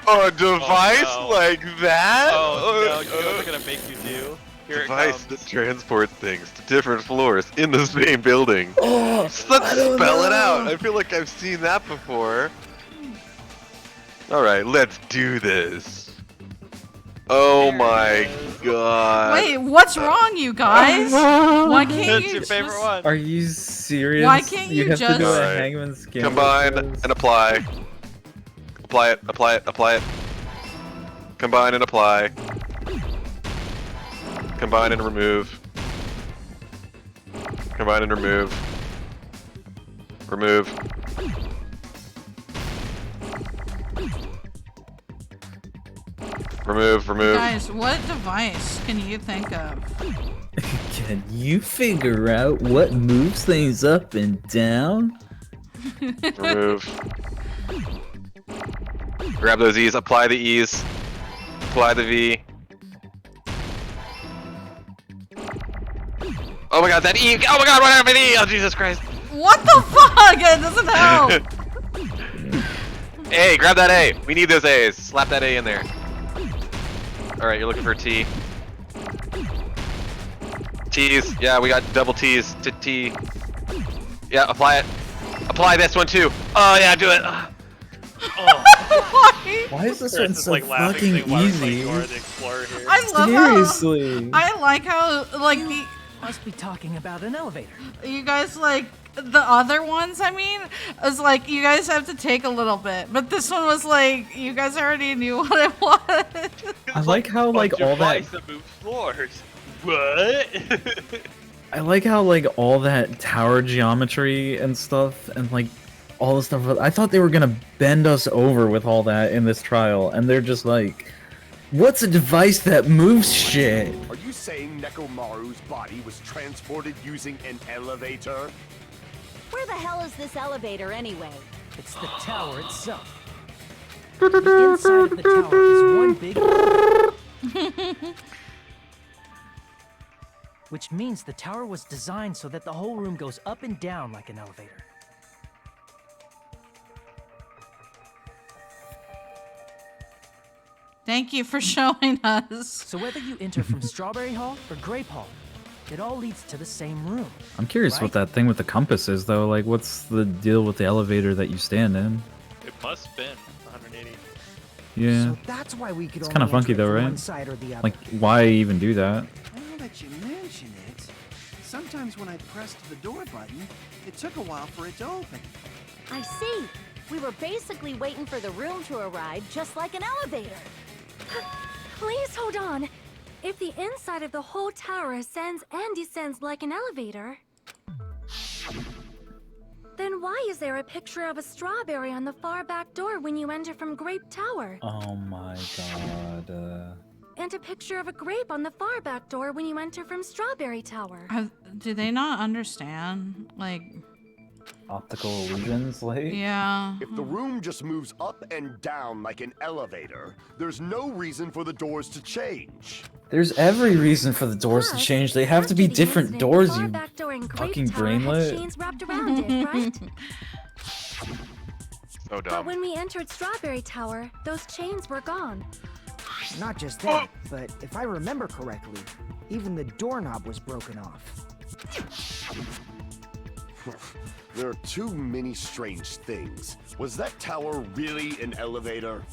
A device like that? Oh no, you know what they're gonna make you do? Here Device it that comes. transports things to different floors in the same building. Oh, Let's spell it out. I feel like I've seen that before. Alright, let's do this. Oh my god. Wait, what's wrong, you guys? Why can't That's you your favorite just... one. Are you serious? Why can't you have to do just- a Alright. hangman's gambit Combine for this? and apply. Apply it, apply it, apply it. Combine and apply. Combine and remove. Combine and remove. Remove. Remove, remove. Guys, what device can you think of? Can you figure out what moves things up and down? Remove. Grab those E's, apply the E's. Apply the V. Oh my god, that E! Oh my god, what happened to the E? Oh Jesus Christ! What the fuck? It doesn't help. A, grab that A. We need those A's. Slap that A in there. All right, you're looking for a T. T's. Yeah, we got double T's to T. Yeah, apply it. Apply this one too. Oh yeah, do it. Why is this Chris one is, so like, laughing, fucking saying, "Why would, easy? like, Dora the Explorer here?" I love Seriously. how I like how like the Must be talking about an elevator. you guys like the other ones. I mean, is like you guys have to take a little bit, but this one was like you guys already knew what it was. I like how like all that. Device that moves floors. What? I like how like all that tower geometry and stuff and like all the stuff. I thought they were gonna bend us over with all that in this trial, and they're just like, "What's a device that moves shit?" Are you saying Nekomaru's body was transported using an elevator? Where the hell is this elevator anyway? It's the tower itself. The inside of the tower is one big... Which means the tower was designed so that the whole room goes up and down like an elevator. Thank you for showing us. So whether you enter from Strawberry Hall or Grape Hall, it all leads to the same room. I'm curious what that thing with the compass is, though. Like, what's the deal with the elevator that you stand in? It must spin 180. Yeah. So that's why we could It's only kind of funky, enter it though, from right? one side or the other. Like, why even do that? Now that you mention it, sometimes when I pressed the door button, it took a while for it to open. I see. We were basically waiting for the room to arrive, just like an elevator. Please hold on. If the inside of the whole tower ascends and descends like an elevator, then why is there a picture of a strawberry on the far back door when you enter from Grape Tower? Oh my god. And a picture of a grape on the far back door when you enter from Strawberry Tower? Do they not understand? Like, Optical illusions, like? yeah. If the room just moves up and down like an elevator, there's no reason for the doors to change. There's every reason for the doors to change. They have to be different doors, you Back door in Grape fucking Tower had brainlet. chains wrapped around it, right? So But dumb. when we entered Strawberry Tower, those chains were gone. Not just that, but if I remember correctly, even the doorknob was broken off. There are too many strange things. Was that tower really an elevator?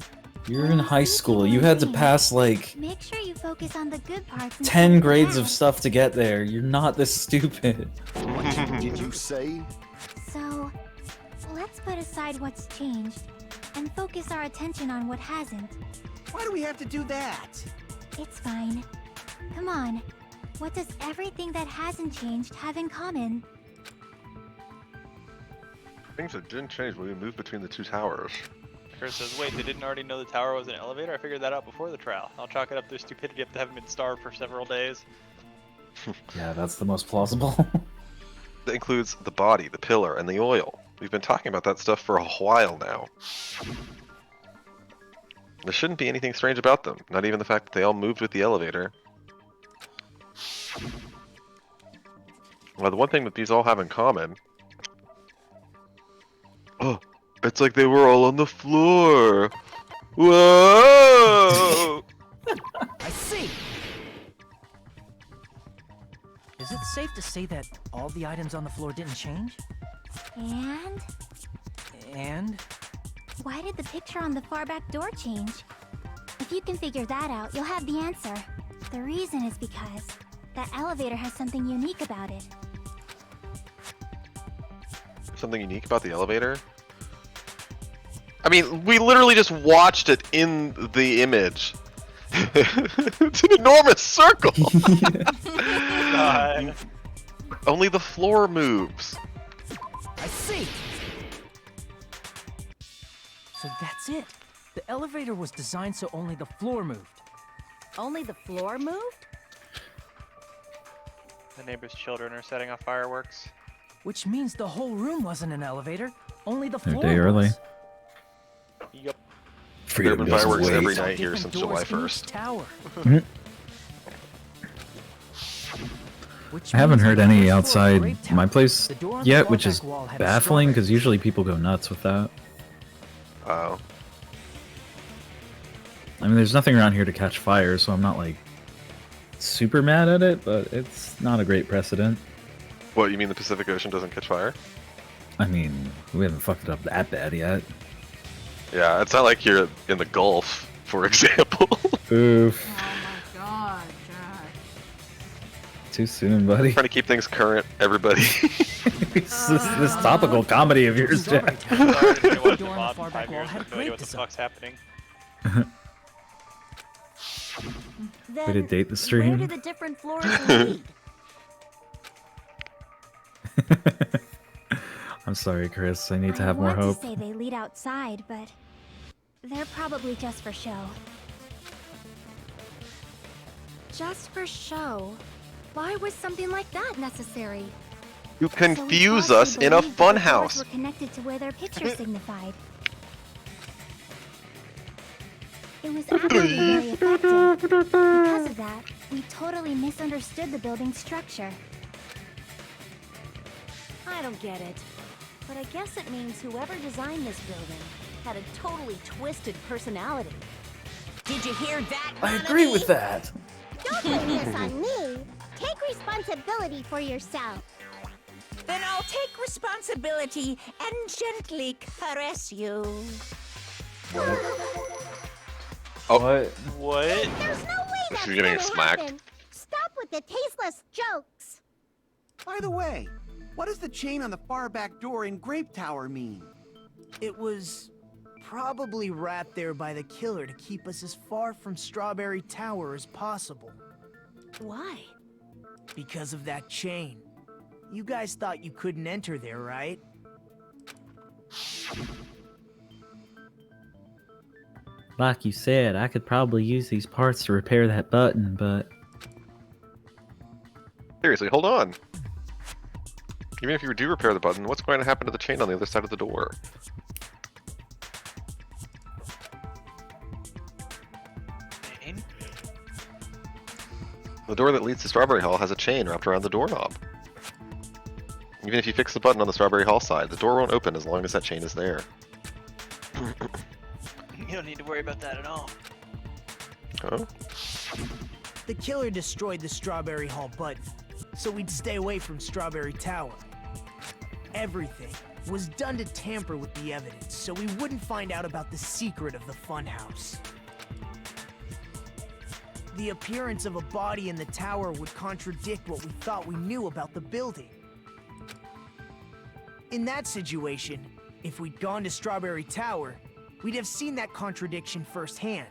You're in high school. You had to pass like Make sure you focus on the good parts. 10 grades of stuff to get there. You're not this stupid. What did you say? So, let's put aside what's changed and focus our attention on what hasn't. Why do we have to do that? It's fine. Come on. What does everything that hasn't changed have in common? Things that didn't change when we moved between the two towers. Chris says, wait, they didn't already know the tower was an elevator? I figured that out before the trial. I'll chalk it up to stupidity if they haven't been starved for several days. Yeah, that's the most plausible. That includes the body, the pillar, and the oil. We've been talking about that stuff for a while now. There shouldn't be anything strange about them, not even the fact that they all moved with the elevator. Well, the one thing that these all have in common... Oh, it's like they were all on the floor! Whoa! I see! Is it safe to say that all the items on the floor didn't change? And? And? Why did the picture on the far back door change? If you can figure that out, you'll have the answer. The reason is because that elevator has something unique about it. Something unique about the elevator? I mean, we literally just watched it in the image. It's an enormous circle! God. Only the floor moves. I see! So that's it. The elevator was designed so only the floor moved. Only the floor moved? The neighbor's children are setting off fireworks. Which means the whole room wasn't an elevator, only the floor Day early. was. Yep. There have been fireworks wait. every night here Different since July doors in each 1st. tower. I haven't heard any outside my place The door on the yet, far which back is wall had a baffling strawberry. because usually people go nuts with that. Oh. I mean, there's nothing around here to catch fire, so I'm not like super mad at it, but it's not a great precedent. What, you mean the Pacific Ocean doesn't catch fire? I mean, we haven't fucked it up that bad yet. Yeah, it's not like you're in the Gulf, for example. Oof. Oh my god, Jack. Too soon, buddy. Trying to keep things current, everybody. this topical comedy of yours, Jack. What the fuck's happening? Then, Way to date the stream. Where do the different floors lead? I'm sorry, Chris. I need to have more I want hope. to say they lead outside, but they're probably just for show. Just for show? Why was something like that necessary? You confuse us in a funhouse. Were connected to where their picture signified. It was actually very effective. Because of that, we totally misunderstood the building's structure. I don't get it. But I guess it means whoever designed this building had a totally twisted personality. Did you hear that? I agree with that. Don't blame this on me. Take responsibility for yourself. Then I'll take responsibility and gently caress you. Oh. What? There's no way that's She's getting gonna smacked. happen. Stop with the tasteless jokes. By the way, what does the chain on the far back door in Grape Tower mean? It was probably wrapped there by the killer to keep us as far from Strawberry Tower as possible. Why? Because of that chain. You guys thought you couldn't enter there, right? Like you said, I could probably use these parts to repair that button, but... Seriously, hold on. Even if you do repair the button, what's going to happen to the chain on the other side of the door? Chain? The door that leads to Strawberry Hall has a chain wrapped around the doorknob. Even if you fix the button on the Strawberry Hall side, the door won't open as long as that chain is there. You don't need to worry about that at all. Oh? The killer destroyed the Strawberry Hall button, so we'd stay away from Strawberry Tower. Everything was done to tamper with the evidence, so we wouldn't find out about the secret of the funhouse. The appearance of a body in the tower would contradict what we thought we knew about the building. In that situation, if we'd gone to Strawberry Tower, we'd have seen that contradiction firsthand.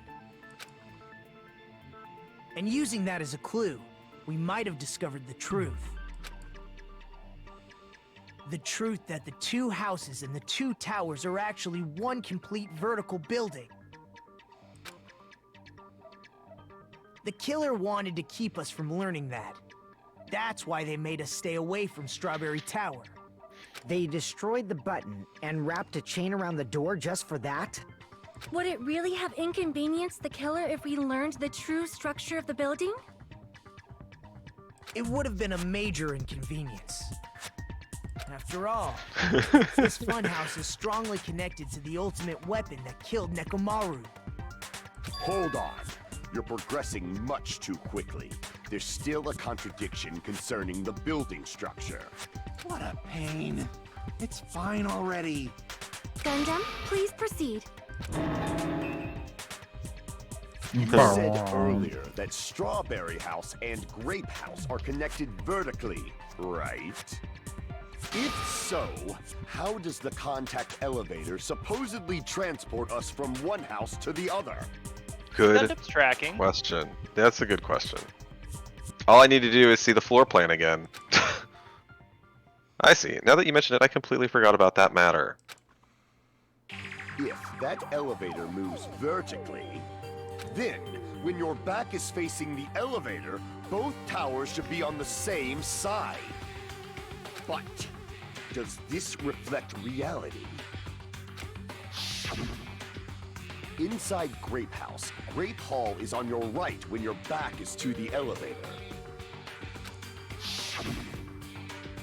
And using that as a clue, we might have discovered the truth. The truth that the two houses and the two towers are actually one complete vertical building. The killer wanted to keep us from learning that. That's why they made us stay away from Strawberry Tower. They destroyed the button and wrapped a chain around the door just for that? Would it really have inconvenienced the killer if we learned the true structure of the building? It would have been a major inconvenience. After all, this funhouse is strongly connected to the ultimate weapon that killed Nekomaru. Hold on. You're progressing much too quickly. There's still a contradiction concerning the building structure. What a pain. It's fine already. Gundam, please proceed. You said earlier that Strawberry House and Grape House are connected vertically, right? If so, how does the contact elevator supposedly transport us from one house to the other? Good tracking. question. That's a good question. All I need to do is see the floor plan again. I see. Now that you mention it, I completely forgot about that matter. If that elevator moves vertically, then when your back is facing the elevator, both towers should be on the same side. But does this reflect reality? Inside Grape House, Grape Hall is on your right when your back is to the elevator.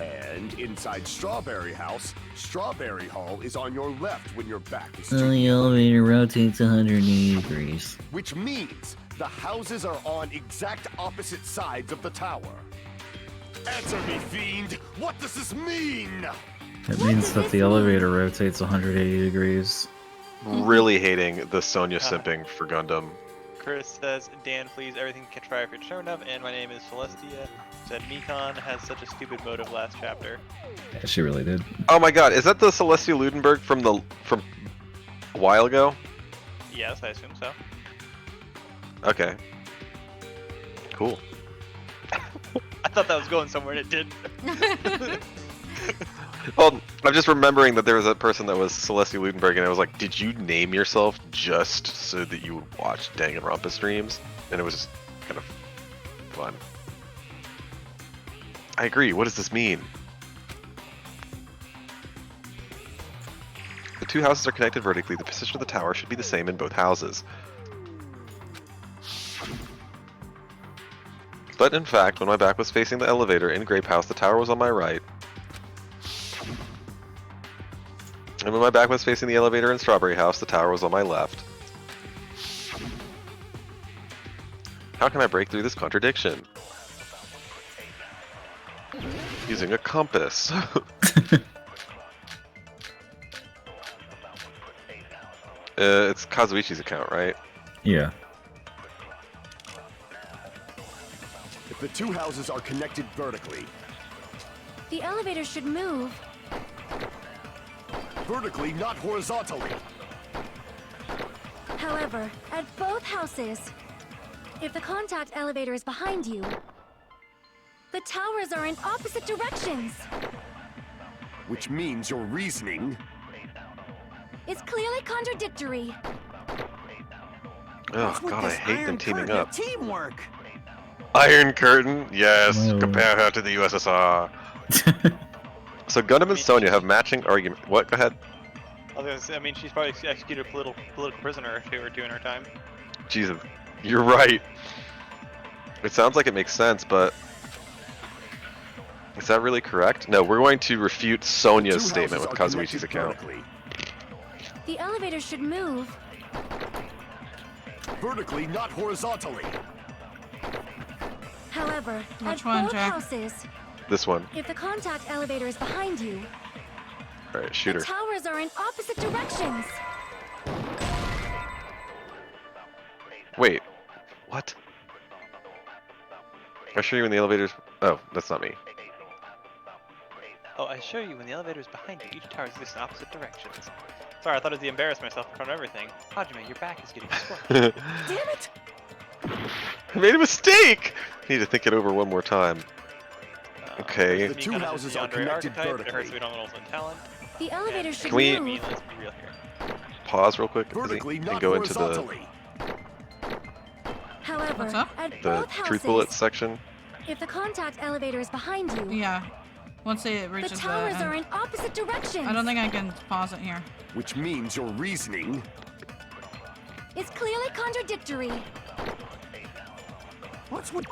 And inside Strawberry House, Strawberry Hall is on your left when your back is to Well, the elevator rotates 180 degrees. which means the houses are on exact opposite sides of the tower. Answer me, fiend! What does this mean? It means that the elevator rotates 180 degrees. Really hating the Sonya simping for Gundam. Chris says, Dan, please, everything you can try if you're sure enough. And my name is Celestia. Said Mikon has such a stupid motive last chapter. Yeah, she really did. Oh my god, is that the Celestia Ludenberg from a while ago? Yes, I assume so. Okay. Cool. I thought that was going somewhere and it didn't. Well, I'm just remembering that there was a person that was Celestia Ludenberg, and I was like, did you name yourself just so that you would watch Danganronpa streams? And it was just kind of fun. I agree, what does this mean? The two houses are connected vertically. The position of the tower should be the same in both houses. But in fact, when my back was facing the elevator in Grape House, the tower was on my right. And when my back was facing the elevator in Strawberry House, the tower was on my left. How can I break through this contradiction? Using a compass. It's Kazuichi's account, right? Yeah. If the two houses are connected vertically, The elevator should move. vertically, not horizontally. However, at both houses, if the contact elevator is behind you, the towers are in opposite directions. Which means your reasoning It's clearly contradictory. Oh god, I hate them teaming up. Teamwork. Iron Curtain, yes, Whoa. compare her to the USSR. So Gundam and Sonya have matching argument. What? Go ahead. I mean, she's probably executed a political prisoner if they were doing her time. Jesus, you're right. It sounds like it makes sense, but is that really correct? No, we're going to refute Sonya's Two statement with houses are Kazuichi's connected account. vertically. The elevator should move. Vertically, not horizontally. However, Which at one, both Jack? houses, This one. if the contact elevator is behind you, Alright, shoot the her. towers are in opposite directions. Wait. What? I show you when the elevator's... Oh, that's not me. Oh, I assure you, when the elevator is behind you, each tower exists in opposite directions. Sorry, I thought I'd embarrass myself in front of everything. Hajime, your back is getting square. Damn it! I made a mistake! I need to think it over one more time. Okay. The two houses are connected It hurts vertically. we don't know talent. The elevator should Can we- I move. mean, let's be real here. Pause real quick, Izzy, Vertically, and not go into the, horizontally. However, What's up? at the both truth houses, bullets section. if the contact elevator is behind you, Yeah. Once it the reaches towers the are end. in opposite directions. I don't think I can pause it here. Which means your reasoning. It's clearly contradictory. What's with...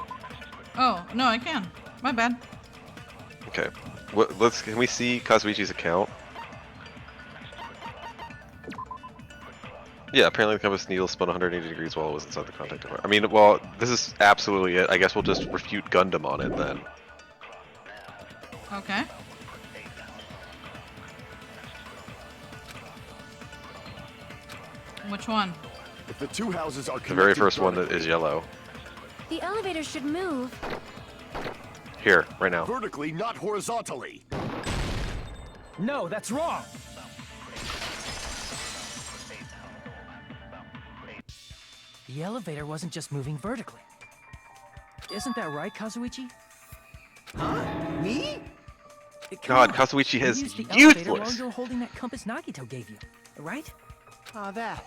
Oh, no, I can. My bad. Okay. Can we see Kazuichi's account? Yeah, apparently the compass needle spun 180 degrees while it was inside the contact device. I mean, well, this is absolutely it. I guess we'll just refute Gundam on it then. Okay. Which one? If the two houses are The very connected first one that vertically, is yellow. The elevator should move. Here, right now. vertically, not horizontally. No, that's wrong. The elevator wasn't just moving vertically. Isn't that right, Kazuichi? Huh? Me? God, Kazuichi You is used the elevator while useless! you were holding that compass Nagito gave you, right? Oh, that.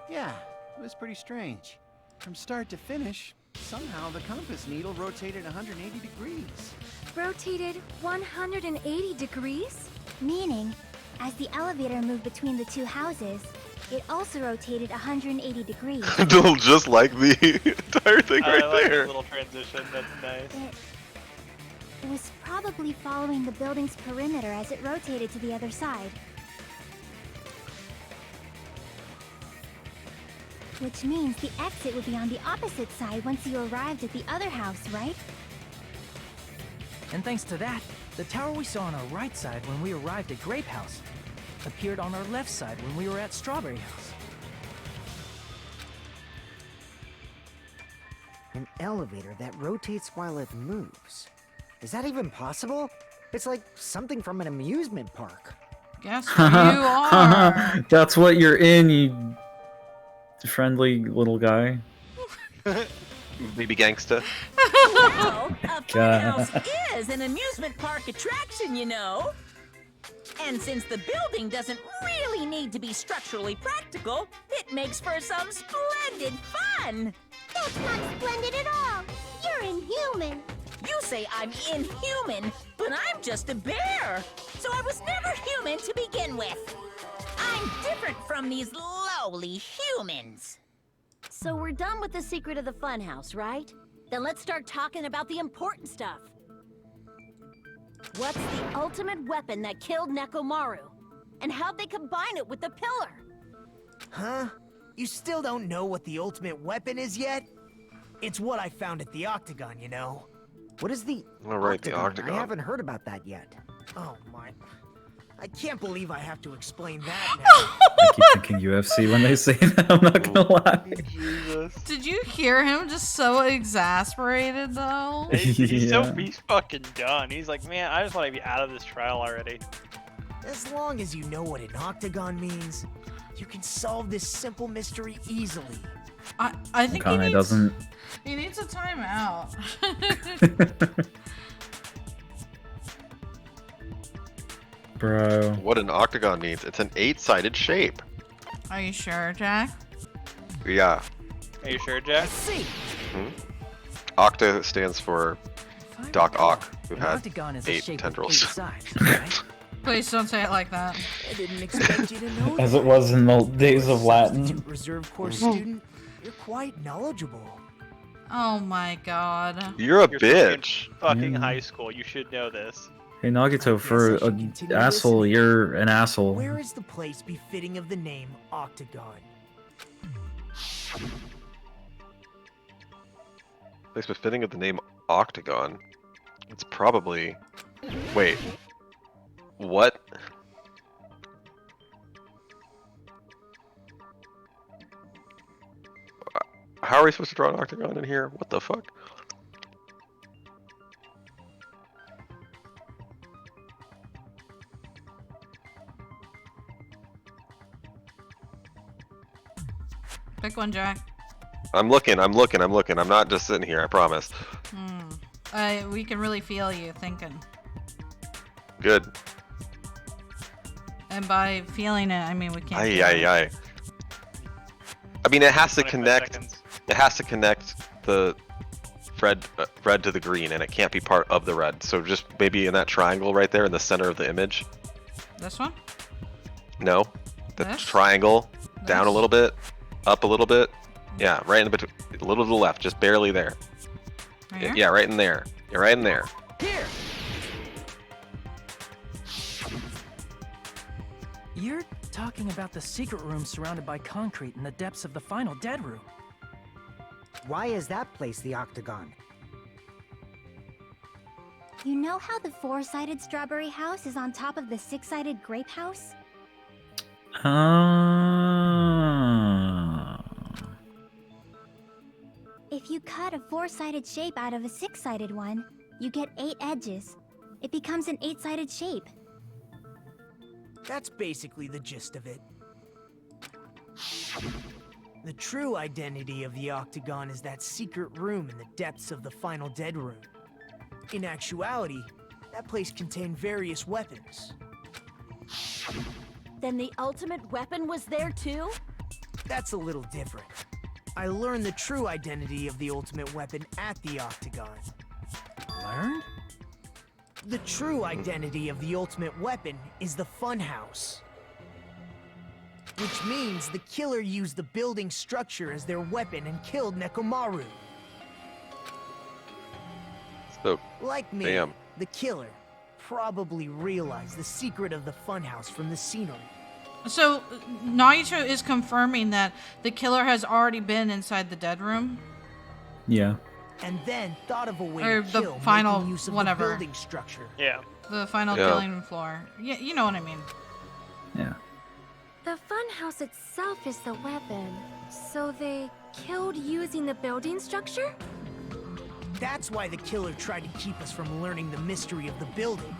Yeah, it was pretty strange. From start to finish, somehow the compass needle rotated 180 degrees. Rotated 180 degrees? Meaning, as the elevator moved between the two houses, it also rotated 180 degrees. Just like the entire thing right I like there. the little transition. That's nice. It was probably following the building's perimeter as it rotated to the other side. Which means the exit would be on the opposite side once you arrived at the other house, right? And thanks to that, the tower we saw on our right side when we arrived at Grape House appeared on our left side when we were at Strawberry House. An elevator that rotates while it moves. Is that even possible? It's like something from an amusement park. Guess who you are? That's what you're in, you friendly little guy. Baby gangsta. Well, a funhouse is an amusement park attraction, you know. And since the building doesn't really need to be structurally practical, it makes for some splendid fun. That's not splendid at all. You're inhuman. You say I'm inhuman, but I'm just a bear. So I was never human to begin with. I'm different from these lowly humans. So we're done with the secret of the funhouse, right? Then let's start talking about the important stuff. What's the ultimate weapon that killed Nekomaru? And how'd they combine it with the pillar? Huh? You still don't know what the ultimate weapon is yet? It's what I found at the Octagon, you know. What is the Oh, right, the Octagon. I haven't heard about that yet. Oh my... I can't believe I have to explain that now. I keep thinking UFC when they say that, I'm not gonna lie. Jesus. Did you hear him just so exasperated though? He's fucking done. He's like, man, I just want to be out of this trial already. As long as you know what an Octagon means, you can solve this simple mystery easily. I think Kane doesn't. he needs a timeout. Bro. What an octagon means. It's an 8-sided shape. Are you sure, Jack? Yeah. Are you sure, Jack? Octa stands for Doc Ock, who An had octagon is a 8 shape with tendrils. 8 sides, right? Please don't say it like that. I didn't expect you to know As that. it was in the days of Latin. Substitute reserve course student, you're quite knowledgeable. Oh my god. You're a You're bitch. Fucking high school. You should know this. Hey Nagito, for an asshole, you're an asshole. Where is the place befitting of the name Octagon? Place befitting of the name Octagon. It's probably... Wait. What? How are we supposed to draw an octagon in here? What the fuck? Pick one, Jack. I'm looking. I'm not just sitting here, I promise. We can really feel you thinking. Good. And by feeling it, I mean we can't. Aye. I mean, it has to 25 connect. seconds. It has to connect the red to the green, and it can't be part of the red. So just maybe in that triangle right there in the center of the image. This one? No, the This? triangle down a This? little bit, up a little bit. Yeah, right in the between, a little to the left, just barely there. Right here? Yeah, right in there. Yeah, right in there. Here! You're talking about the secret room surrounded by concrete in the depths of the final dead room. Why is that place the Octagon? You know how the 4-sided strawberry house is on top of the 6-sided grape house? If you cut a 4-sided shape out of a 6-sided one, you get 8 edges. It becomes an 8-sided shape. That's basically the gist of it. The true identity of the Octagon is that secret room in the depths of the final dead room. In actuality, that place contained various weapons. Then the ultimate weapon was there too? That's a little different. I learned the true identity of the ultimate weapon at the Octagon. Learned? The true identity of the ultimate weapon is the funhouse. Which means the killer used the building structure as their weapon and killed Nekomaru. So, Like me, damn. the killer, probably realized the secret of the funhouse from the scenery. So, Nagito is confirming that the killer has already been inside the dead room? Yeah. And then thought of a way Or to the kill, final making use of whatever. the building structure. Yeah. The final Yeah. killing floor. Yeah, you know what I mean. Yeah. The funhouse itself is the weapon. So they killed using the building structure? That's why the killer tried to keep us from learning the mystery of the building.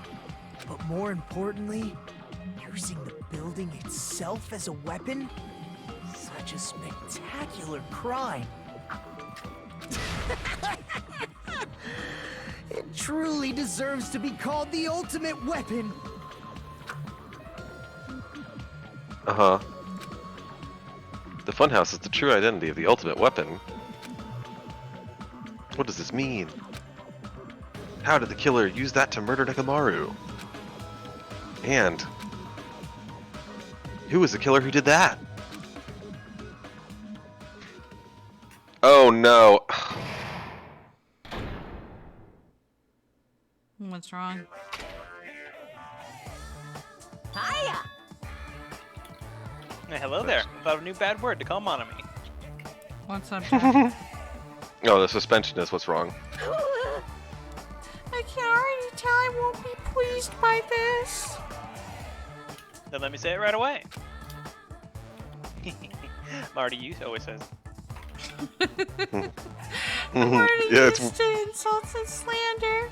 But more importantly, using the building itself as a weapon? Such a spectacular crime. It truly deserves to be called the ultimate weapon. Uh-huh. The funhouse is the true identity of the ultimate weapon. What does this mean? How did the killer use that to murder Nekomaru? And who was the killer who did that? Oh no. What's wrong? Hiya! Hey, hello there. I thought of a new bad word to call Monami. What's up, Jack? Oh, the suspension is what's wrong. I can already tell I won't be pleased by this. Then let me say it right away. Marty, you always says. I'm already Yeah, used it's to insults and slander.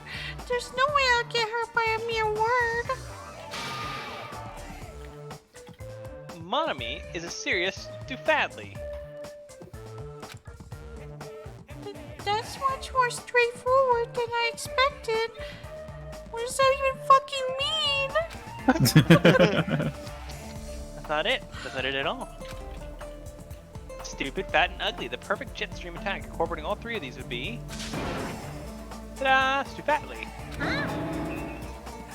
There's no way I'll get hurt by a mere word. Monami is a serious Dufadley. That's much more straightforward than I expected. What does that even fucking mean? That's not it. That's not it at all. Stupid, fat, and ugly. The perfect jet stream attack. Incorporating all three of these would be... Ta-da! Stufatly.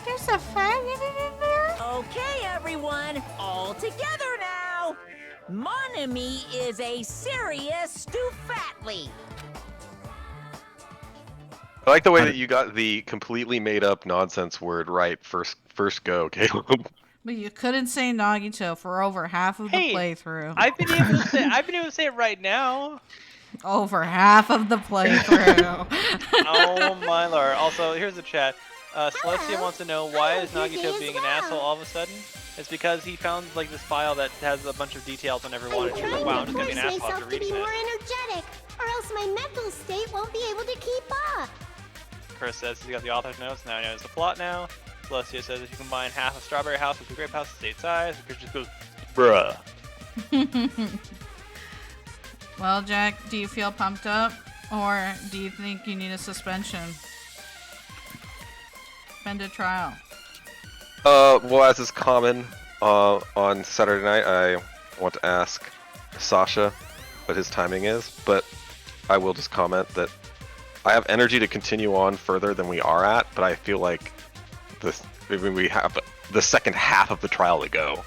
There's a fat in it in there? Okay, everyone, all together now. Monami is a serious Stufatly. I like the way that you got the completely made up nonsense word right first go, Caleb. But you couldn't say Nagito for over half of the playthrough. I've been able to say it right now. Over half of the playthrough. Oh my lord. Also, here's the chat. Celestia wants to know why is Nagito being an asshole all of a sudden? It's because he found like this file that has a bunch of details on everyone, and she's like, wow, I'm just gonna be an asshole after reading more this. energetic, or else my mental state won't be able to keep up. Chris says he's got the author's notes, now he knows the plot now. Celestia says if you combine half of Strawberry House with the Grape House, state size, Chris just goes, bruh. Well, Jack, do you feel pumped up? Or do you think you need a suspension? Suspended trial. Well, as is common on Saturday night, I want to ask Sasha what his timing is, but I will just comment that I have energy to continue on further than we are at, but I feel like we have the second half of the trial to go.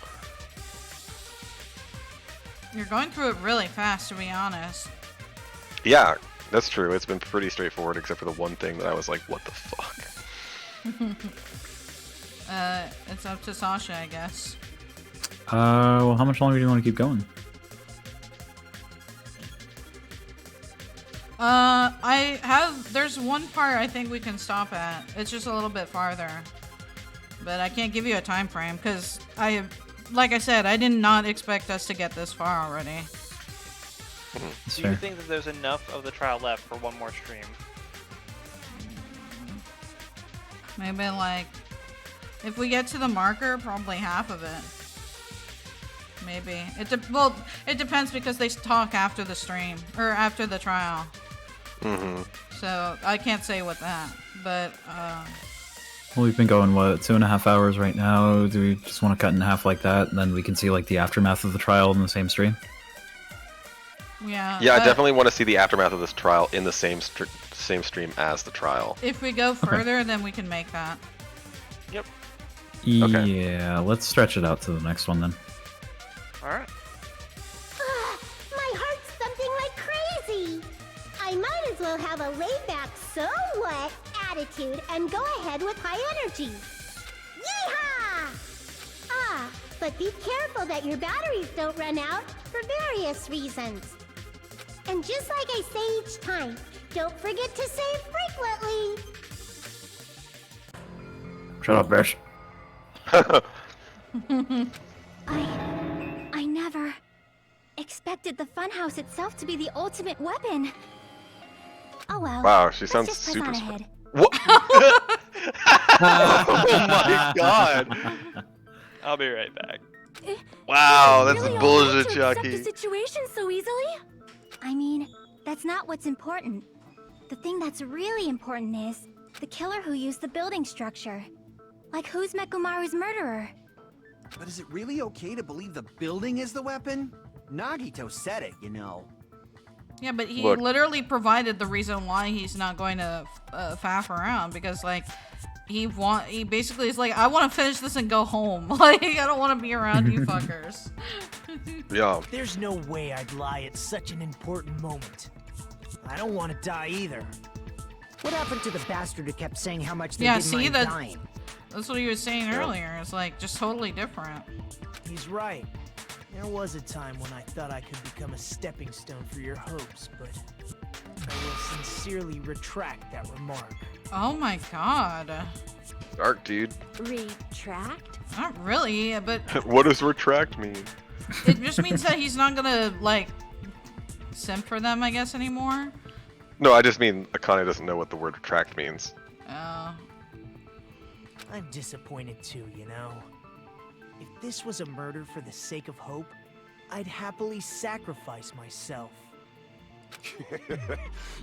You're going through it really fast, to be honest. Yeah, that's true. It's been pretty straightforward, except for the one thing that I was like, what the fuck? It's up to Sasha, I guess. Well, how much longer do you want to keep going? There's one part I think we can stop at. It's just a little bit farther. But I can't give you a time frame, because like I said, I did not expect us to get this far already. Do you think that there's enough of the trial left for one more stream? Maybe like, if we get to the marker, probably half of it. Maybe. It depends because they talk after the stream, or after the trial. Mm-hmm. So, I can't say with that, but, Well, we've been going, what, 2.5 hours right now? Do we just want to cut in half like that, and then we can see, like, the aftermath of the trial in the same stream? yeah. Yeah, I definitely want to see the aftermath of this trial in the same stream as the trial. If we go further, then we can make that. Yep. Okay. Yeah, let's stretch it out to the next one then. Alright. My heart's thumping like crazy. I might as well have a laid-back so what attitude and go ahead with high energy. Yeehaw! Ah, but be careful that your batteries don't run out for various reasons. And just like I say each time, don't forget to save frequently. Shut up, bitch. I never expected the funhouse itself to be the ultimate weapon. Oh well. Wow, she let's sounds just press super on smart. ahead. What? Oh my god! I'll be right back. Wow, that's Really bullshit, hard to accept Chucky. the situation so easily? I mean, that's not what's important. The thing that's really important is the killer who used the building structure. Like, who's Mekomaru's murderer? But is it really okay to believe the building is the weapon? Nagito said it, you know. Yeah, but he Look. literally provided the reason why he's not going to faff around, because like he basically is like, I want to finish this and go home. Like, I don't want to be around you fuckers. Yeah. There's no way I'd lie at such an important moment. I don't want to die either. What happened to the bastard who kept saying how much they Yeah, didn't see, mind that's dying? what he was saying earlier. It's like just totally different. He's right. There was a time when I thought I could become a stepping stone for your hopes, but I will sincerely retract that remark. Oh my god. Dark, dude. Retract? Not really, but What does retract mean? it just means that he's not gonna like simp for them, I guess, anymore. No, I just mean Akane doesn't know what the word retract means. Oh. I'm disappointed too, you know. If this was a murder for the sake of hope, I'd happily sacrifice myself.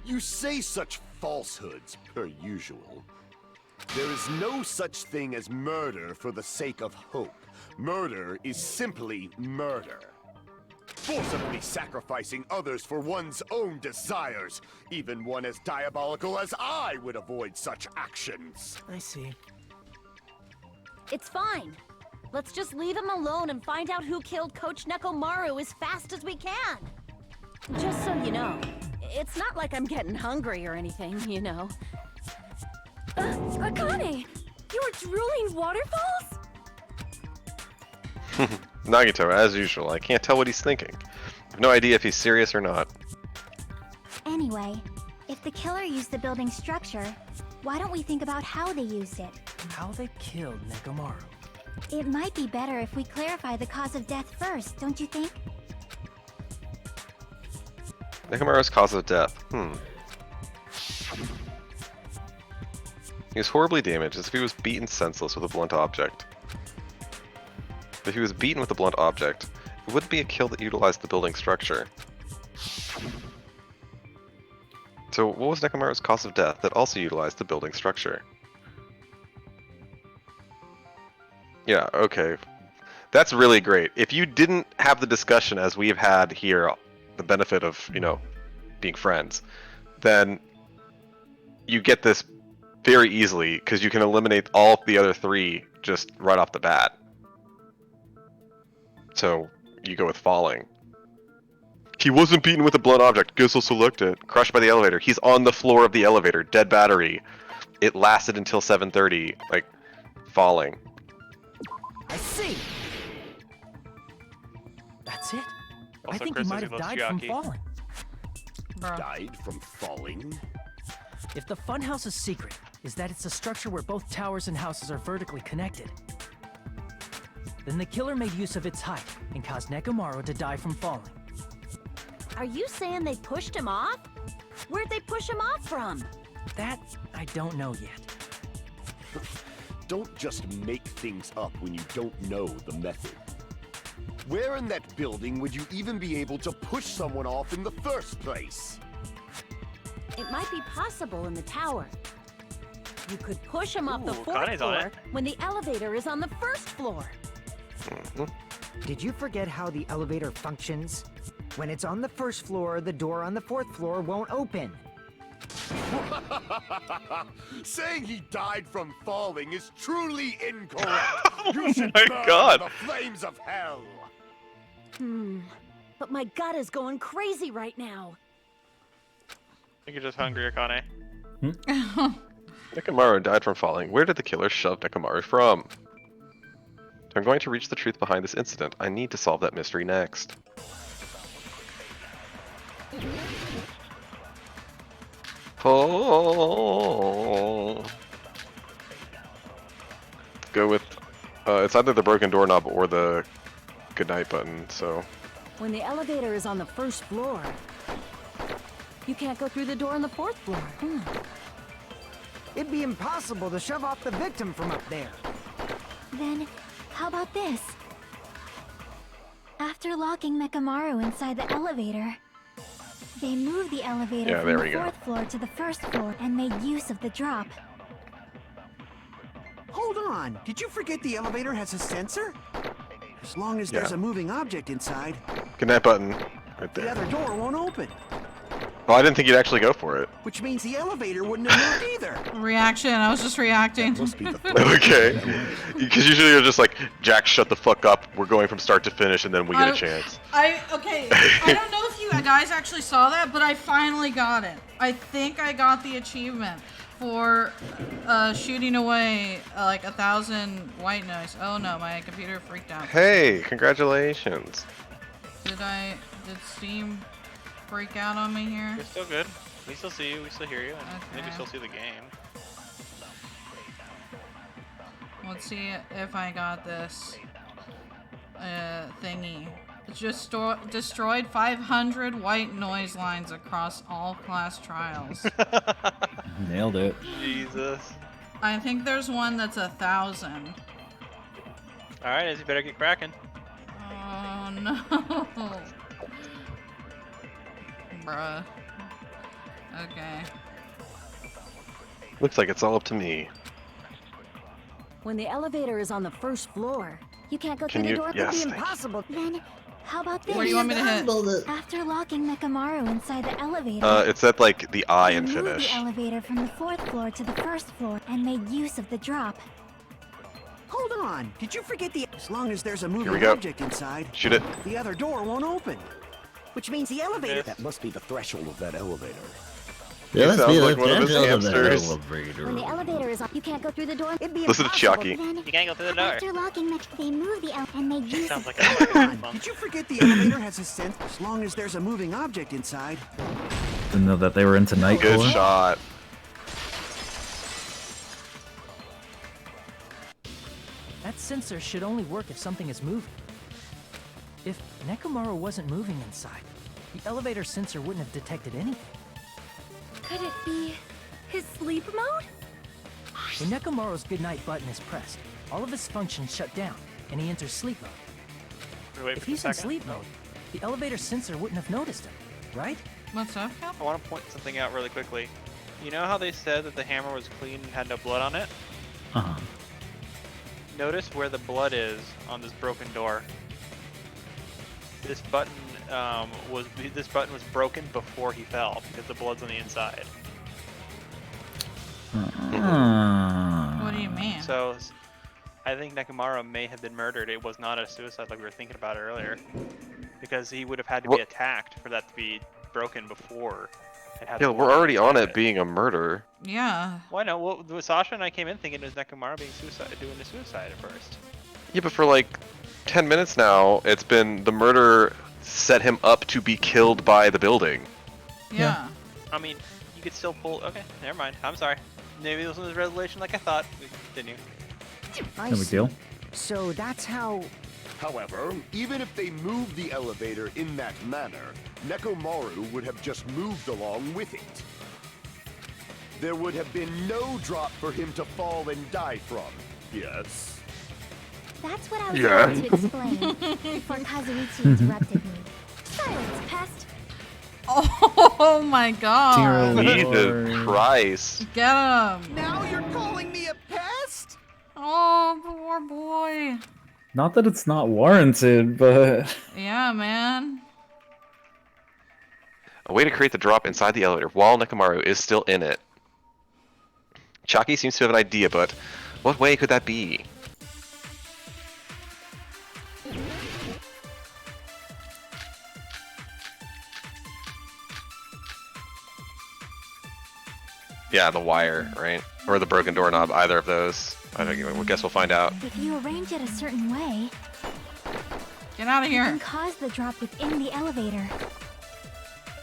You say such falsehoods, per usual. There is no such thing as murder for the sake of hope. Murder is simply murder. Forcibly sacrificing others for one's own desires. Even one as diabolical as I would avoid such actions. I see. It's fine. Let's just leave him alone and find out who killed Coach Nekomaru as fast as we can. Just so you know, it's not like I'm getting hungry or anything, you know. Akane! You were drooling waterfalls? Nagito, as usual, I can't tell what he's thinking. I have no idea if he's serious or not. Anyway, if the killer used the building structure, why don't we think about how they used it? How they killed Nekomaru. It might be better if we clarify the cause of death first, don't you think? Nekomaru's cause of death. He was horribly damaged as if he was beaten senseless with a blunt object. If he was beaten with a blunt object, it wouldn't be a kill that utilized the building structure. So what was Nekomaru's cause of death that also utilized the building structure? Yeah, okay. That's really great. If you didn't have the discussion as we've had here, the benefit of, you know, being friends, then you get this very easily because you can eliminate all the other three just right off the bat. So you go with falling. He wasn't beaten with a blunt object. Guess I'll select it. Crushed by the elevator. He's on the floor of the elevator. Dead battery. It lasted until 7:30. Like, falling. I see. That's it. I Also, think Chris he might says have he loves died from Chiaki. falling. Died from falling? If the funhouse's secret is that it's a structure where both towers and houses are vertically connected, then the killer made use of its height and caused Nekomaru to die from falling. Are you saying they pushed him off? Where'd they push him off from? That I don't know yet. Don't just make things up when you don't know the method. Where in that building would you even be able to push someone off in the first place? It might be possible in the tower. You could push him off the Ooh, fourth Kane's on floor it. when the elevator is on the first floor. Did you forget how the elevator functions? When it's on the first floor, the door on the fourth floor won't open. Saying he died from falling is truly incorrect. You should my burn God. in the flames of hell. But my gut is going crazy right now. I think you're just hungry, Akane. Nekomaru died from falling. Where did the killer shove Nekomaru from? I'm going to reach the truth behind this incident. I need to solve that mystery next. Oh. Go with, it's either the broken doorknob or the goodnight button, so. When the elevator is on the first floor, you can't go through the door on the fourth floor. It'd be impossible to shove off the victim from up there. Then, how about this? After locking Nekomaru inside the elevator, they moved the elevator from the fourth floor to the first floor and made use of the drop. Hold on, did you forget the elevator has a sensor? As long as there's a moving object inside, Goodnight button, right the there. other door won't open. Well, I didn't think you'd actually go for it. Which means the elevator wouldn't have moved either. Reaction. I was just reacting. Okay. Because usually you're just like, Jack, shut the fuck up. We're going from start to finish, and then we get a chance. Okay. I don't know if you guys actually saw that, but I finally got it. I think I got the achievement for shooting away like 1,000 white noise. Oh no, my computer freaked out. Hey, congratulations. Did Steam freak out on me here? You're still good. We still see you. We still hear you. I think we still see the game. Let's see if I got this thingy. It just destroyed 500 white noise lines across all class trials. Nailed it. Jesus. I think there's one that's 1,000. Alright, Izzy, better get cracking. Oh no. Bruh. Okay. Looks like it's all up to me. When the elevator is on the first floor, you can't go Can through you- the door. yes, It'd be thank you. impossible. Then, how about this? Where do you want me to hit? After locking Nekomaru inside the elevator, It's at like the eye they and moved finish. the elevator from the fourth floor to the first floor and made use of the drop. Hold on, did you forget the... As long as there's a we moving go. object inside, Shoot it. the other door won't open. Which means the elevator... That must be the threshold of that elevator. Yeah, He sounds sounds like one of his hamsters. When the elevator is on, you can't go through the door. It'd be Listen to impossible. Chucky. Then, You can't go through the door. after locking they moved the and made use Sounds of like a Did you forget the elevator has a sense? As long as there's a moving object inside. Didn't know that they were into Good Nightcore. shot. That sensor should only work if something is moving. If Nekomaru wasn't moving inside, the elevator sensor wouldn't have detected anything. Could it be his sleep mode? When Nekomaru's goodnight button is pressed, all of his functions shut down, and he enters sleep mode. Wait If for a he's in second. sleep mode, the elevator sensor wouldn't have noticed him, right? What's up, Cal? I want to point something out really quickly. You know how they said that the hammer was clean and had no blood on it? Uh-huh. Notice where the blood is on this broken door. This button was broken before he fell because the blood's on the inside. What do you mean? So I think Nekomaru may have been murdered. It was not a suicide like we were thinking about earlier, because he would have had to be attacked for that to be broken before. It had Yeah, the we're blood already on inside it being a murder. Yeah. Well, I know. Well, Sasha and I came in thinking it was Nekomaru doing the suicide at first. Yeah, but for like 10 minutes now, it's been the murder set him up to be killed by the building. Yeah. I mean, you could still pull. Okay, never mind. I'm sorry. Maybe this was a resolution like I thought. Continue. I No big see. deal. So that's how... However, even if they moved the elevator in that manner, Nekomaru would have just moved along with it. There would have been no drop for him to fall and die from. Yes? That's what I was Yeah. going to explain before Kazuichi interrupted me. Silence, pest. Oh my god. Jesus Christ. Get him. Now you're calling me a pest? Oh, poor boy. Not that it's not warranted, but Yeah, man. A way to create the drop inside the elevator while Nekomaru is still in it. Chucky seems to have an idea, but what way could that be? Yeah, the wire, right? Or the broken doorknob, either of those. I guess we'll find out. If you arrange it a certain way, Get out of you here. can cause the drop within the elevator.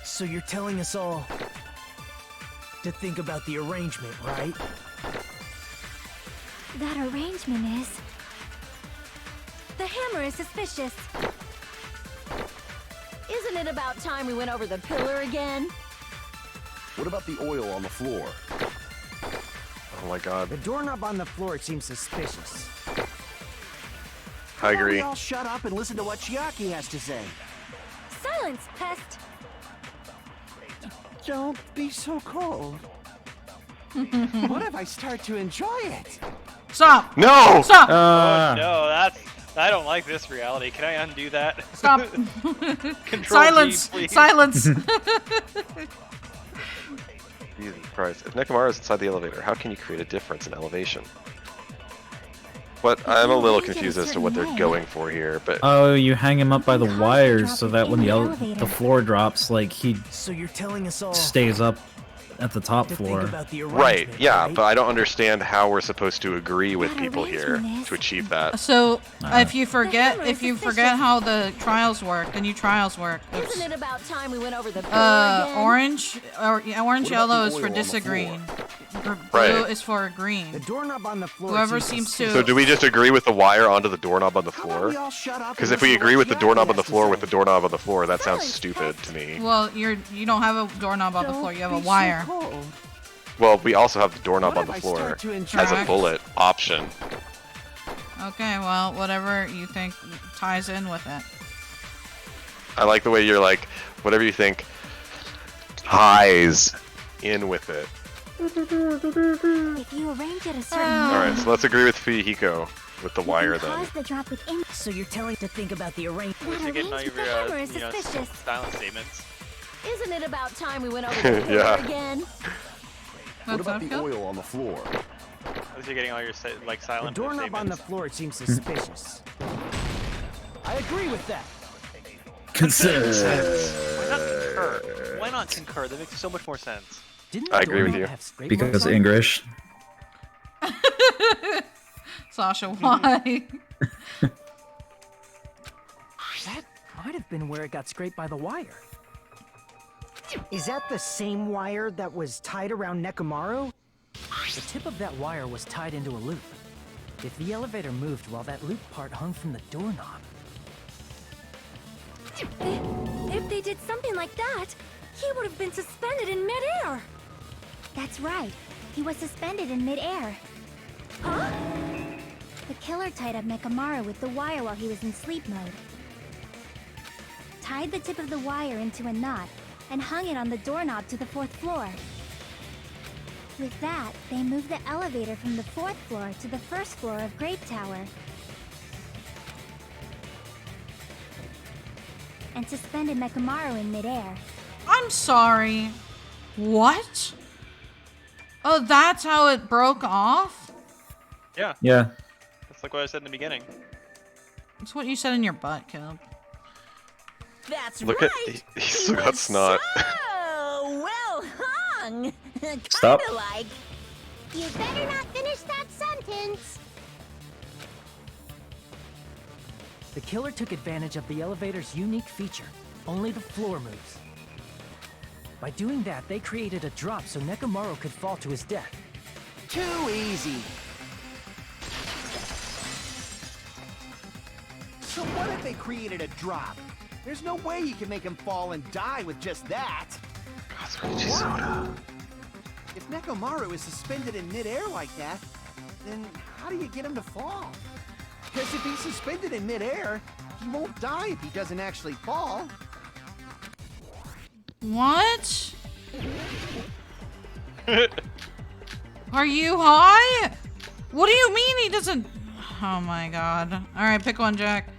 So you're telling us all to think about the arrangement, right? That arrangement is... The hammer is suspicious. Isn't it about time we went over the pillar again? What about the oil on the floor? Oh my god. The doorknob on the floor seems suspicious. I agree. We all shut up and listen to what Chiaki has to say. Silence, pest! Don't be so cold. What if I start to enjoy it? Stop! No! Stop! Oh no, I don't like this reality. Can I undo that? Stop! Control Silence! G, please. Silence! Jesus Christ. If Nekomaru is inside the elevator, how can you create a difference in elevation? What? I'm a little confused as to what they're going for here, but... Oh, you hang him up by the wires so that when the floor drops, like, he So you're telling us all stays up at the top floor. about the Right, arrangement, yeah, right? but I don't understand how we're supposed to agree with people here to achieve that. So, if you forget how the trials work, the new trials work. Oops. Isn't it about time we went over the pillar again? Orange, yellow is for disagreeing. Blue Right. is for agreeing. The doorknob on the floor Whoever seems to... So do we just agree with the wire onto the doorknob on the floor? We all shut up. Because if we agree with the doorknob on the floor with the doorknob on the floor, that sounds stupid to me. Well, you don't have a doorknob on the floor, you have a wire. Well, we also have the doorknob on the I floor start to enjoy as a Correct. bullet option. Okay, well, whatever you think ties in with it. I like the way you're like, whatever you think ties in with it. If you arrange it a certain way, Alright, so let's agree with Fuyuhiko with the you wire can then. cause the drop within... So you're telling to think about the arrangement. You're getting all The your hammer is suspicious. silent statements. Isn't it about time we went over the pillar Yeah. again? What about the oil on the floor? At least you're getting all your The silent doorknob on the statements. floor seems suspicious. I agree with that. Why not concur? Why not concur? That makes so much more sense. Didn't I the agree with doorknob you. have scrape Because marks on it? English. Sasha, why? That might have been where it got scraped by the wire. Is that the same wire that was tied around Nekomaru? The tip of that wire was tied into a loop. If the elevator moved while that loop part hung from the doorknob... If they did something like that, he would have been suspended in midair. That's right. He was suspended in midair. Huh? The killer tied up Nekomaru with the wire while he was in sleep mode. Tied the tip of the wire into a knot and hung it on the doorknob to the 4th floor. With that, they moved the elevator from the 4th floor to the 1st floor of Grape Tower. And suspended Nekomaru in midair. I'm sorry. What? Oh, that's how it broke off? Yeah. Yeah. That's like what I said in the beginning. That's what you said in your butt, Caleb. That's Look right. at he still got snot. Oh, well hung. Stop. Kinda like. You better not finish that sentence. The killer took advantage of the elevator's unique feature. Only the floor moves. By doing that, they created a drop so Nekomaru could fall to his death. Too easy. So what if they created a drop? There's no way you can make him fall and die with just that. If Nekomaru is suspended in midair like that, then how do you get him to fall? Because if he's suspended in midair, he won't die if he doesn't actually fall. What? Are you high? What do you mean he doesn't... Oh my god. Alright, pick one, Jack.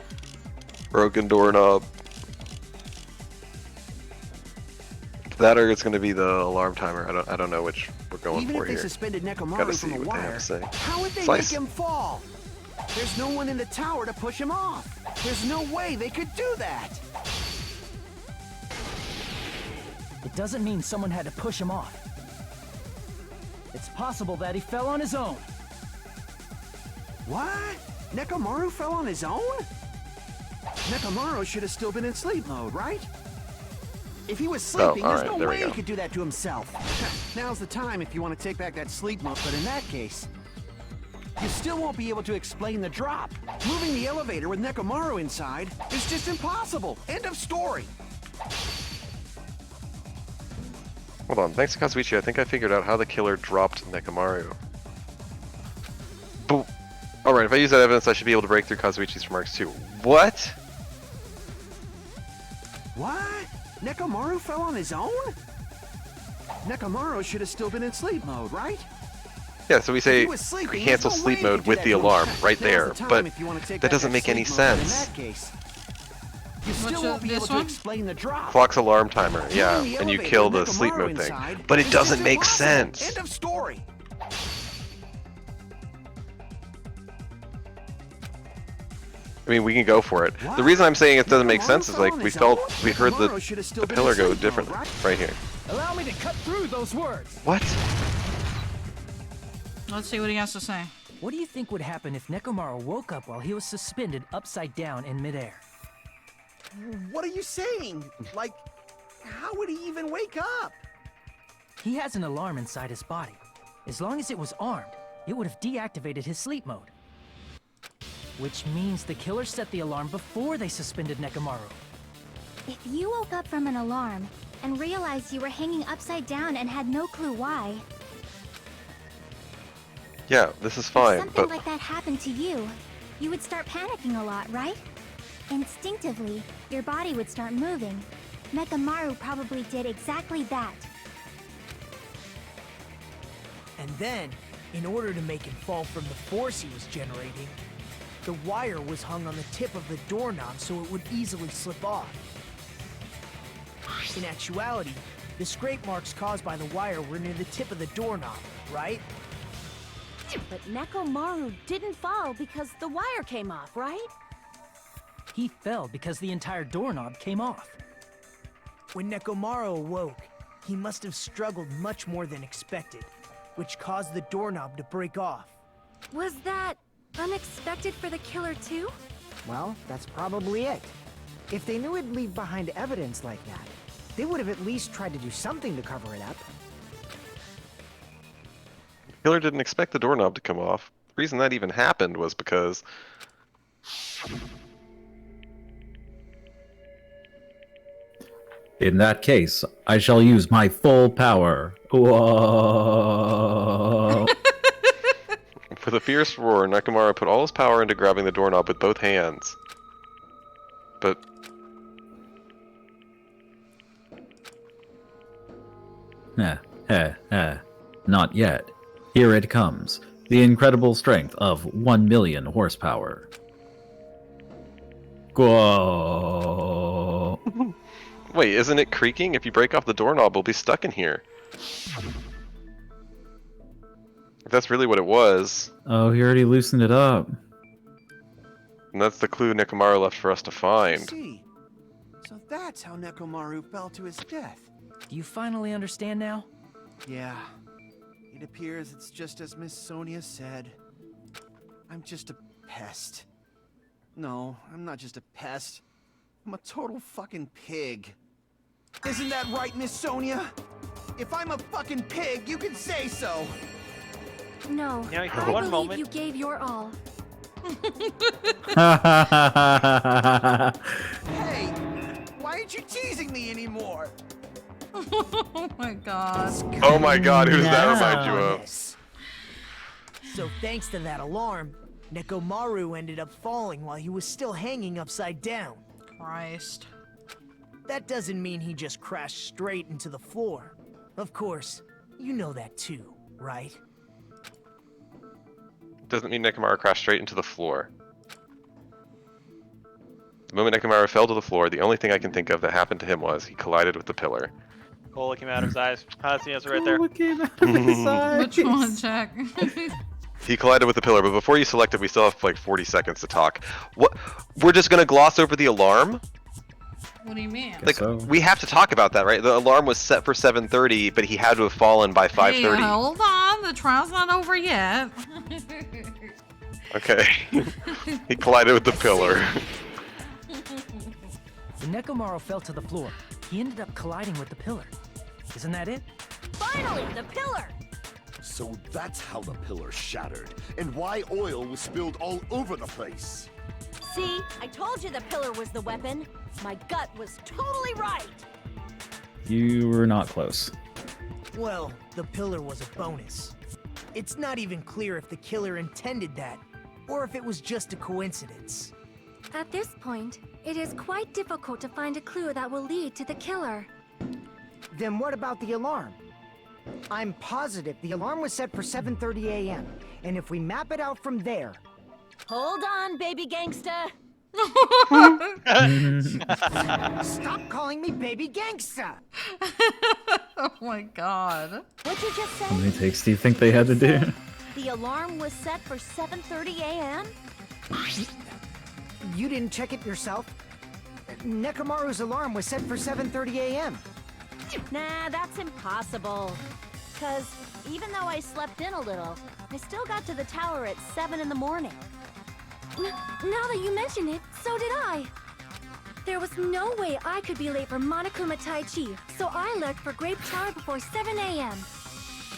Broken doorknob. That or it's gonna be the alarm timer. I don't know which we're going Even for if they here. suspended Gotta Nekomaru see from the what they have wire, to say. how would they Slice. make him fall? There's no one in the tower to push him off. There's no way they could do that. It doesn't mean someone had to push him off. It's possible that he fell on his own. What? Nekomaru fell on his own? Nekomaru should have still been in sleep mode, right? If he was sleeping, there's no way he could do that to himself. Now's the time if you want to take back that sleep mode, but in that case, you still won't be able to explain the drop. Moving the elevator with Nekomaru inside is just impossible. End of story. Hold on, thanks to Kazuichi, I think I figured out how the killer dropped Nekomaru. But, alright, if I use that evidence, I should be able to break through Kazuichi's remarks too. What? What? Nekomaru fell on his own? Nekomaru should have still been in sleep mode, right? Yeah, so we say cancel sleep mode with the alarm right there, but that doesn't make any sense. You still won't be able to explain the drop. Clock's alarm timer, yeah, and you kill the sleep mode thing. But it doesn't make sense. End of story. I mean, we can go for it. The reason I'm saying it doesn't make sense is like we heard the pillar go differently right here. Allow me to cut through those words. What? Let's see what he has to say. What do you think would happen if Nekomaru woke up while he was suspended upside down in midair? What are you saying? Like, how would he even wake up? He has an alarm inside his body. As long as it was armed, it would have deactivated his sleep mode. Which means the killer set the alarm before they suspended Nekomaru. If you woke up from an alarm and realized you were hanging upside down and had no clue why... Yeah, this is fine, if something like that happened to you, you would start panicking a lot, right? Instinctively, your body would start moving. Nekomaru probably did exactly that. And then, in order to make him fall from the force he was generating, the wire was hung on the tip of the doorknob so it would easily slip off. In actuality, the scrape marks caused by the wire were near the tip of the doorknob, right? But Nekomaru didn't fall because the wire came off, right? He fell because the entire doorknob came off. When Nekomaru awoke, he must have struggled much more than expected, which caused the doorknob to break off. Was that unexpected for the killer too? Well, that's probably it. If they knew it'd leave behind evidence like that, they would have at least tried to do something to cover it up. The killer didn't expect the doorknob to come off. The reason that even happened was because... In that case, I shall use my full power. Whoa. With a fierce roar, Nekomaru put all his power into grabbing the doorknob with both hands. But... Not yet. Here it comes. The incredible strength of 1,000,000 horsepower. Whoa. Wait, isn't it creaking? If you break off the doorknob, we'll be stuck in here. If that's really what it was. Oh, he already loosened it up. And that's the clue Nekomaru left for us to find. See. So that's how Nekomaru fell to his death. Do you finally understand now? Yeah. It appears it's just as Miss Sonia said. I'm just a pest. No, I'm not just a pest. I'm a total fucking pig. Isn't that right, Miss Sonia? If I'm a fucking pig, you can say so. No, You know, for I one believe moment- you gave your all. Hey, why aren't you teasing me anymore? Oh my god. Oh my god, who does that remind you of? So thanks to that alarm, Nekomaru ended up falling while he was still hanging upside down. Christ. That doesn't mean he just crashed straight into the floor. Of course, you know that too, right? Doesn't mean Nekomaru crashed straight into the floor. The moment Nekomaru fell to the floor, the only thing I can think of that happened to him was he collided with the pillar. Cola came out of his eyes. That's the answer right there. Which one, Jack? He collided with the pillar, but before you select it, we still have like 40 seconds to talk. What? We're just gonna gloss over the alarm? What do you mean? Like, we have to talk about that, right? The alarm was set for 7:30, but he had to have fallen by 5:30. Hey, hold on. The trial's not over yet. Okay. He collided with the pillar. When Nekomaru fell to the floor, he ended up colliding with the pillar. Isn't that it? Finally, the pillar! So that's how the pillar shattered, and why oil was spilled all over the place. See, I told you the pillar was the weapon. My gut was totally right. You were not close. Well, the pillar was a bonus. It's not even clear if the killer intended that, or if it was just a coincidence. At this point, it is quite difficult to find a clue that will lead to the killer. Then what about the alarm? I'm positive the alarm was set for 7:30 a.m. And if we map it out from there... Hold on, baby gangsta. Stop calling me baby gangsta! Oh my god. What'd you just say? How many takes do you think they had to do? The alarm was set for 7:30 a.m.? You didn't check it yourself? Nekomaru's alarm was set for 7:30 a.m. Nah, that's impossible. Cause even though I slept in a little, I still got to the tower at 7 in the morning. Now that you mention it, so did I. There was no way I could be late for Monokuma Taichi, so I left for Grape Tower before 7 a.m.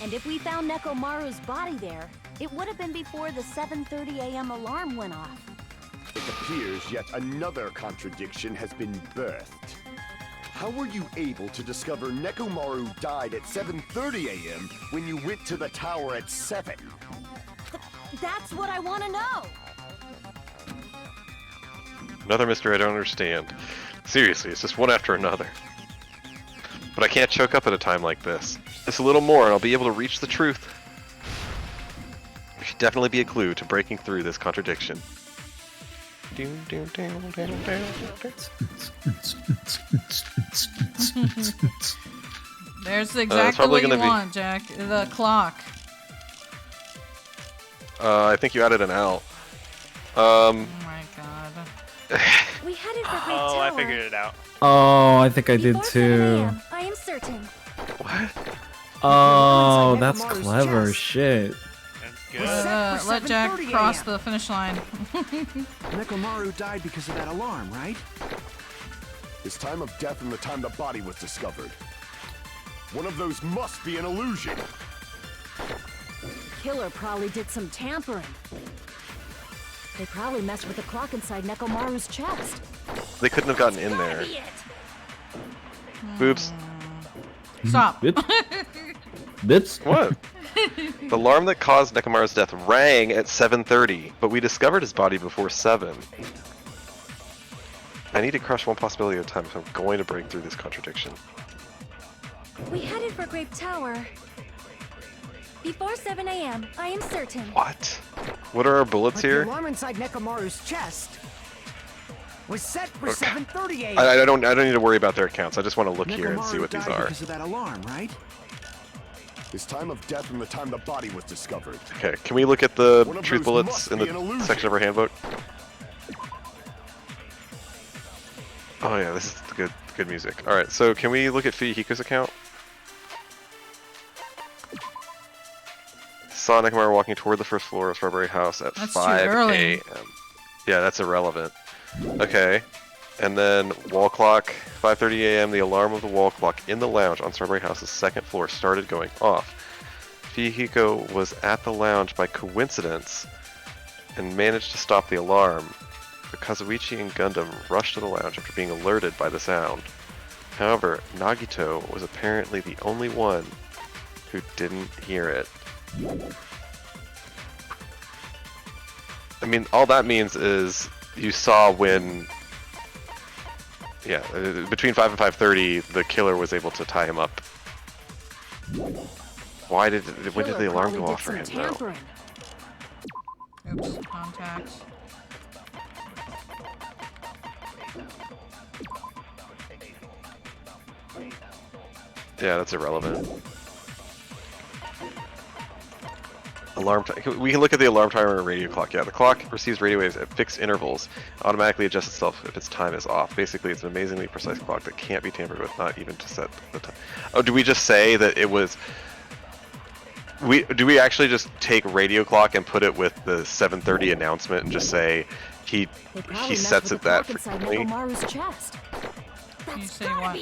And if we found Nekomaru's body there, it would have been before the 7:30 a.m. alarm went off. It appears yet another contradiction has been birthed. How were you able to discover Nekomaru died at 7:30 a.m. when you went to the tower at 7? That's what I want to know. Another mystery I don't understand. Seriously, it's just one after another. But I can't choke up at a time like this. Just a little more and I'll be able to reach the truth. There should definitely be a clue to breaking through this contradiction. There's exactly what you want, Jack. The clock. I think you added an L. Oh my god. We headed for Grape Oh, Tower. I figured it out. Oh, I think I did Before 7 too. a.m., I am certain. Oh, that's clever shit. Let Jack cross the finish line. Nekomaru died because of that alarm, right? His time of death and the time the body was discovered. One of those must be an illusion. Killer probably did some tampering. They probably messed with the clock inside Nekomaru's chest. They couldn't have gotten in there. Boobs. Stop. Bits? What? The alarm that caused Nekomaru's death rang at 7:30, but we discovered his body before 7. I need to crush one possibility at a time if I'm going to break through this contradiction. We headed for Grape Tower. Before 7 a.m., I am certain. What? What are our bullets But here? the alarm inside Nekomaru's chest was set for 7:30 a.m. I don't need to worry about their accounts. I just want to look here and see what these are. Because of that alarm, right? His time of death and the time the body was discovered. Okay, can we look at the One of truth those bullets must in be an the illusion. section of our handbook? Oh yeah, this is good music. All right, so can we look at Fuyuhiko's account? Saw Nekomaru walking toward the first floor of Strawberry House at That's too 5 early. a.m. Yeah, that's irrelevant. Okay, and then wall clock, 5:30 a.m. The alarm of the wall clock in the lounge on Strawberry House's second floor started going off. Fuyuhiko was at the lounge by coincidence and managed to stop the alarm. But Kazuichi and Gundam rushed to the lounge after being alerted by the sound. However, Nagito was apparently the only one who didn't hear it. I mean, all that means is you saw when, yeah, between 5 and 5:30, the killer was able to tie him up. When did the alarm go off for him, though? Oops, contact. Yeah, that's irrelevant. Alarm time. We can look at the alarm timer and radio clock. Yeah, the clock receives radio waves at fixed intervals, automatically adjusts itself if its time is off. Basically, it's an amazingly precise clock that can't be tampered with, not even to set the time. Oh, do we just say that it was? Do we actually just take radio clock and put it with the 7:30 announcement and just say he sets it that frequently? Chest. You say what?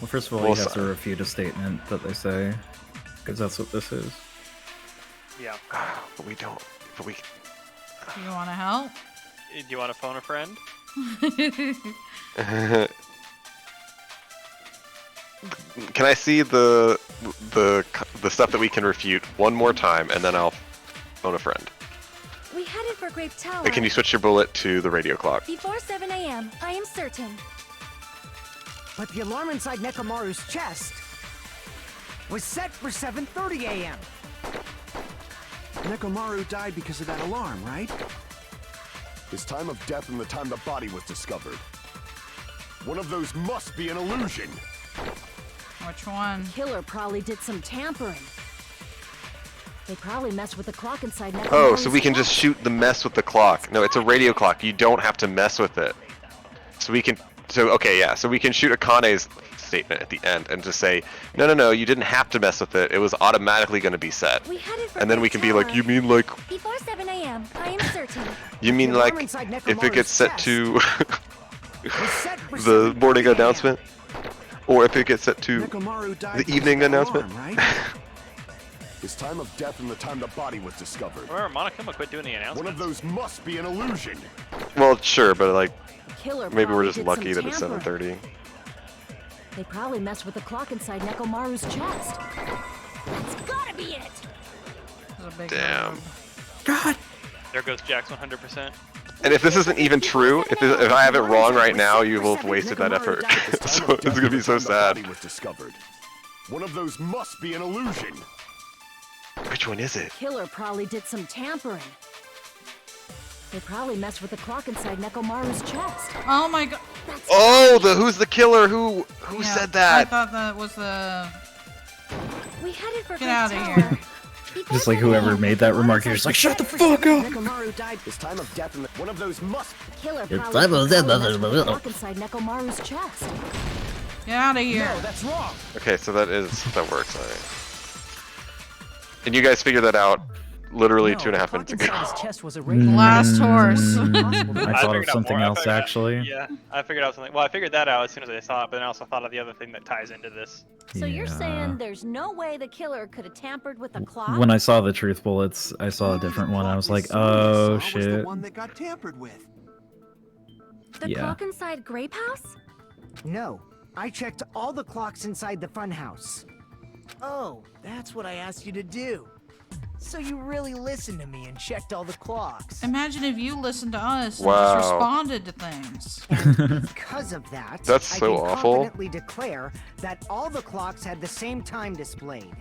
Well, first of all, you have to refute a statement that they say, because that's what this is. Yeah. But we don't. But we. Do you want to help? Do you want to phone a friend? Can I see the stuff that we can refute one more time, and then I'll phone a friend. We headed for Grape Tower. And can you switch your bullet to the radio clock? Before 7 a.m., I am certain. But the alarm inside Nekomaru's chest was set for 7:30 a.m. Nekomaru died because of that alarm, right? His time of death and the time the body was discovered. One of those must be an illusion. Which one? Killer probably did some tampering. They probably messed with the clock inside Nekomaru's Oh, so we can chest. just shoot the mess with the clock. No, it's a radio clock. You don't have to mess with it. So we can. So okay, yeah. So we can shoot Akane's statement at the end and just say, no, you didn't have to mess with it. It was automatically going to be set. We headed for And then we can be like, you mean like, Before 7 a.m., I am certain. you mean like, if it gets set to the morning announcement, or if it gets set to the evening announcement. His time of death and the time the body was discovered. Remember, Monokuma quit doing the announcement. One of those must be an illusion. Well, sure, but like, Killer maybe we're probably just did lucky some that it's tampering. 7:30. They probably messed with the clock inside Nekomaru's chest. That's gotta be it. Damn. God. There goes Jax 100%. And if this isn't even true, if I have it wrong right now, you will have wasted that effort. So it's gonna be so sad. Was discovered. One of those must be an illusion. Which one is it? Killer probably did some tampering. They probably messed with the clock inside Nekomaru's chest. Oh my god. Oh, who's the killer? Who Yeah, said that? I thought that was the. We headed for Get Grape out of Tower. here. Just like whoever made that remark, you're just like, shut the fuck up! Nekomaru died. His time of death and one of those must. Killer Your probably time of death, messed with the clock inside Nekomaru's chest. Get out of here. No, that's wrong. Okay, so that works. Alright. And you guys figured that out literally 2.5 minutes ago. His chest was a regular Last horse. I thought of figured out something more. else actually. Yeah, I figured out something. Well, I figured that out as soon as I saw it, but then I also thought of the other thing that ties into this. So you're Yeah. saying there's no way the killer could have tampered with the clock? When I saw the truth bullets, I saw a different one. I was like, oh Was the shit. one that got tampered with. The Yeah. clock inside Grape House? No, I checked all the clocks inside the funhouse. Oh, that's what I asked you to do. So you really listened to me and checked all the clocks. Imagine if you listened to us and Wow. just responded to things. Because of that, That's I so can awful. confidently declare that all the clocks had the same time displayed.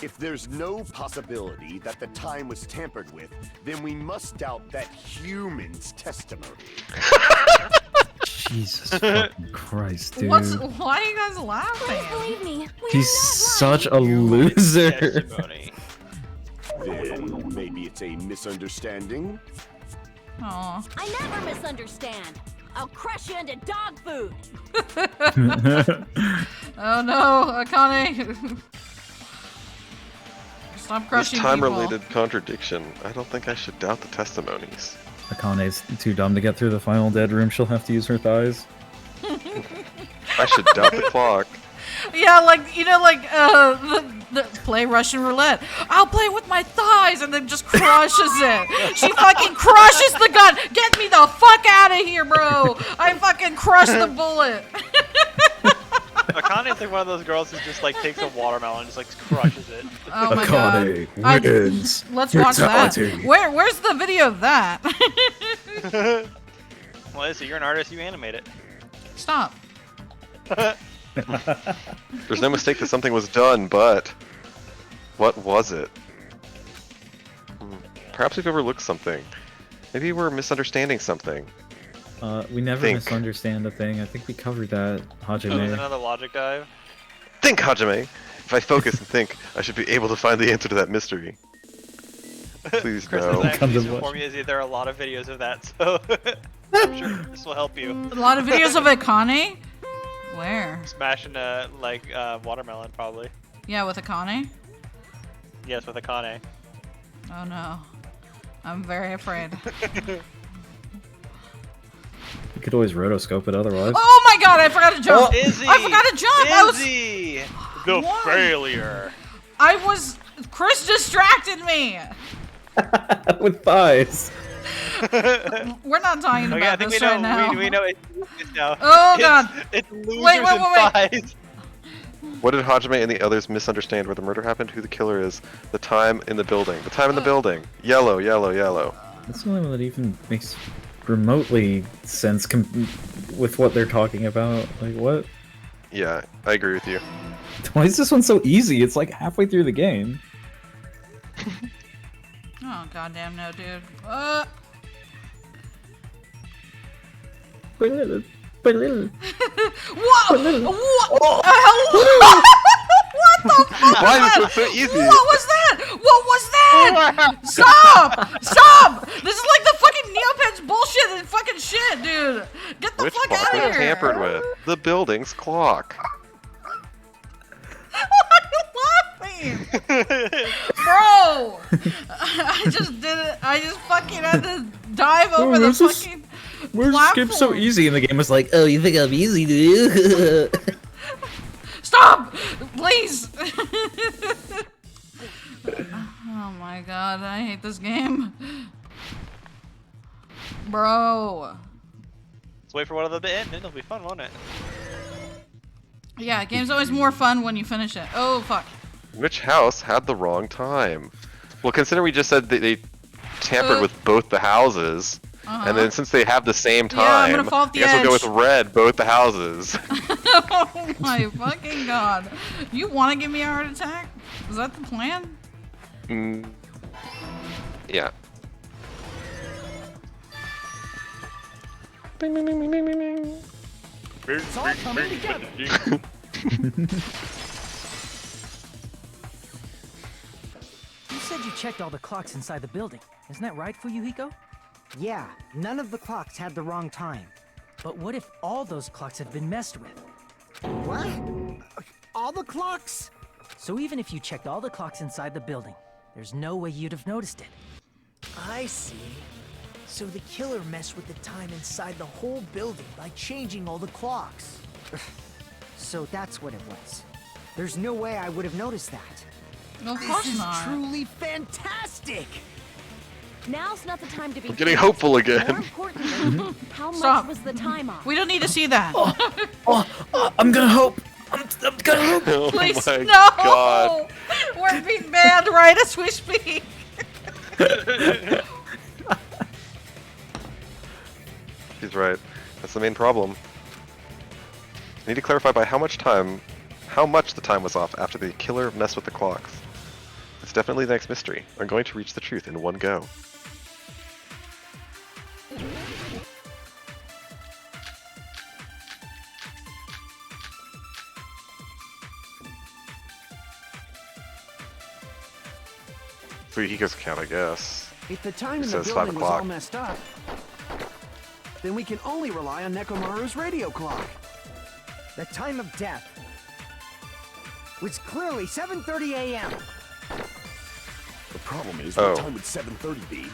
If there's no possibility that the time was tampered with, then we must doubt that human's testimony. Jesus fucking Christ, dude. Why are you guys laughing? Believe me, we He's such a loser. Testimony. Then maybe it's a misunderstanding. Aw. I never misunderstand. I'll crush you into dog food. Oh no, Akane. Stop This crushing time-related contradiction. I don't think I should doubt the testimonies. Akane's too dumb to get through the final dead room. She'll have to use her thighs. I should doubt the clock. Yeah, like, you know, like, the play Russian roulette. I'll play with my thighs, and then just crushes it. She fucking crushes the gun. Get me the fuck out of here, bro. I fucking crushed the bullet. Akane is like one of those girls who just like takes a watermelon and just like crushes it. Oh my god. wins. Let's watch that. Where's the video of that? Well, Izzy, you're an artist. You animate it. Stop. There's no mistake that something was done, but what was it? Perhaps we've overlooked something. Maybe we're misunderstanding something. We never Think. misunderstand a thing. I think we covered that, Oh, there's Hajime. another logic dive. Think, Hajime! If I focus and think, I should be able to find the answer to that mystery. Please Chris no. has actually informed me there are a lot of videos of that, so I'm sure this will help you. A lot of videos of Akane? Where? Smashing a watermelon, probably. Yeah, with Akane? Yes, with Akane. Oh no. I'm very afraid. You could always rotoscope it otherwise. Oh my god, I forgot to jump! Oh, Izzy! I forgot to jump! Izzy! The failure! Chris distracted me! With thighs. We're not talking Okay, I about think this we know, right now. we know it's now. Oh god! It's losers wait. and thighs. What did Hajime and the others misunderstand where the murder happened? Who the killer is? The time in the building. The time in the building. Yellow, yellow, yellow. That's the only one that even makes remotely sense with what they're talking about. Like, what? Yeah, I agree with you. Why is this one so easy? It's like halfway through the game. Oh goddamn no, dude. Whoa! What? What the fuck? Why is it so easy? What was that? What was that? Stop! Stop! This is like the fucking Neopets bullshit and fucking shit, dude. Get the Which fuck clock out of was here. tampered with? The building's clock. Why are you laughing? Bro! I just did it. I just fucking had to dive over the fucking Where's platform. skip so easy? And the game was like, oh, you think I'm easy, do you? Stop! Please! Oh my god, I hate this game. Bro. Let's wait for one of them to end, and it'll be fun, won't it? Yeah, game's always more fun when you finish it. Oh, fuck. Which house had the wrong time? Well, consider we just said that they tampered with both the houses. And then since they have the same time, Yeah, I'm gonna fall off the I guess we'll go with edge. red, both the houses. Oh my fucking god. You want to give me a heart attack? Is that the plan? Yeah. It's all coming together. You said you checked all the clocks inside the building. Isn't that right, Fuyuhiko? Yeah, none of the clocks had the wrong time. But what if all those clocks have been messed with? What? All the clocks? So even if you checked all the clocks inside the building, there's no way you'd have noticed it. I see. So the killer messed with the time inside the whole building by changing all the clocks. So that's what it was. There's no way I would have noticed that. Of This course is not. truly fantastic! Now's not the time to be. I'm getting hopeful again. More importantly, how much Stop. was the time off? We don't need to see that. I'm gonna hope. I'm gonna hope. Oh Please, my no! god. We're being banned right as we speak. He's right. That's the main problem. I need to clarify by how much the time was off after the killer messed with the clocks. It's definitely the next mystery. I'm going to reach the truth in one go. Fuyuhiko's account, I guess. If the time It in the says 5 building was all o'clock. messed up, then we can only rely on Nekomaru's radio clock. The time of death was clearly 7:30 a.m. The problem is, Oh. what time would 7:30 be?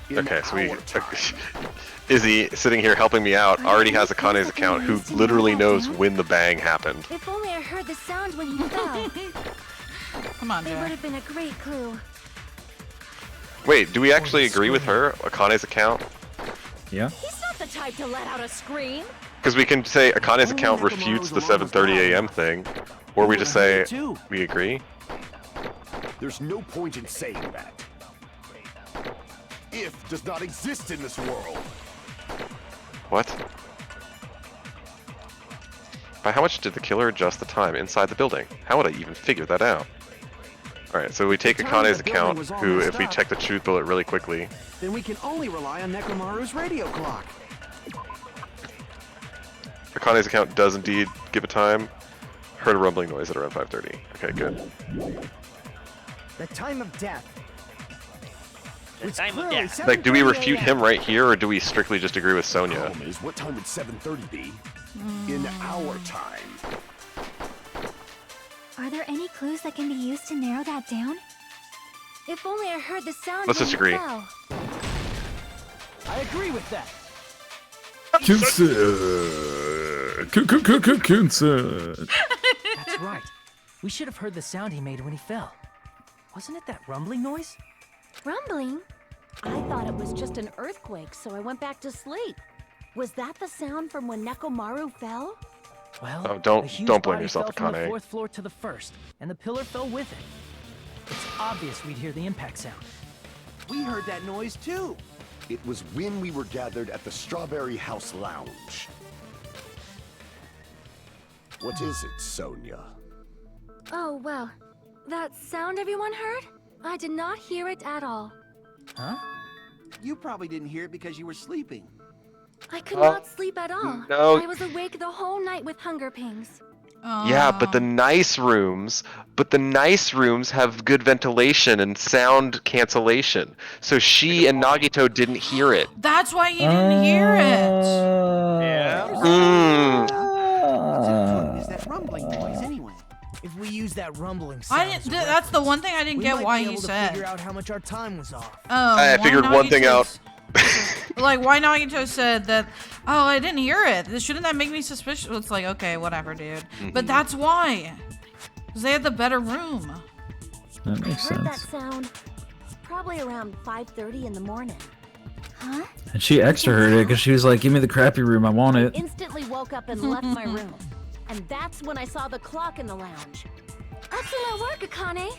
In Okay, so our time. Izzy, sitting here helping me out, already has Akane's account, who literally knows when the bang happened. If only I heard the sound when he fell. Come on, It would Jack. have been a great clue. Wait, do we actually agree with her, Akane's account? Yeah. He's not the type to let out a scream. Because we can say Akane's account refutes the 7:30 a.m. thing, or we just say we agree. There's no point in saying that. If does not exist in this world. What? By how much did the killer adjust the time inside the building? How would I even figure that out? Alright, so we take The time in Akane's the building account, was all who, messed if we up. check the truth bullet really quickly, Then we can only rely on Nekomaru's radio clock. Akane's account does indeed give a time. Heard a rumbling noise at around 5:30. Okay, good. The time of death. The time of death. Like, do we refute him right here, or do we strictly just agree with Sonia? Problem is, what time would 7:30 be? In our time. Are there any clues that can be used to narrow that down? If only I heard the sound Let's when it disagree. fell. I agree with that. That's right. We should have heard the sound he made when he fell. Wasn't it that rumbling noise? Rumbling? I thought it was just an earthquake, so I went back to sleep. Was that the sound from when Nekomaru fell? Well, Oh, don't the huge blame body yourself, fell from the Akane. 4th floor to the 1st, and the pillar fell with it. It's obvious we'd hear the impact sound. We heard that noise too. It was when we were gathered at the Strawberry House Lounge. What is it, Sonia? Oh, well. That sound everyone heard? I did not hear it at all. Huh? You probably didn't hear it because you were sleeping. I could not sleep at all. no. I was awake the whole night with hunger pangs. Yeah, but the nice rooms have good ventilation and sound cancellation. So she and Nagito didn't hear it. That's why he didn't hear it. Is that rumbling noise anyway? If we use that rumbling sound, I didn't. That's the one thing I didn't we get might why be he able to said. figure out how much our time was off. Oh, I why figured one thing out. Like, why Nagito said that, oh, I didn't hear it. Shouldn't that make me suspicious? Well, it's like, okay, whatever, dude. But that's why. Because they had the better room. That makes I heard that sense. sound probably around 5:30 in the morning. Huh? And she extra heard it because she was like, "Give me the crappy room, I want it." Instantly woke up and left my room. And that's when I saw the clock in the lounge. Excellent work, Akane.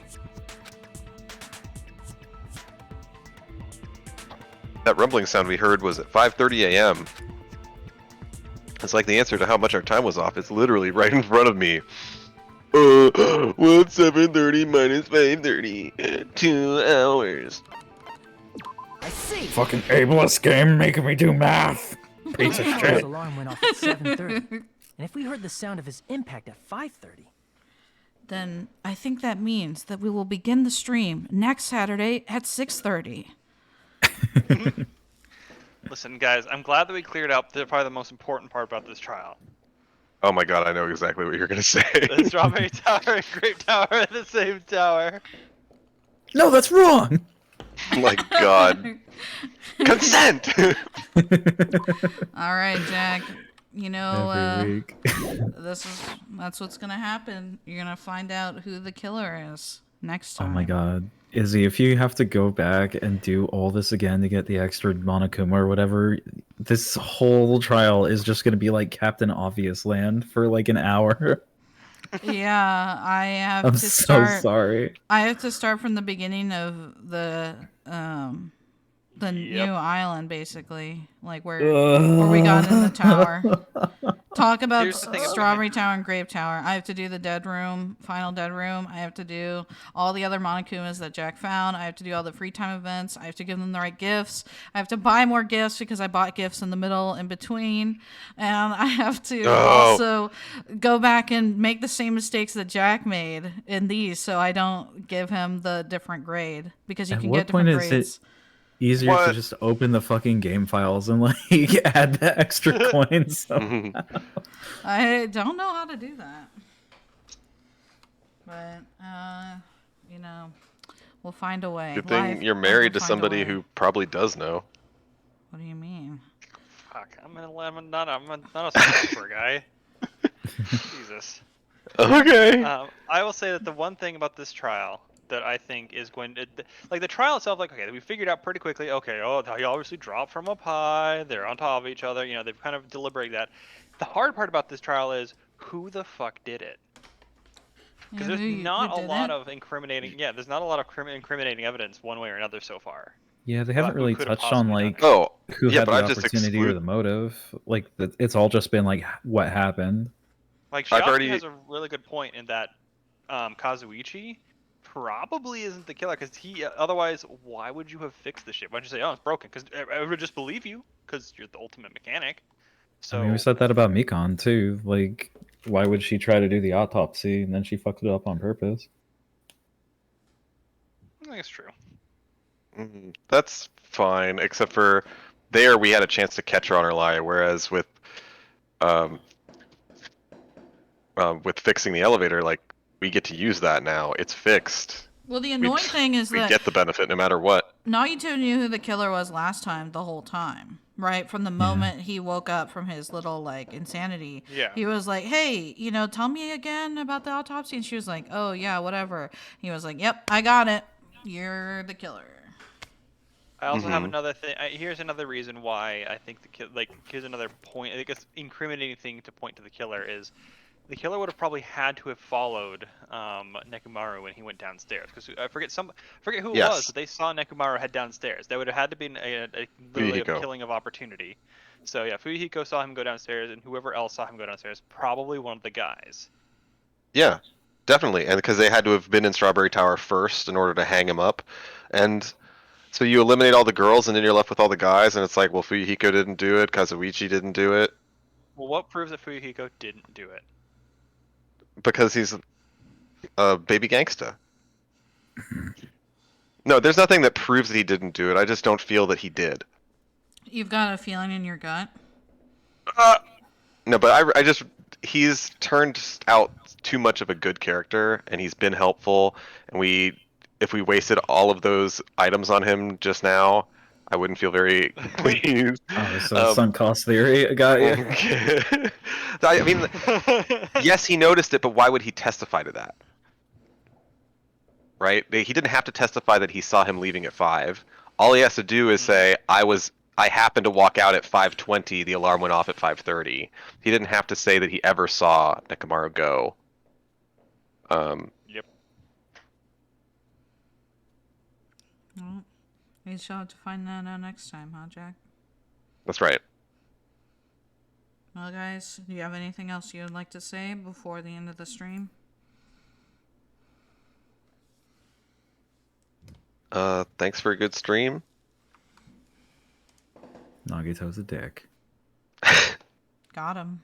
That rumbling sound we heard was at 5:30 a.m. It's like the answer to how much our time was off. It's literally right in front of me. What's 7:30 minus 5:30? 2 hours. I see. Fucking ableist game making me do math. Piece of His shit. alarm went off at 7:30, and if we heard the sound of his impact at 5:30, Then I think that means that we will begin the stream next Saturday at 6:30. Listen, guys, I'm glad that we cleared up probably the most important part about this trial. Oh my god, I know exactly what you're gonna say. The Strawberry Tower and Grape Tower at the same tower. No, that's wrong. My god. Consent! All right, Jack. You know, Every week. that's what's gonna happen. You're gonna find out who the killer is next Oh time. my god. Izzy, if you have to go back and do all this again to get the extra Monokuma or whatever, this whole trial is just going to be like Captain Obvious Land for like an hour. Yeah, I have I'm to so start. sorry. I have to start from the beginning of the new island, basically, like where we got in the tower. Talk about Here's the thing about Strawberry Tower and Grape Tower. I have to do the dead room, final dead room. I have to do all the other Monokumas that Jack found. I have to do all the free time events. I have to give them the right gifts. I have to buy more gifts because I bought gifts in the middle, in between. And I have to also go back and make the same mistakes that Jack made in these so I don't give him the different grade because you At can what get different point is grades. it easier to just open the fucking game files and like add the extra coins somehow? I don't know how to do that. But, you know, we'll find a way. Good thing Life you're will married to find a somebody way. who probably does know. What do you mean? Fuck, I'm not a super guy. Jesus. Okay. I will say that the one thing about this trial that I think is going to, like the trial itself, like, okay, we figured out pretty quickly, okay, he obviously dropped from up high, they're on top of each other, you know, they've kind of deliberated that. The hard part about this trial is, who the fuck did it? Because there's not a lot of incriminating, there's not a lot of incriminating evidence one way or another so far. Yeah, they haven't Who really could have touched on possibly like done who had the I've just opportunity or the motive. Like it's all just been like what happened. Like I've Shiaki already- has a really good point in that Kazuichi probably isn't the killer, because otherwise why would you have fixed the ship? Why don't you say, oh, it's broken? Because I would just believe you, because you're the ultimate mechanic. So I mean, we said that about Mikon too. Like why would she try to do the autopsy and then she fucked it up on purpose? I think it's true. That's fine, except for there we had a chance to catch her on her lie, whereas with fixing the elevator, like, we get to use that now. It's fixed. Well, the annoying thing is we that get the benefit no matter what. Nagito knew who the killer was last time the whole time, right? From the moment he woke up from his little, like, insanity. Yeah. He was like, hey, you know, tell me again about the autopsy. And she was like, oh, yeah, whatever. He was like, yep, I got it. You're the killer. I also have another thing. Here's another reason why I think here's another point. I guess incriminating thing to point to the killer is the killer would have probably had to have followed Nekomaru when he went downstairs. Because I forget who it was, but they saw Nekomaru head downstairs. There would have had to be literally a killing of opportunity. So yeah, Fuyuhiko saw him go downstairs, and whoever else saw him go downstairs, probably one of the guys. Yeah, definitely, and because they had to have been in Strawberry Tower first in order to hang him up, and so you eliminate all the girls, and then you're left with all the guys, and it's like, well, Fuyuhiko didn't do it, Kazuichi didn't do it. Well, what proves that Fuyuhiko didn't do it? Because he's a baby gangsta. No, there's nothing that proves that he didn't do it. I just don't feel that he did. You've got a feeling in your gut? No, but I just, he's turned out too much of a good character, and he's been helpful, and if we wasted all of those items on him just now, I wouldn't feel very pleased. Oh, so sunk cost theory got you. I mean, yes, he noticed it, but why would he testify to that? Right? He didn't have to testify that he saw him leaving at 5. All he has to do is say, I happened to walk out at 5:20, the alarm went off at 5:30. He didn't have to say that he ever saw Nekomaru go. Yep. Well, we shall have to find that out next time, huh, Jack? That's right. Well, guys, do you have anything else you would like to say before the end of the stream? Thanks for a good stream. Nagito's a dick. Got him.